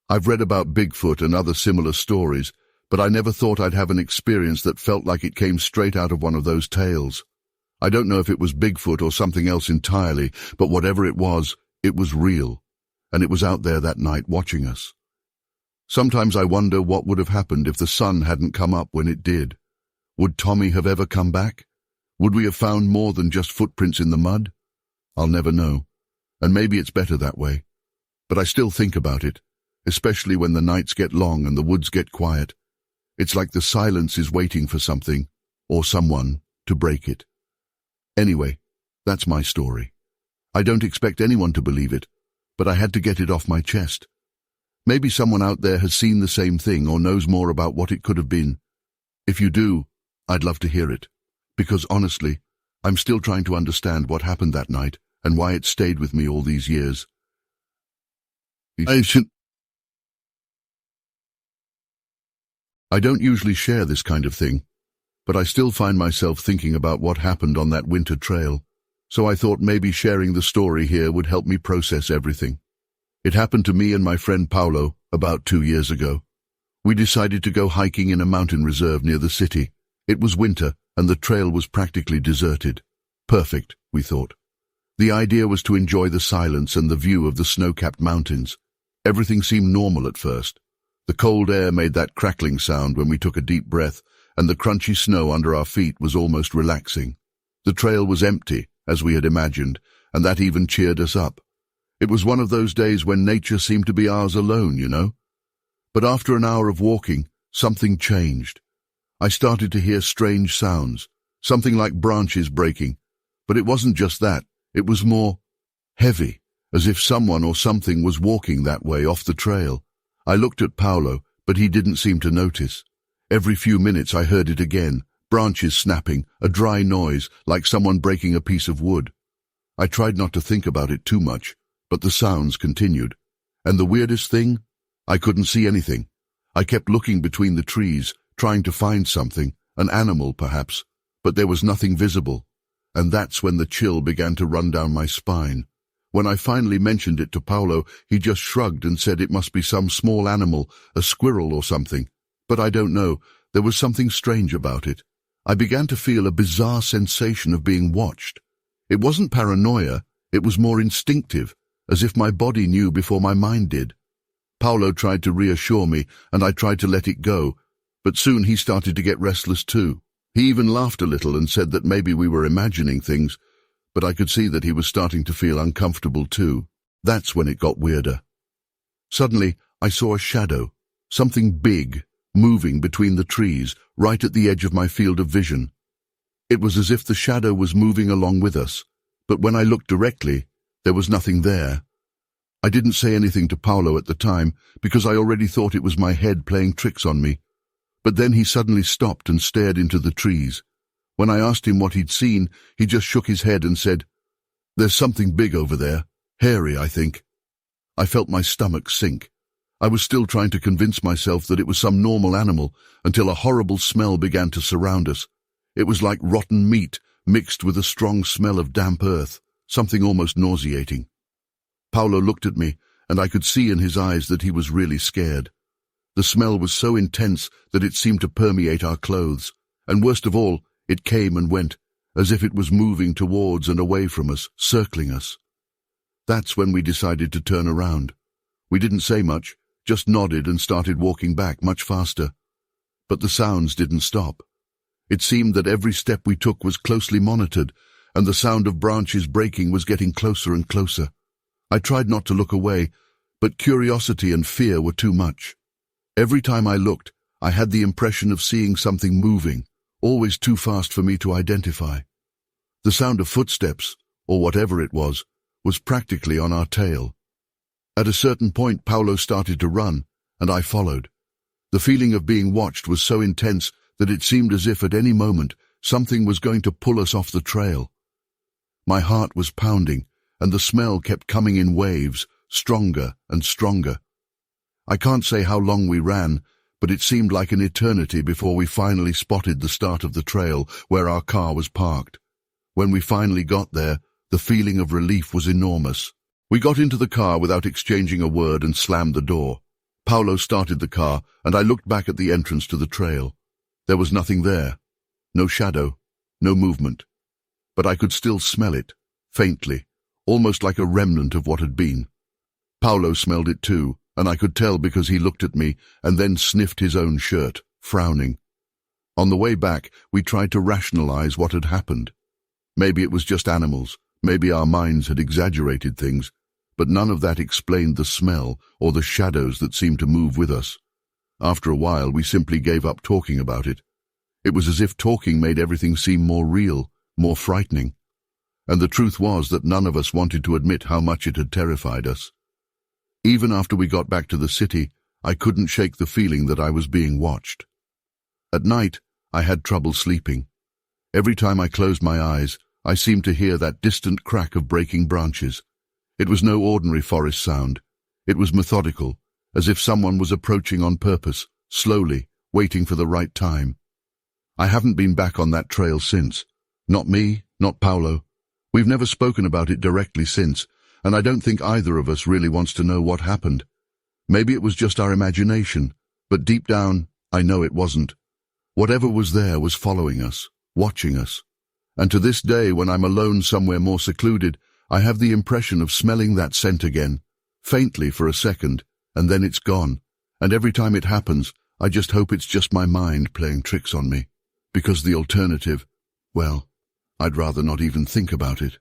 I've read about Bigfoot and other similar stories, but I never thought I'd have an experience that felt like it came straight out of one of those tales. I don't know if it was Bigfoot or something else entirely, but whatever it was real, and it was out there that night watching us. Sometimes I wonder what would have happened if the sun hadn't come up when it did. Would Tommy have ever come back? Would we have found more than just footprints in the mud? I'll never know, and maybe it's better that way. But I still think about it, especially when the nights get long and the woods get quiet. It's like the silence is waiting for something, or someone, to break it. Anyway, that's my story. I don't expect anyone to believe it, but I had to get it off my chest. Maybe someone out there has seen the same thing or knows more about what it could have been. If you do, I'd love to hear it, because honestly, I'm still trying to understand what happened that night and why it stayed with me all these years. I don't usually share this kind of thing, but I still find myself thinking about what happened on that winter trail, so I thought maybe sharing the story here would help me process everything. It happened to me and my friend Paulo about 2 years ago. We decided to go hiking in a mountain reserve near the city. It was winter, and the trail was practically deserted. Perfect, we thought. The idea was to enjoy the silence and the view of the snow-capped mountains. Everything seemed normal at first. The cold air made that crackling sound when we took a deep breath, and the crunchy snow under our feet was almost relaxing. The trail was empty, as we had imagined, and that even cheered us up. It was one of those days when nature seemed to be ours alone, you know? But after an hour of walking, something changed. I started to hear strange sounds, something like branches breaking. But it wasn't just that, it was more heavy, as if someone or something was walking that way off the trail. I looked at Paulo, but he didn't seem to notice. Every few minutes I heard it again, branches snapping, a dry noise, like someone breaking a piece of wood. I tried not to think about it too much, but the sounds continued. And the weirdest thing? I couldn't see anything. I kept looking between the trees, trying to find something, an animal perhaps, but there was nothing visible. And that's when the chill began to run down my spine. When I finally mentioned it to Paulo, he just shrugged and said it must be some small animal, a squirrel or something. But I don't know, there was something strange about it. I began to feel a bizarre sensation of being watched. It wasn't paranoia, it was more instinctive, as if my body knew before my mind did. Paulo tried to reassure me, and I tried to let it go, but soon he started to get restless too. He even laughed a little and said that maybe we were imagining things, but I could see that he was starting to feel uncomfortable too. That's when it got weirder. Suddenly, I saw a shadow, something big, moving between the trees, right at the edge of my field of vision. It was as if the shadow was moving along with us, but when I looked directly, there was nothing there. I didn't say anything to Paulo at the time, because I already thought it was my head playing tricks on me. But then he suddenly stopped and stared into the trees. When I asked him what he'd seen, he just shook his head and said, "There's something big over there. Hairy, I think." I felt my stomach sink. I was still trying to convince myself that it was some normal animal until a horrible smell began to surround us. It was like rotten meat mixed with a strong smell of damp earth, something almost nauseating. Paulo looked at me, and I could see in his eyes that he was really scared. The smell was so intense that it seemed to permeate our clothes, and worst of all, it came and went, as if it was moving towards and away from us, circling us. That's when we decided to turn around. We didn't say much, just nodded and started walking back much faster. But the sounds didn't stop. It seemed that every step we took was closely monitored, and the sound of branches breaking was getting closer and closer. I tried not to look away, but curiosity and fear were too much. Every time I looked, I had the impression of seeing something moving, always too fast for me to identify. The sound of footsteps, or whatever it was practically on our tail. At a certain point, Paulo started to run, and I followed. The feeling of being watched was so intense that it seemed as if at any moment something was going to pull us off the trail. My heart was pounding, and the smell kept coming in waves, stronger and stronger. I can't say how long we ran, but it seemed like an eternity before we finally spotted the start of the trail where our car was parked. When we finally got there, the feeling of relief was enormous. We got into the car without exchanging a word and slammed the door. Paulo started the car, and I looked back at the entrance to the trail. There was nothing there. No shadow, no movement. But I could still smell it, faintly, almost like a remnant of what had been. Paulo smelled it too, and I could tell because he looked at me and then sniffed his own shirt, frowning. On the way back, we tried to rationalize what had happened. Maybe it was just animals, maybe our minds had exaggerated things, but none of that explained the smell or the shadows that seemed to move with us. After a while, we simply gave up talking about it. It was as if talking made everything seem more real, more frightening. And the truth was that none of us wanted to admit how much it had terrified us. Even after we got back to the city, I couldn't shake the feeling that I was being watched. At night, I had trouble sleeping. Every time I closed my eyes, I seemed to hear that distant crack of breaking branches. It was no ordinary forest sound. It was methodical, as if someone was approaching on purpose, slowly, waiting for the right time. I haven't been back on that trail since. Not me, not Paolo. We've never spoken about it directly since, and I don't think either of us really wants to know what happened. Maybe it was just our imagination, but deep down, I know it wasn't. Whatever was there was following us, watching us. And to this day, when I'm alone somewhere more secluded, I have the impression of smelling that scent again, faintly for a second, and then it's gone. And every time it happens, I just hope it's just my mind playing tricks on me. Because the alternative, well, I'd rather not even think about it.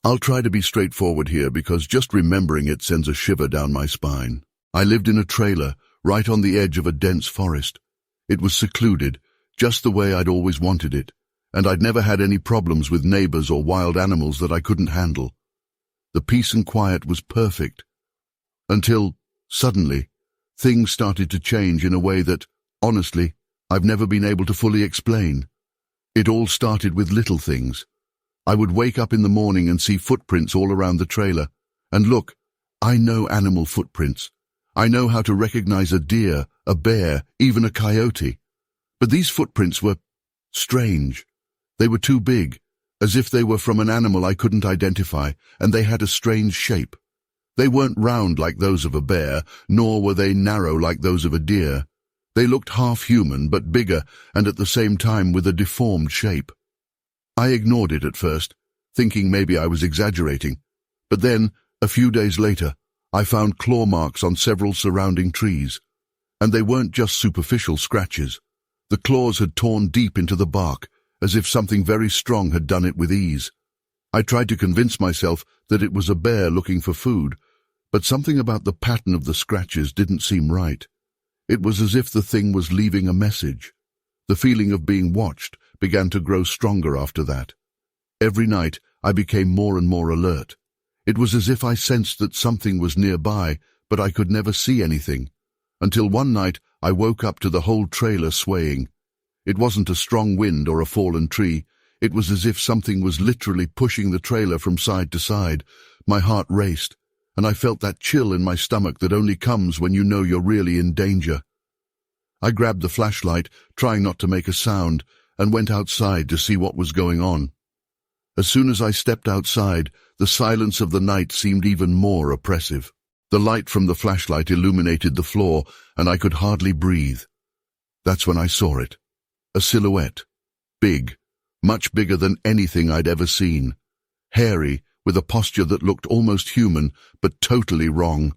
I'll try to be straightforward here because just remembering it sends a shiver down my spine. I lived in a trailer, right on the edge of a dense forest. It was secluded, just the way I'd always wanted it, and I'd never had any problems with neighbors or wild animals that I couldn't handle. The peace and quiet was perfect. Until, suddenly, things started to change in a way that, honestly, I've never been able to fully explain. It all started with little things. I would wake up in the morning and see footprints all around the trailer. And look, I know animal footprints. I know how to recognize a deer, a bear, even a coyote. But these footprints were strange. They were too big, as if they were from an animal I couldn't identify, and they had a strange shape. They weren't round like those of a bear, nor were they narrow like those of a deer. They looked half-human, but bigger, and at the same time with a deformed shape. I ignored it at first, thinking maybe I was exaggerating. But then, a few days later, I found claw marks on several surrounding trees. And they weren't just superficial scratches. The claws had torn deep into the bark, as if something very strong had done it with ease. I tried to convince myself that it was a bear looking for food, but something about the pattern of the scratches didn't seem right. It was as if the thing was leaving a message. The feeling of being watched began to grow stronger after that. Every night, I became more and more alert. It was as if I sensed that something was nearby, but I could never see anything. Until one night, I woke up to the whole trailer swaying. It wasn't a strong wind or a fallen tree. It was as if something was literally pushing the trailer from side to side. My heart raced, and I felt that chill in my stomach that only comes when you know you're really in danger. I grabbed the flashlight, trying not to make a sound, and went outside to see what was going on. As soon as I stepped outside, the silence of the night seemed even more oppressive. The light from the flashlight illuminated the floor, and I could hardly breathe. That's when I saw it. A silhouette. Big. Much bigger than anything I'd ever seen. Hairy, with a posture that looked almost human, but totally wrong.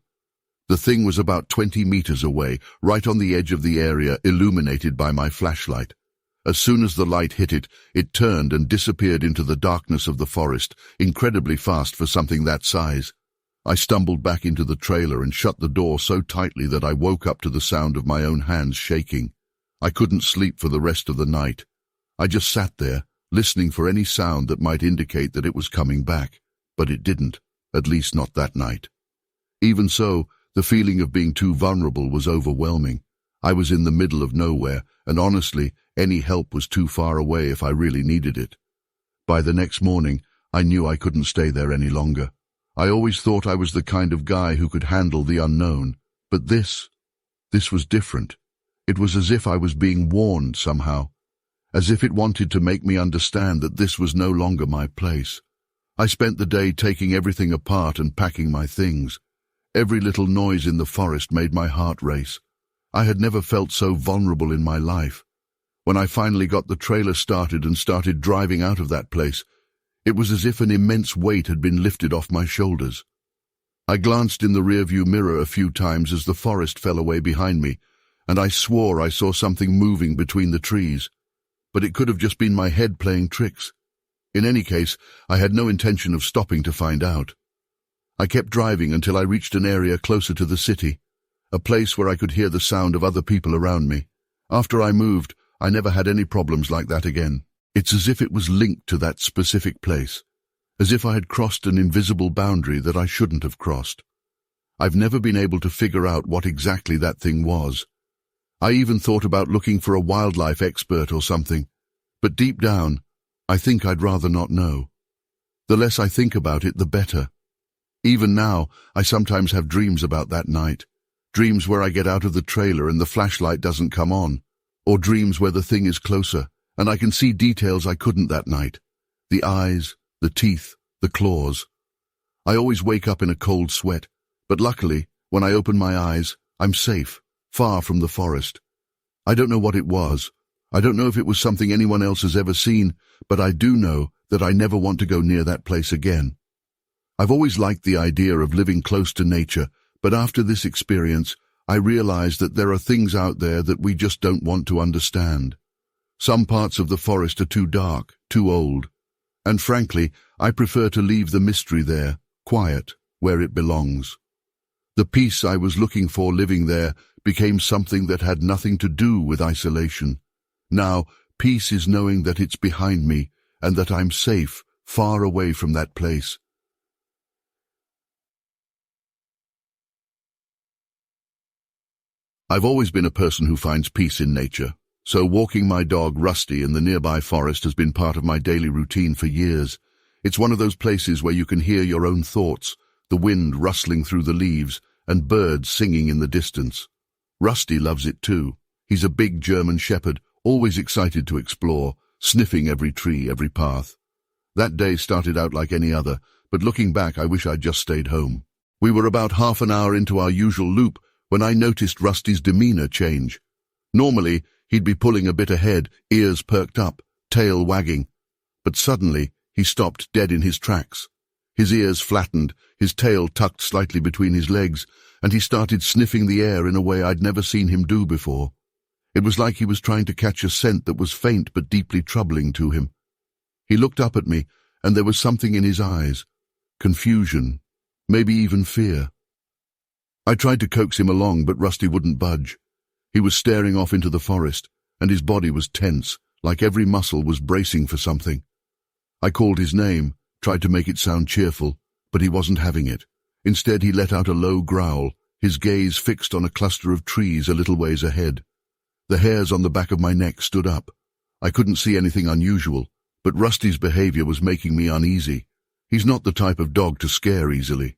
The thing was about 20 meters away, right on the edge of the area illuminated by my flashlight. As soon as the light hit it, it turned and disappeared into the darkness of the forest, incredibly fast for something that size. I stumbled back into the trailer and shut the door so tightly that I woke up to the sound of my own hands shaking. I couldn't sleep for the rest of the night. I just sat there, listening for any sound that might indicate that it was coming back, but it didn't, at least not that night. Even so, the feeling of being too vulnerable was overwhelming. I was in the middle of nowhere, and honestly, any help was too far away if I really needed it. By the next morning, I knew I couldn't stay there any longer. I always thought I was the kind of guy who could handle the unknown, but this was different. It was as if I was being warned somehow, as if it wanted to make me understand that this was no longer my place. I spent the day taking everything apart and packing my things. Every little noise in the forest made my heart race. I had never felt so vulnerable in my life. When I finally got the trailer started and started driving out of that place, it was as if an immense weight had been lifted off my shoulders. I glanced in the rearview mirror a few times as the forest fell away behind me, and I swore I saw something moving between the trees. But it could have just been my head playing tricks. In any case, I had no intention of stopping to find out. I kept driving until I reached an area closer to the city, a place where I could hear the sound of other people around me. After I moved, I never had any problems like that again. It's as if it was linked to that specific place, as if I had crossed an invisible boundary that I shouldn't have crossed. I've never been able to figure out what exactly that thing was. I even thought about looking for a wildlife expert or something, but deep down, I think I'd rather not know. The less I think about it, the better. Even now, I sometimes have dreams about that night. Dreams where I get out of the trailer and the flashlight doesn't come on, or dreams where the thing is closer, and I can see details I couldn't that night. The eyes, the teeth, the claws. I always wake up in a cold sweat, but luckily, when I open my eyes, I'm safe, far from the forest. I don't know what it was. I don't know if it was something anyone else has ever seen, but I do know that I never want to go near that place again. I've always liked the idea of living close to nature, but after this experience, I realize that there are things out there that we just don't want to understand. Some parts of the forest are too dark, too old. And frankly, I prefer to leave the mystery there, quiet, where it belongs. The peace I was looking for living there became something that had nothing to do with isolation. Now, peace is knowing that it's behind me and that I'm safe, far away from that place. I've always been a person who finds peace in nature, so walking my dog Rusty in the nearby forest has been part of my daily routine for years. It's one of those places where you can hear your own thoughts, the wind rustling through the leaves, and birds singing in the distance. Rusty loves it too. He's a big German shepherd, always excited to explore, sniffing every tree, every path. That day started out like any other, but looking back, I wish I'd just stayed home. We were about half an hour into our usual loop when I noticed Rusty's demeanor change. Normally, he'd be pulling a bit ahead, ears perked up, tail wagging. But suddenly, he stopped dead in his tracks. His ears flattened, his tail tucked slightly between his legs, and he started sniffing the air in a way I'd never seen him do before. It was like he was trying to catch a scent that was faint but deeply troubling to him. He looked up at me, and there was something in his eyes. Confusion, maybe even fear. I tried to coax him along, but Rusty wouldn't budge. He was staring off into the forest, and his body was tense, like every muscle was bracing for something. I called his name, tried to make it sound cheerful, but he wasn't having it. Instead, he let out a low growl, his gaze fixed on a cluster of trees a little ways ahead. The hairs on the back of my neck stood up. I couldn't see anything unusual, but Rusty's behavior was making me uneasy. He's not the type of dog to scare easily.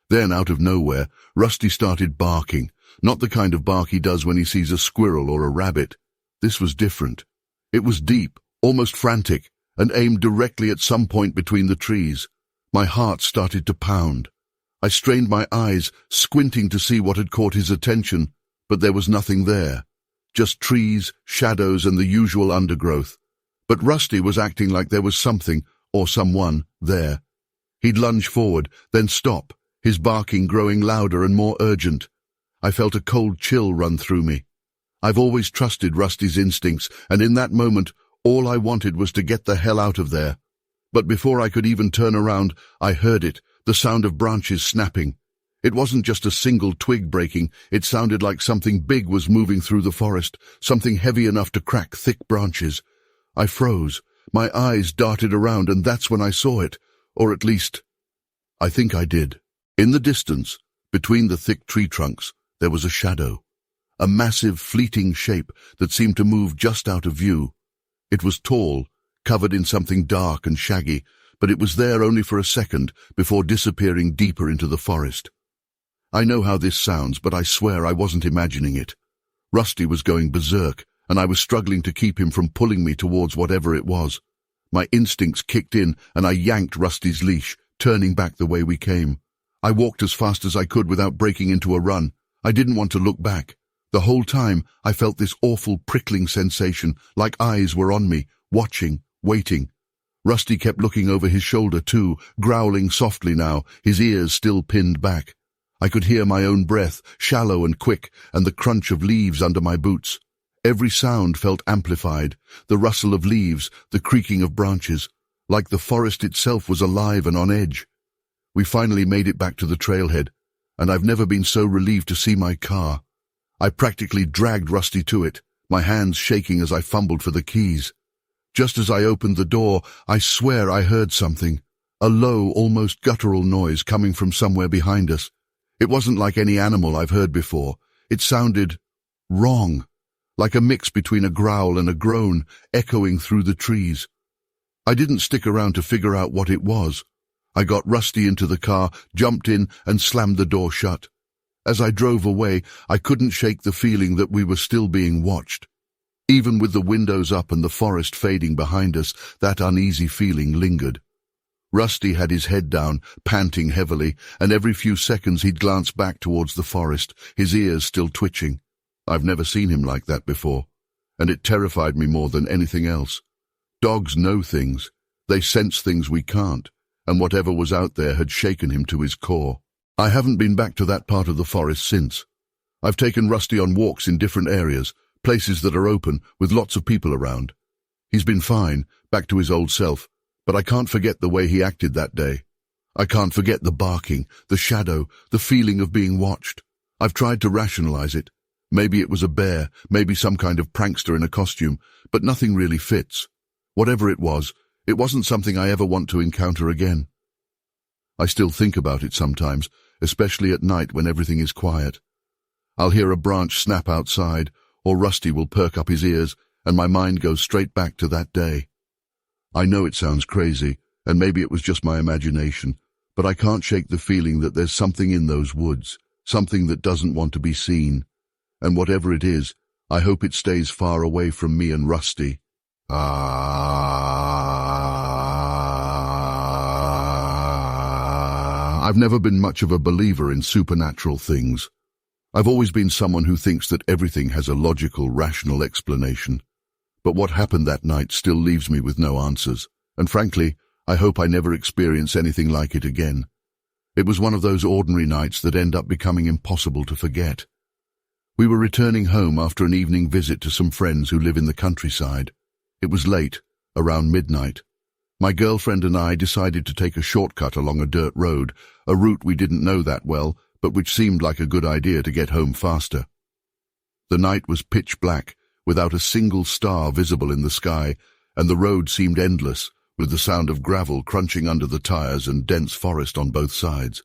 Then, out of nowhere, Rusty started barking, not the kind of bark he does when he sees a squirrel or a rabbit. This was different. It was deep, almost frantic, and aimed directly at some point between the trees. My heart started to pound. I strained my eyes, squinting to see what had caught his attention, but there was nothing there. Just trees, shadows, and the usual undergrowth. But Rusty was acting like there was something, or someone, there. He'd lunge forward, then stop, his barking growing louder and more urgent. I felt a cold chill run through me. I've always trusted Rusty's instincts, and in that moment, all I wanted was to get the hell out of there. But before I could even turn around, I heard it, the sound of branches snapping. It wasn't just a single twig breaking, it sounded like something big was moving through the forest, something heavy enough to crack thick branches. I froze, my eyes darted around, and that's when I saw it, or at least, I think I did. In the distance, between the thick tree trunks, there was a shadow, a massive, fleeting shape that seemed to move just out of view. It was tall, covered in something dark and shaggy, but it was there only for a second before disappearing deeper into the forest. I know how this sounds, but I swear I wasn't imagining it. Rusty was going berserk, and I was struggling to keep him from pulling me towards whatever it was. My instincts kicked in, and I yanked Rusty's leash, turning back the way we came. I walked as fast as I could without breaking into a run. I didn't want to look back. The whole time, I felt this awful prickling sensation, like eyes were on me, watching, waiting. Rusty kept looking over his shoulder too, growling softly now, his ears still pinned back. I could hear my own breath, shallow and quick, and the crunch of leaves under my boots. Every sound felt amplified, the rustle of leaves, the creaking of branches, like the forest itself was alive and on edge. We finally made it back to the trailhead, and I've never been so relieved to see my car. I practically dragged Rusty to it, my hands shaking as I fumbled for the keys. Just as I opened the door, I swear I heard something, a low, almost guttural noise coming from somewhere behind us. It wasn't like any animal I've heard before. It sounded wrong, like a mix between a growl and a groan, echoing through the trees. I didn't stick around to figure out what it was. I got Rusty into the car, jumped in, and slammed the door shut. As I drove away, I couldn't shake the feeling that we were still being watched. Even with the windows up and the forest fading behind us, that uneasy feeling lingered. Rusty had his head down, panting heavily, and every few seconds he'd glance back towards the forest, his ears still twitching. I've never seen him like that before, and it terrified me more than anything else. Dogs know things. They sense things we can't, and whatever was out there had shaken him to his core. I haven't been back to that part of the forest since. I've taken Rusty on walks in different areas, places that are open, with lots of people around. He's been fine, back to his old self, but I can't forget the way he acted that day. I can't forget the barking, the shadow, the feeling of being watched. I've tried to rationalize it. Maybe it was a bear, maybe some kind of prankster in a costume, but nothing really fits. Whatever it wasn't something I ever want to encounter again. I still think about it sometimes, especially at night when everything is quiet. I'll hear a branch snap outside, or Rusty will perk up his ears, and my mind goes straight back to that day. I know it sounds crazy, and maybe it was just my imagination, but I can't shake the feeling that there's something in those woods, something that doesn't want to be seen. And whatever it is, I hope it stays far away from me and Rusty. I've never been much of a believer in supernatural things. I've always been someone who thinks that everything has a logical, rational explanation. But what happened that night still leaves me with no answers, and frankly, I hope I never experience anything like it again. It was one of those ordinary nights that end up becoming impossible to forget. We were returning home after an evening visit to some friends who live in the countryside. It was late, around midnight. My girlfriend and I decided to take a shortcut along a dirt road, a route we didn't know that well, but which seemed like a good idea to get home faster. The night was pitch black, without a single star visible in the sky, and the road seemed endless, with the sound of gravel crunching under the tires and dense forest on both sides.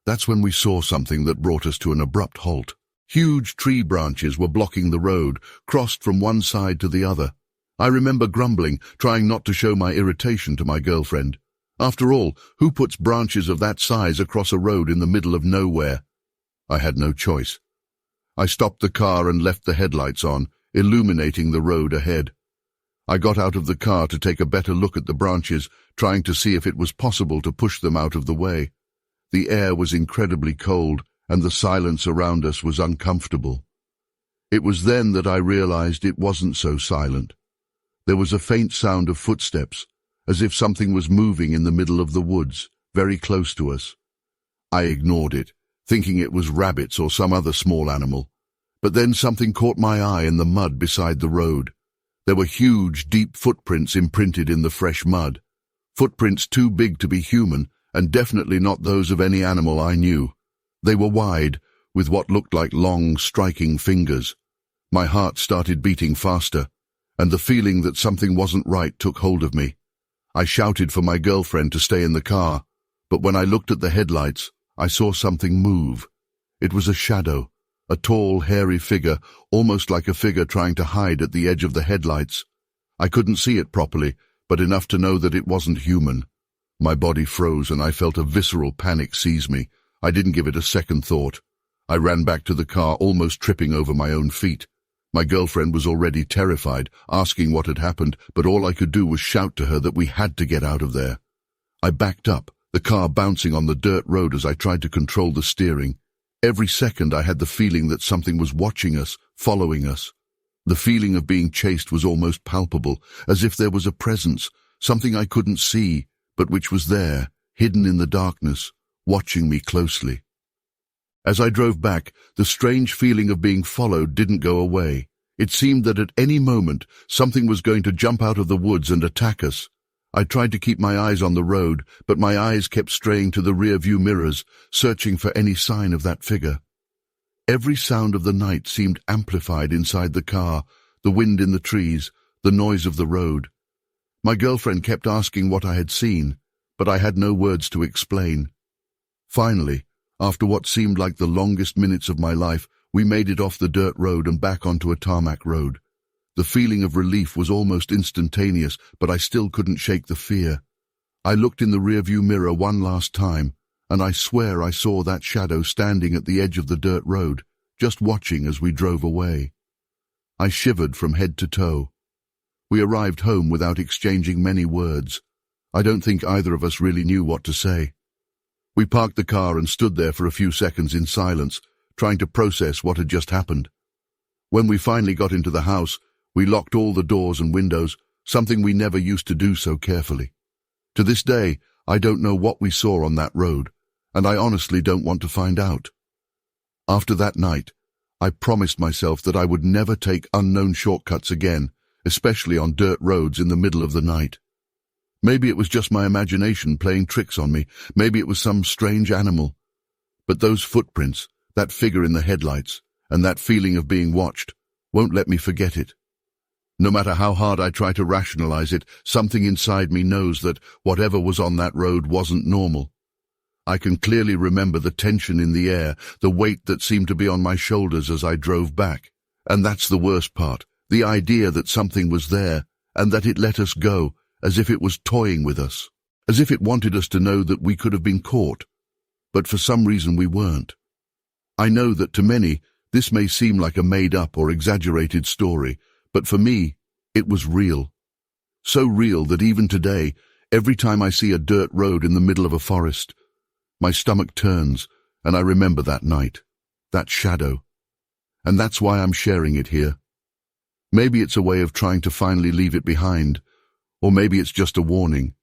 That's when we saw something that brought us to an abrupt halt. Huge tree branches were blocking the road, crossed from one side to the other. I remember grumbling, trying not to show my irritation to my girlfriend. After all, who puts branches of that size across a road in the middle of nowhere? I had no choice. I stopped the car and left the headlights on, illuminating the road ahead. I got out of the car to take a better look at the branches, trying to see if it was possible to push them out of the way. The air was incredibly cold, and the silence around us was uncomfortable. It was then that I realized it wasn't so silent. There was a faint sound of footsteps, as if something was moving in the middle of the woods, very close to us. I ignored it, thinking it was rabbits or some other small animal. But then something caught my eye in the mud beside the road. There were huge, deep footprints imprinted in the fresh mud. Footprints too big to be human, and definitely not those of any animal I knew. They were wide, with what looked like long, striking fingers. My heart started beating faster, and the feeling that something wasn't right took hold of me. I shouted for my girlfriend to stay in the car, but when I looked at the headlights, I saw something move. It was a shadow. A tall, hairy figure, almost like a figure trying to hide at the edge of the headlights. I couldn't see it properly, but enough to know that it wasn't human. My body froze and I felt a visceral panic seize me. I didn't give it a second thought. I ran back to the car, almost tripping over my own feet. My girlfriend was already terrified, asking what had happened, but all I could do was shout to her that we had to get out of there. I backed up, the car bouncing on the dirt road as I tried to control the steering. Every second I had the feeling that something was watching us, following us. The feeling of being chased was almost palpable, as if there was a presence, something I couldn't see, but which was there, hidden in the darkness, watching me closely. As I drove back, the strange feeling of being followed didn't go away. It seemed that at any moment, something was going to jump out of the woods and attack us. I tried to keep my eyes on the road, but my eyes kept straying to the rear-view mirrors, searching for any sign of that figure. Every sound of the night seemed amplified inside the car, the wind in the trees, the noise of the road. My girlfriend kept asking what I had seen, but I had no words to explain. Finally, after what seemed like the longest minutes of my life, we made it off the dirt road and back onto a tarmac road. The feeling of relief was almost instantaneous, but I still couldn't shake the fear. I looked in the rearview mirror one last time, and I swear I saw that shadow standing at the edge of the dirt road, just watching as we drove away. I shivered from head to toe. We arrived home without exchanging many words. I don't think either of us really knew what to say. We parked the car and stood there for a few seconds in silence, trying to process what had just happened. When we finally got into the house, we locked all the doors and windows, something we never used to do so carefully. To this day, I don't know what we saw on that road, and I honestly don't want to find out. After that night, I promised myself that I would never take unknown shortcuts again, especially on dirt roads in the middle of the night. Maybe it was just my imagination playing tricks on me, maybe it was some strange animal. But those footprints, that figure in the headlights, and that feeling of being watched, won't let me forget it. No matter how hard I try to rationalize it, something inside me knows that whatever was on that road wasn't normal. I can clearly remember the tension in the air, the weight that seemed to be on my shoulders as I drove back. And that's the worst part, the idea that something was there, and that it let us go, as if it was toying with us, as if it wanted us to know that we could have been caught. But for some reason we weren't. I know that to many, this may seem like a made-up or exaggerated story, but for me, it was real. So real that even today, every time I see a dirt road in the middle of a forest, my stomach turns, and I remember that night, that shadow. And that's why I'm sharing it here. Maybe it's a way of trying to finally leave it behind, or maybe it's just a warning.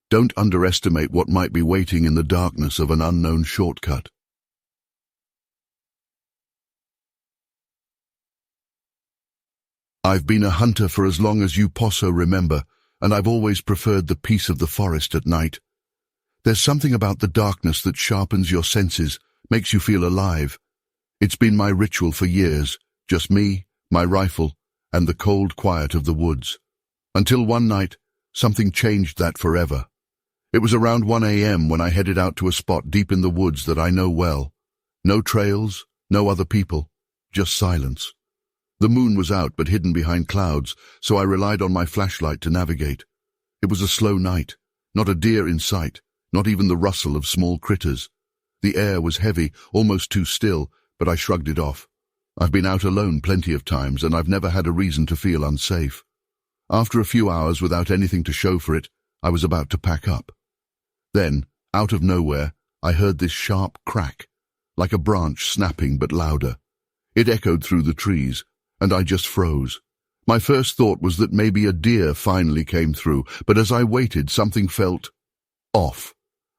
Don't underestimate what might be waiting in the darkness of an unknown shortcut. I've been a hunter for as long as you posso remember, and I've always preferred the peace of the forest at night. There's something about the darkness that sharpens your senses, makes you feel alive. It's been my ritual for years, just me, my rifle, and the cold quiet of the woods. Until one night, something changed that forever. It was around 1 a.m. when I headed out to a spot deep in the woods that I know well. No trails, no other people, just silence. The moon was out but hidden behind clouds, so I relied on my flashlight to navigate. It was a slow night, not a deer in sight, not even the rustle of small critters. The air was heavy, almost too still, but I shrugged it off. I've been out alone plenty of times, and I've never had a reason to feel unsafe. After a few hours without anything to show for it, I was about to pack up. Then, out of nowhere, I heard this sharp crack, like a branch snapping but louder. It echoed through the trees, and I just froze. My first thought was that maybe a deer finally came through, but as I waited, something felt off.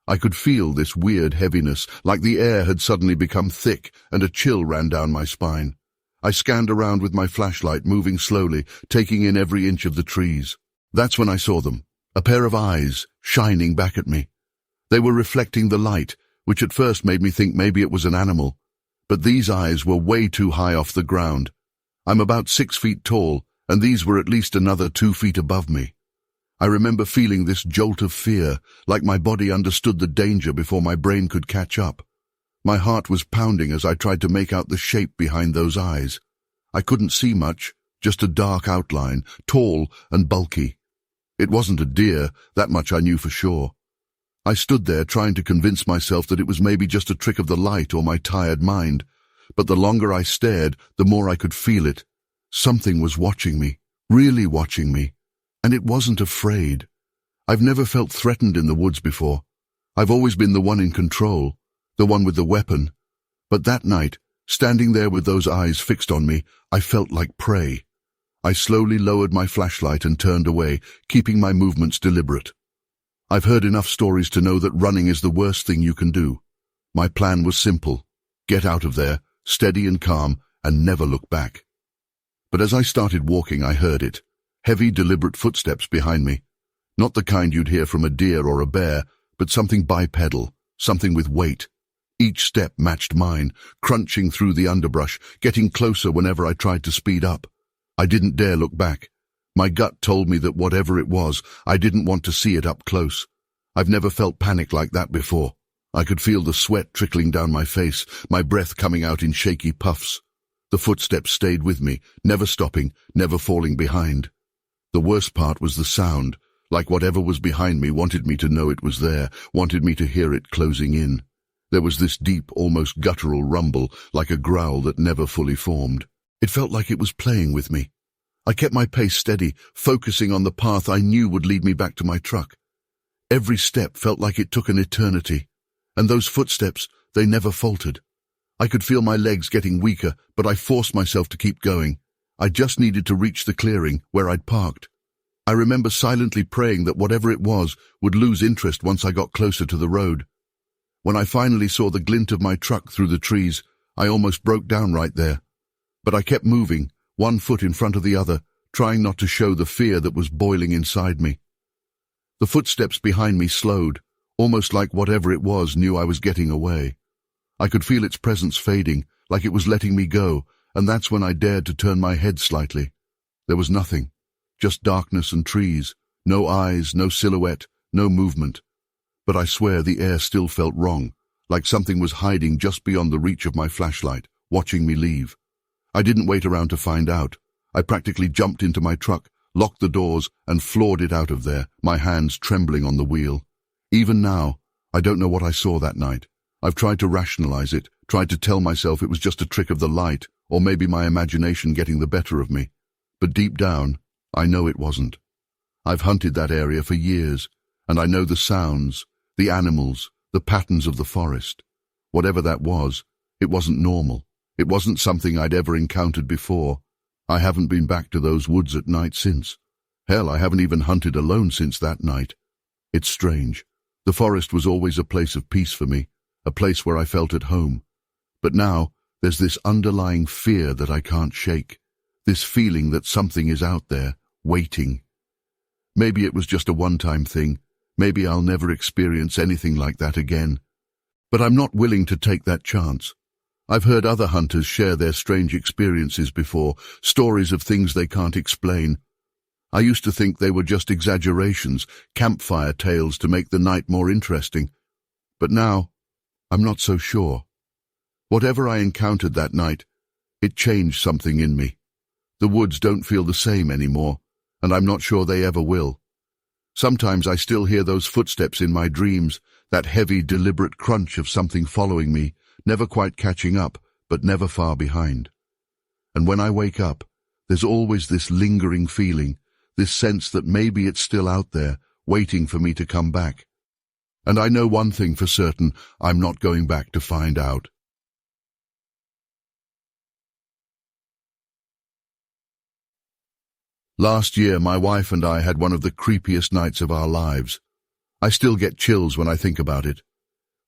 I could feel this weird heaviness, like the air had suddenly become thick, and a chill ran down my spine. I scanned around with my flashlight, moving slowly, taking in every inch of the trees. That's when I saw them, a pair of eyes, shining back at me. They were reflecting the light, which at first made me think maybe it was an animal. But these eyes were way too high off the ground. I'm about 6 feet tall, and these were at least another 2 feet above me. I remember feeling this jolt of fear, like my body understood the danger before my brain could catch up. My heart was pounding as I tried to make out the shape behind those eyes. I couldn't see much, just a dark outline, tall and bulky. It wasn't a deer, that much I knew for sure. I stood there trying to convince myself that it was maybe just a trick of the light or my tired mind. But the longer I stared, the more I could feel it. Something was watching me, really watching me. And it wasn't afraid. I've never felt threatened in the woods before. I've always been the one in control, the one with the weapon. But that night, standing there with those eyes fixed on me, I felt like prey. I slowly lowered my flashlight and turned away, keeping my movements deliberate. I've heard enough stories to know that running is the worst thing you can do. My plan was simple: get out of there, steady and calm, and never look back. But as I started walking, I heard it. Heavy, deliberate footsteps behind me. Not the kind you'd hear from a deer or a bear, but something bipedal, something with weight. Each step matched mine, crunching through the underbrush, getting closer whenever I tried to speed up. I didn't dare look back. My gut told me that whatever it was, I didn't want to see it up close. I've never felt panic like that before. I could feel the sweat trickling down my face, my breath coming out in shaky puffs. The footsteps stayed with me, never stopping, never falling behind. The worst part was the sound, like whatever was behind me wanted me to know it was there, wanted me to hear it closing in. There was this deep, almost guttural rumble, like a growl that never fully formed. It felt like it was playing with me. I kept my pace steady, focusing on the path I knew would lead me back to my truck. Every step felt like it took an eternity, and those footsteps, they never faltered. I could feel my legs getting weaker, but I forced myself to keep going. I just needed to reach the clearing where I'd parked. I remember silently praying that whatever it was would lose interest once I got closer to the road. When I finally saw the glint of my truck through the trees, I almost broke down right there. But I kept moving, one foot in front of the other, trying not to show the fear that was boiling inside me. The footsteps behind me slowed, almost like whatever it was knew I was getting away. I could feel its presence fading, like it was letting me go, and that's when I dared to turn my head slightly. There was nothing, just darkness and trees, no eyes, no silhouette, no movement. But I swear the air still felt wrong, like something was hiding just beyond the reach of my flashlight, watching me leave. I didn't wait around to find out. I practically jumped into my truck, locked the doors, and floored it out of there, my hands trembling on the wheel. Even now, I don't know what I saw that night. I've tried to rationalize it, tried to tell myself it was just a trick of the light, or maybe my imagination getting the better of me. But deep down, I know it wasn't. I've hunted that area for years, and I know the sounds, the animals, the patterns of the forest. Whatever that was, it wasn't normal. It wasn't something I'd ever encountered before. I haven't been back to those woods at night since. Hell, I haven't even hunted alone since that night. It's strange. The forest was always a place of peace for me, a place where I felt at home. But now, there's this underlying fear that I can't shake, this feeling that something is out there, waiting. Maybe it was just a one-time thing. Maybe I'll never experience anything like that again. But I'm not willing to take that chance. I've heard other hunters share their strange experiences before, stories of things they can't explain. I used to think they were just exaggerations, campfire tales to make the night more interesting. But now, I'm not so sure. Whatever I encountered that night, it changed something in me. The woods don't feel the same anymore, and I'm not sure they ever will. Sometimes I still hear those footsteps in my dreams, that heavy, deliberate crunch of something following me, never quite catching up, but never far behind. And when I wake up, there's always this lingering feeling, this sense that maybe it's still out there, waiting for me to come back. And I know one thing for certain, I'm not going back to find out. Last year, my wife and I had one of the creepiest nights of our lives. I still get chills when I think about it.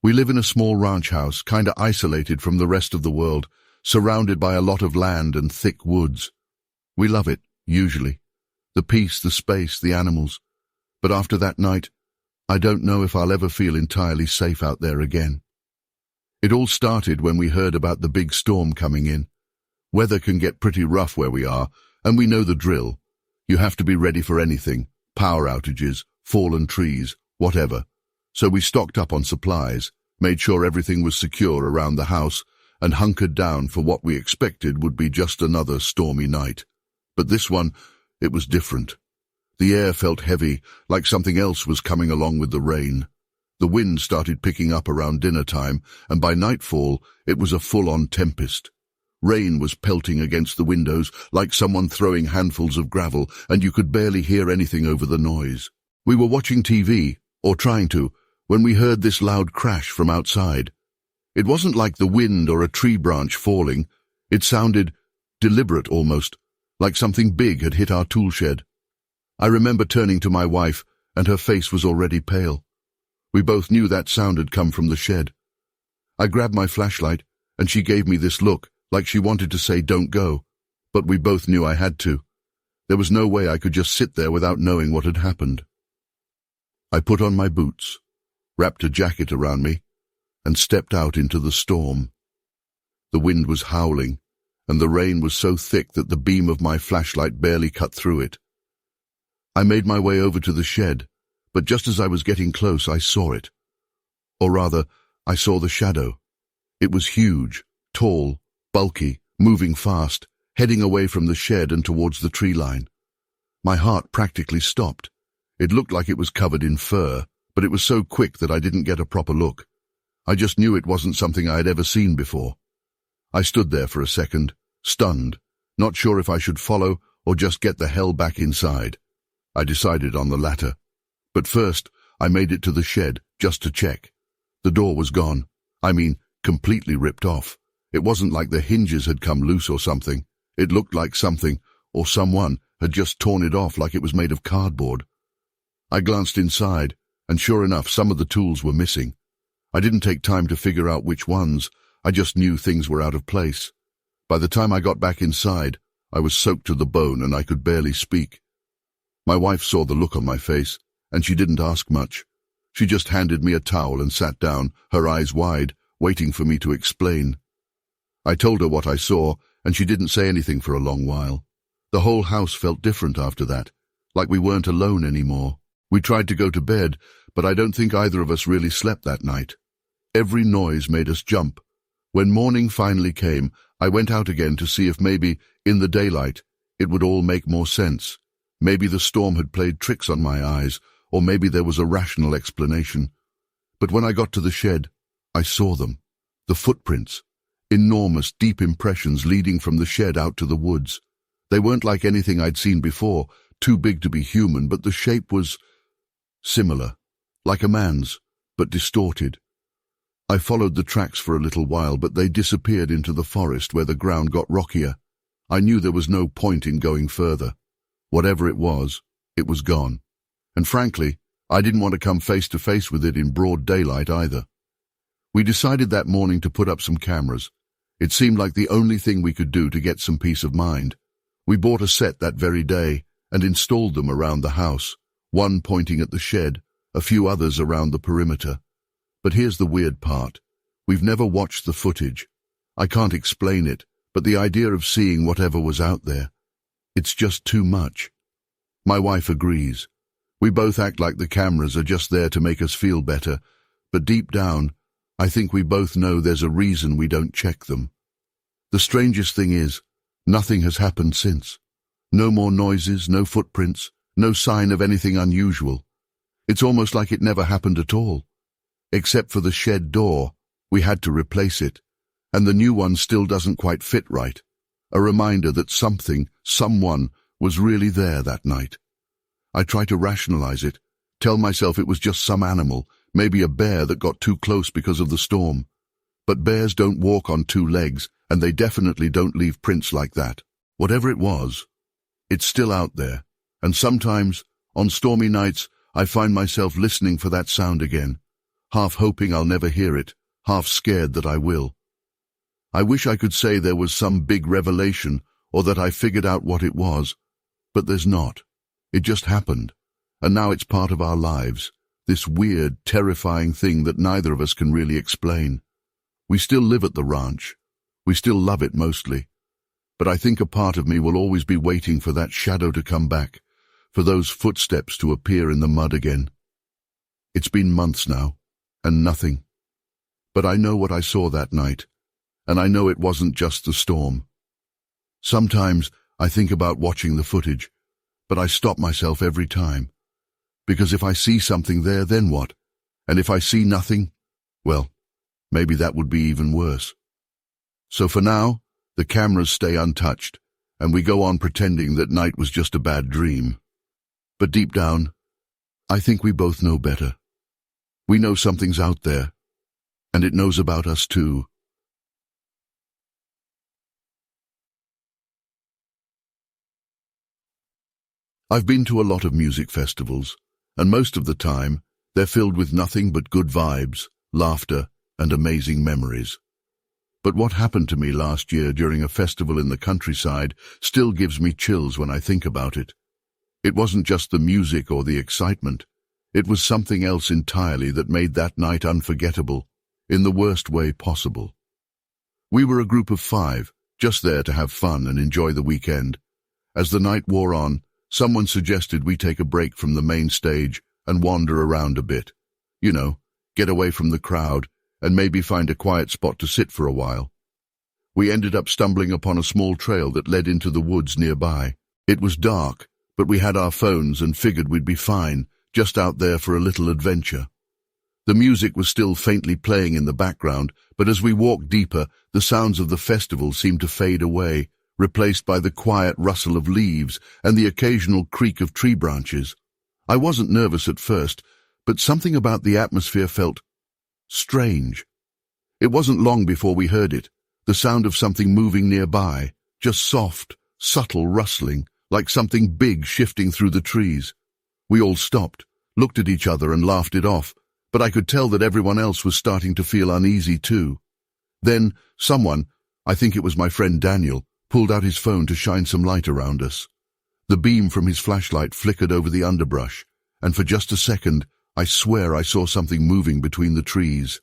We live in a small ranch house, kinda isolated from the rest of the world, surrounded by a lot of land and thick woods. We love it, usually. The peace, the space, the animals. But after that night, I don't know if I'll ever feel entirely safe out there again. It all started when we heard about the big storm coming in. Weather can get pretty rough where we are, and we know the drill. You have to be ready for anything, power outages, fallen trees, whatever. So we stocked up on supplies, made sure everything was secure around the house, and hunkered down for what we expected would be just another stormy night. But this one, it was different. The air felt heavy, like something else was coming along with the rain. The wind started picking up around dinner time, and by nightfall, it was a full-on tempest. Rain was pelting against the windows like someone throwing handfuls of gravel, and you could barely hear anything over the noise. We were watching TV, or trying to, when we heard this loud crash from outside. It wasn't like the wind or a tree branch falling. It sounded deliberate almost, like something big had hit our tool shed. I remember turning to my wife, and her face was already pale. We both knew that sound had come from the shed. I grabbed my flashlight, and she gave me this look, like she wanted to say don't go, but we both knew I had to. There was no way I could just sit there without knowing what had happened. I put on my boots, wrapped a jacket around me, and stepped out into the storm. The wind was howling, and the rain was so thick that the beam of my flashlight barely cut through it. I made my way over to the shed, but just as I was getting close, I saw it. Or rather, I saw the shadow. It was huge, tall, bulky, moving fast, heading away from the shed and towards the tree line. My heart practically stopped. It looked like it was covered in fur, but it was so quick that I didn't get a proper look. I just knew it wasn't something I had ever seen before. I stood there for a second, stunned, not sure if I should follow or just get the hell back inside. I decided on the latter. But first, I made it to the shed, just to check. The door was gone. I mean, completely ripped off. It wasn't like the hinges had come loose or something. It looked like something, or someone, had just torn it off like it was made of cardboard. I glanced inside, and sure enough, some of the tools were missing. I didn't take time to figure out which ones. I just knew things were out of place. By the time I got back inside, I was soaked to the bone and I could barely speak. My wife saw the look on my face, and she didn't ask much. She just handed me a towel and sat down, her eyes wide, waiting for me to explain. I told her what I saw, and she didn't say anything for a long while. The whole house felt different after that, like we weren't alone anymore. We tried to go to bed, but I don't think either of us really slept that night. Every noise made us jump. When morning finally came, I went out again to see if maybe, in the daylight, it would all make more sense. Maybe the storm had played tricks on my eyes, or maybe there was a rational explanation. But when I got to the shed, I saw them. The footprints. Enormous, deep impressions leading from the shed out to the woods. They weren't like anything I'd seen before, too big to be human, but the shape was similar, like a man's, but distorted. I followed the tracks for a little while, but they disappeared into the forest where the ground got rockier. I knew there was no point in going further. Whatever it was gone. And frankly, I didn't want to come face to face with it in broad daylight either. We decided that morning to put up some cameras. It seemed like the only thing we could do to get some peace of mind. We bought a set that very day and installed them around the house, one pointing at the shed, a few others around the perimeter. But here's the weird part. We've never watched the footage. I can't explain it, but the idea of seeing whatever was out there, it's just too much. My wife agrees. We both act like the cameras are just there to make us feel better, but deep down, I think we both know there's a reason we don't check them. The strangest thing is, nothing has happened since. No more noises, no footprints, no sign of anything unusual. It's almost like it never happened at all. Except for the shed door, we had to replace it, and the new one still doesn't quite fit right. A reminder that something, someone, was really there that night. I try to rationalize it, tell myself it was just some animal, maybe a bear that got too close because of the storm. But bears don't walk on two legs, and they definitely don't leave prints like that. Whatever it was, it's still out there, and sometimes, on stormy nights, I find myself listening for that sound again, half hoping I'll never hear it, half scared that I will. I wish I could say there was some big revelation or that I figured out what it was, but there's not. It just happened, and now it's part of our lives, this weird, terrifying thing that neither of us can really explain. We still live at the ranch. We still love it mostly. But I think a part of me will always be waiting for that shadow to come back, for those footsteps to appear in the mud again. It's been months now, and nothing. But I know what I saw that night, and I know it wasn't just the storm. Sometimes I think about watching the footage, but I stop myself every time. Because if I see something there, then what? And if I see nothing, well, maybe that would be even worse. So for now, the cameras stay untouched, and we go on pretending that night was just a bad dream. But deep down, I think we both know better. We know something's out there, and it knows about us too. I've been to a lot of music festivals, and most of the time, they're filled with nothing but good vibes, laughter, and amazing memories. But what happened to me last year during a festival in the countryside still gives me chills when I think about it. It wasn't just the music or the excitement. It was something else entirely that made that night unforgettable, in the worst way possible. We were a group of 5, just there to have fun and enjoy the weekend. As the night wore on, someone suggested we take a break from the main stage and wander around a bit. You know, get away from the crowd and maybe find a quiet spot to sit for a while. We ended up stumbling upon a small trail that led into the woods nearby. It was dark, but we had our phones and figured we'd be fine, just out there for a little adventure. The music was still faintly playing in the background, but as we walked deeper, the sounds of the festival seemed to fade away, replaced by the quiet rustle of leaves and the occasional creak of tree branches. I wasn't nervous at first, but something about the atmosphere felt strange. It wasn't long before we heard it, the sound of something moving nearby, just soft, subtle rustling, like something big shifting through the trees. We all stopped, looked at each other and laughed it off, but I could tell that everyone else was starting to feel uneasy too. Then someone, I think it was my friend Daniel, pulled out his phone to shine some light around us. The beam from his flashlight flickered over the underbrush, and for just a second, I swear I saw something moving between the trees.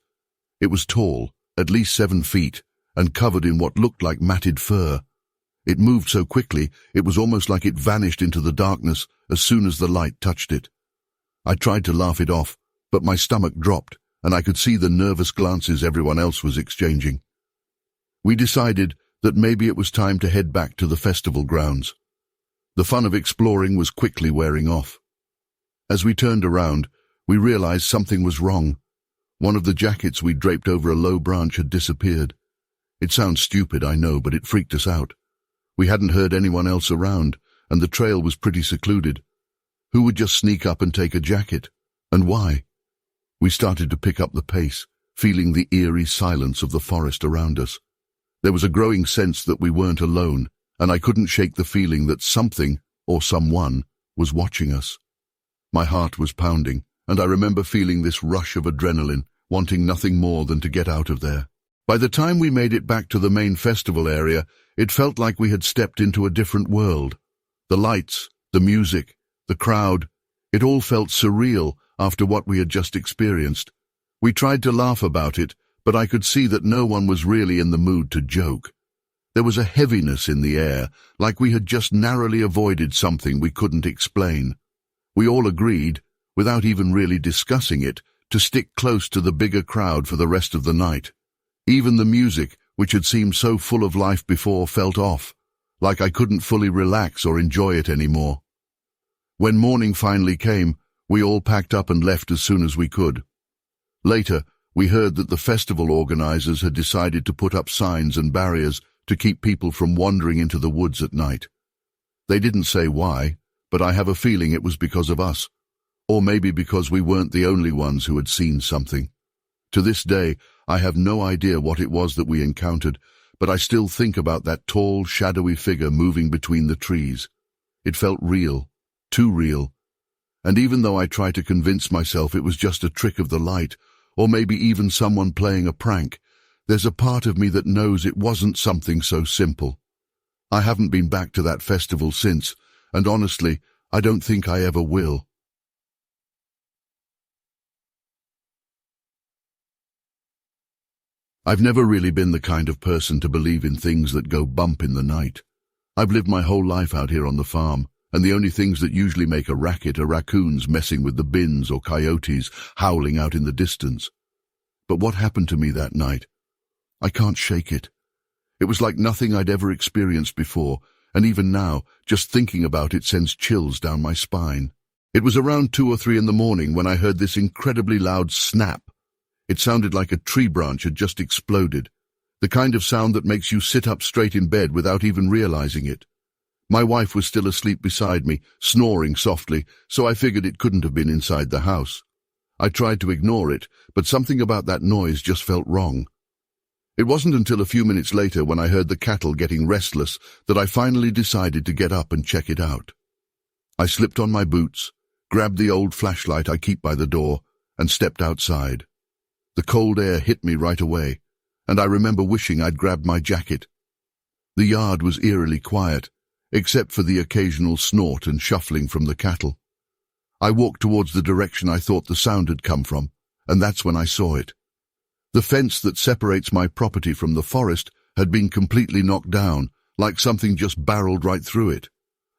It was tall, at least 7 feet, and covered in what looked like matted fur. It moved so quickly, it was almost like it vanished into the darkness as soon as the light touched it. I tried to laugh it off, but my stomach dropped, and I could see the nervous glances everyone else was exchanging. We decided that maybe it was time to head back to the festival grounds. The fun of exploring was quickly wearing off. As we turned around, we realized something was wrong. One of the jackets we'd draped over a low branch had disappeared. It sounds stupid, I know, but it freaked us out. We hadn't heard anyone else around, and the trail was pretty secluded. Who would just sneak up and take a jacket? And why? We started to pick up the pace, feeling the eerie silence of the forest around us. There was a growing sense that we weren't alone, and I couldn't shake the feeling that something, or someone, was watching us. My heart was pounding, and I remember feeling this rush of adrenaline, wanting nothing more than to get out of there. By the time we made it back to the main festival area, it felt like we had stepped into a different world. The lights, the music, the crowd, it all felt surreal after what we had just experienced. We tried to laugh about it, but I could see that no one was really in the mood to joke. There was a heaviness in the air, like we had just narrowly avoided something we couldn't explain. We all agreed, without even really discussing it, to stick close to the bigger crowd for the rest of the night. Even the music, which had seemed so full of life before, felt off, like I couldn't fully relax or enjoy it anymore. When morning finally came, we all packed up and left as soon as we could. Later, we heard that the festival organizers had decided to put up signs and barriers to keep people from wandering into the woods at night. They didn't say why, but I have a feeling it was because of us, or maybe because we weren't the only ones who had seen something. To this day, I have no idea what it was that we encountered, but I still think about that tall, shadowy figure moving between the trees. It felt real, too real. And even though I try to convince myself it was just a trick of the light, or maybe even someone playing a prank, there's a part of me that knows it wasn't something so simple. I haven't been back to that festival since, and honestly, I don't think I ever will. I've never really been the kind of person to believe in things that go bump in the night. I've lived my whole life out here on the farm, and the only things that usually make a racket are raccoons messing with the bins or coyotes howling out in the distance. But what happened to me that night? I can't shake it. It was like nothing I'd ever experienced before, and even now, just thinking about it sends chills down my spine. It was around 2 or 3 in the morning when I heard this incredibly loud snap. It sounded like a tree branch had just exploded, the kind of sound that makes you sit up straight in bed without even realizing it. My wife was still asleep beside me, snoring softly, so I figured it couldn't have been inside the house. I tried to ignore it, but something about that noise just felt wrong. It wasn't until a few minutes later, when I heard the cattle getting restless, that I finally decided to get up and check it out. I slipped on my boots, grabbed the old flashlight I keep by the door, and stepped outside. The cold air hit me right away, and I remember wishing I'd grabbed my jacket. The yard was eerily quiet, except for the occasional snort and shuffling from the cattle. I walked towards the direction I thought the sound had come from, and that's when I saw it. The fence that separates my property from the forest had been completely knocked down, like something just barreled right through it.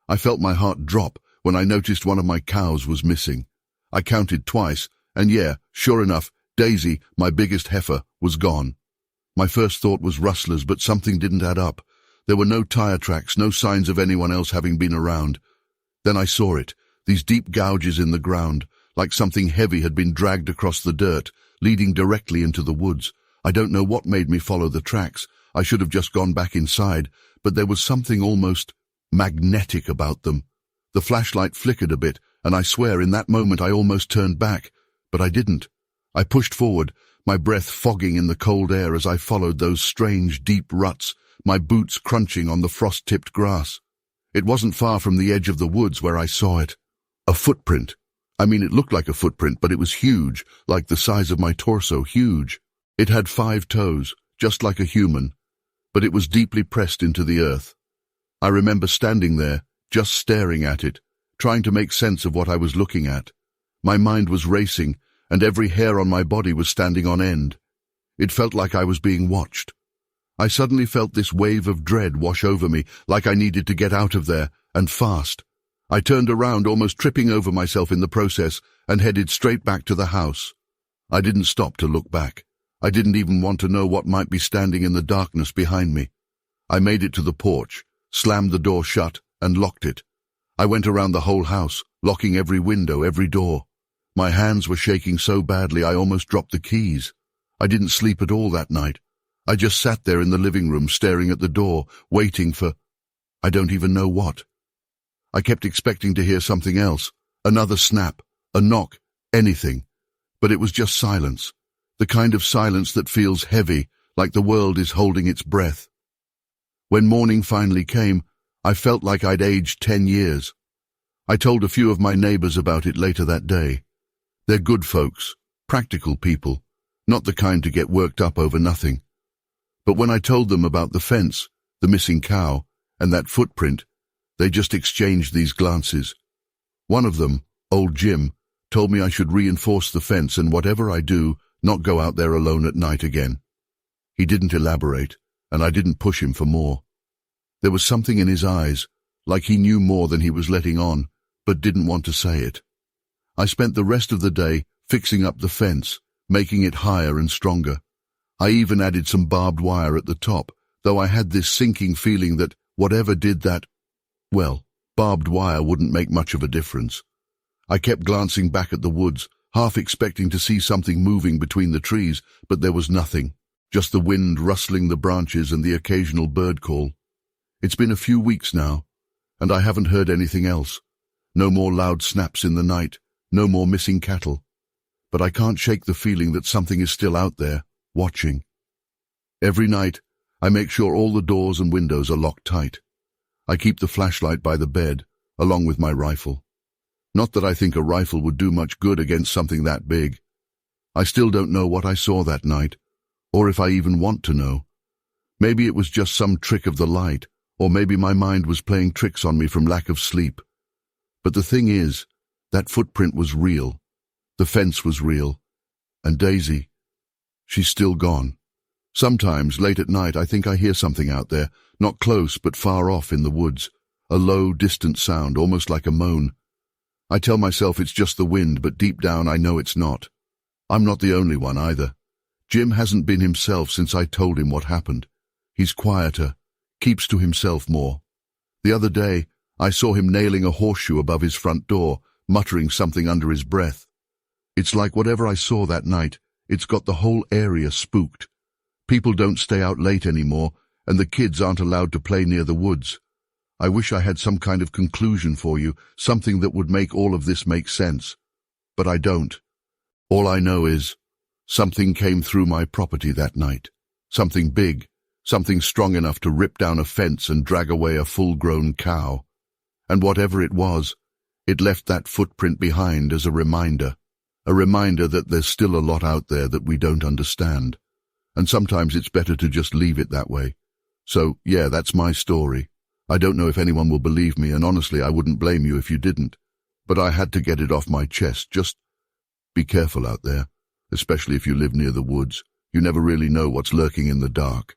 I felt my heart drop when I noticed one of my cows was missing. I counted twice, and yeah, sure enough, Daisy, my biggest heifer, was gone. My first thought was rustlers, but something didn't add up. There were no tire tracks, no signs of anyone else having been around. Then I saw it, these deep gouges in the ground, like something heavy had been dragged across the dirt, leading directly into the woods. I don't know what made me follow the tracks. I should have just gone back inside, but there was something almost magnetic about them. The flashlight flickered a bit, and I swear in that moment I almost turned back, but I didn't. I pushed forward, my breath fogging in the cold air as I followed those strange, deep ruts, my boots crunching on the frost-tipped grass. It wasn't far from the edge of the woods where I saw it. A footprint. I mean, it looked like a footprint, but it was huge, like the size of my torso, huge. It had 5 toes, just like a human, but it was deeply pressed into the earth. I remember standing there, just staring at it, trying to make sense of what I was looking at. My mind was racing, and every hair on my body was standing on end. It felt like I was being watched. I suddenly felt this wave of dread wash over me, like I needed to get out of there, and fast. I turned around, almost tripping over myself in the process, and headed straight back to the house. I didn't stop to look back. I didn't even want to know what might be standing in the darkness behind me. I made it to the porch, slammed the door shut, and locked it. I went around the whole house, locking every window, every door. My hands were shaking so badly I almost dropped the keys. I didn't sleep at all that night. I just sat there in the living room staring at the door, waiting for I don't even know what. I kept expecting to hear something else, another snap, a knock, anything. But it was just silence, the kind of silence that feels heavy, like the world is holding its breath. When morning finally came, I felt like I'd aged 10 years. I told a few of my neighbors about it later that day. They're good folks, practical people, not the kind to get worked up over nothing. But when I told them about the fence, the missing cow, and that footprint, they just exchanged these glances. One of them, old Jim, told me I should reinforce the fence and whatever I do, not go out there alone at night again. He didn't elaborate, and I didn't push him for more. There was something in his eyes, like he knew more than he was letting on, but didn't want to say it. I spent the rest of the day fixing up the fence, making it higher and stronger. I even added some barbed wire at the top, though I had this sinking feeling that whatever did that, well, barbed wire wouldn't make much of a difference. I kept glancing back at the woods, half expecting to see something moving between the trees, but there was nothing, just the wind rustling the branches and the occasional bird call. It's been a few weeks now, and I haven't heard anything else. No more loud snaps in the night, no more missing cattle. But I can't shake the feeling that something is still out there, watching. Every night, I make sure all the doors and windows are locked tight. I keep the flashlight by the bed, along with my rifle. Not that I think a rifle would do much good against something that big. I still don't know what I saw that night, or if I even want to know. Maybe it was just some trick of the light, or maybe my mind was playing tricks on me from lack of sleep. But the thing is, that footprint was real, the fence was real, and Daisy, she's still gone. Sometimes, late at night, I think I hear something out there, not close but far off in the woods, a low, distant sound, almost like a moan. I tell myself it's just the wind, but deep down I know it's not. I'm not the only one either. Jim hasn't been himself since I told him what happened. He's quieter, keeps to himself more. The other day, I saw him nailing a horseshoe above his front door, muttering something under his breath. It's like whatever I saw that night, it's got the whole area spooked. People don't stay out late anymore, and the kids aren't allowed to play near the woods. I wish I had some kind of conclusion for you, something that would make all of this make sense. But I don't. All I know is, something came through my property that night. Something big, something strong enough to rip down a fence and drag away a full-grown cow. And whatever it was It left that footprint behind as a reminder that there's still a lot out there that we don't understand. And sometimes it's better to just leave it that way. So, yeah, that's my story. I don't know if anyone will believe me, and honestly, I wouldn't blame you if you didn't. But I had to get it off my chest. Just be careful out there, especially if you live near the woods. You never really know what's lurking in the dark.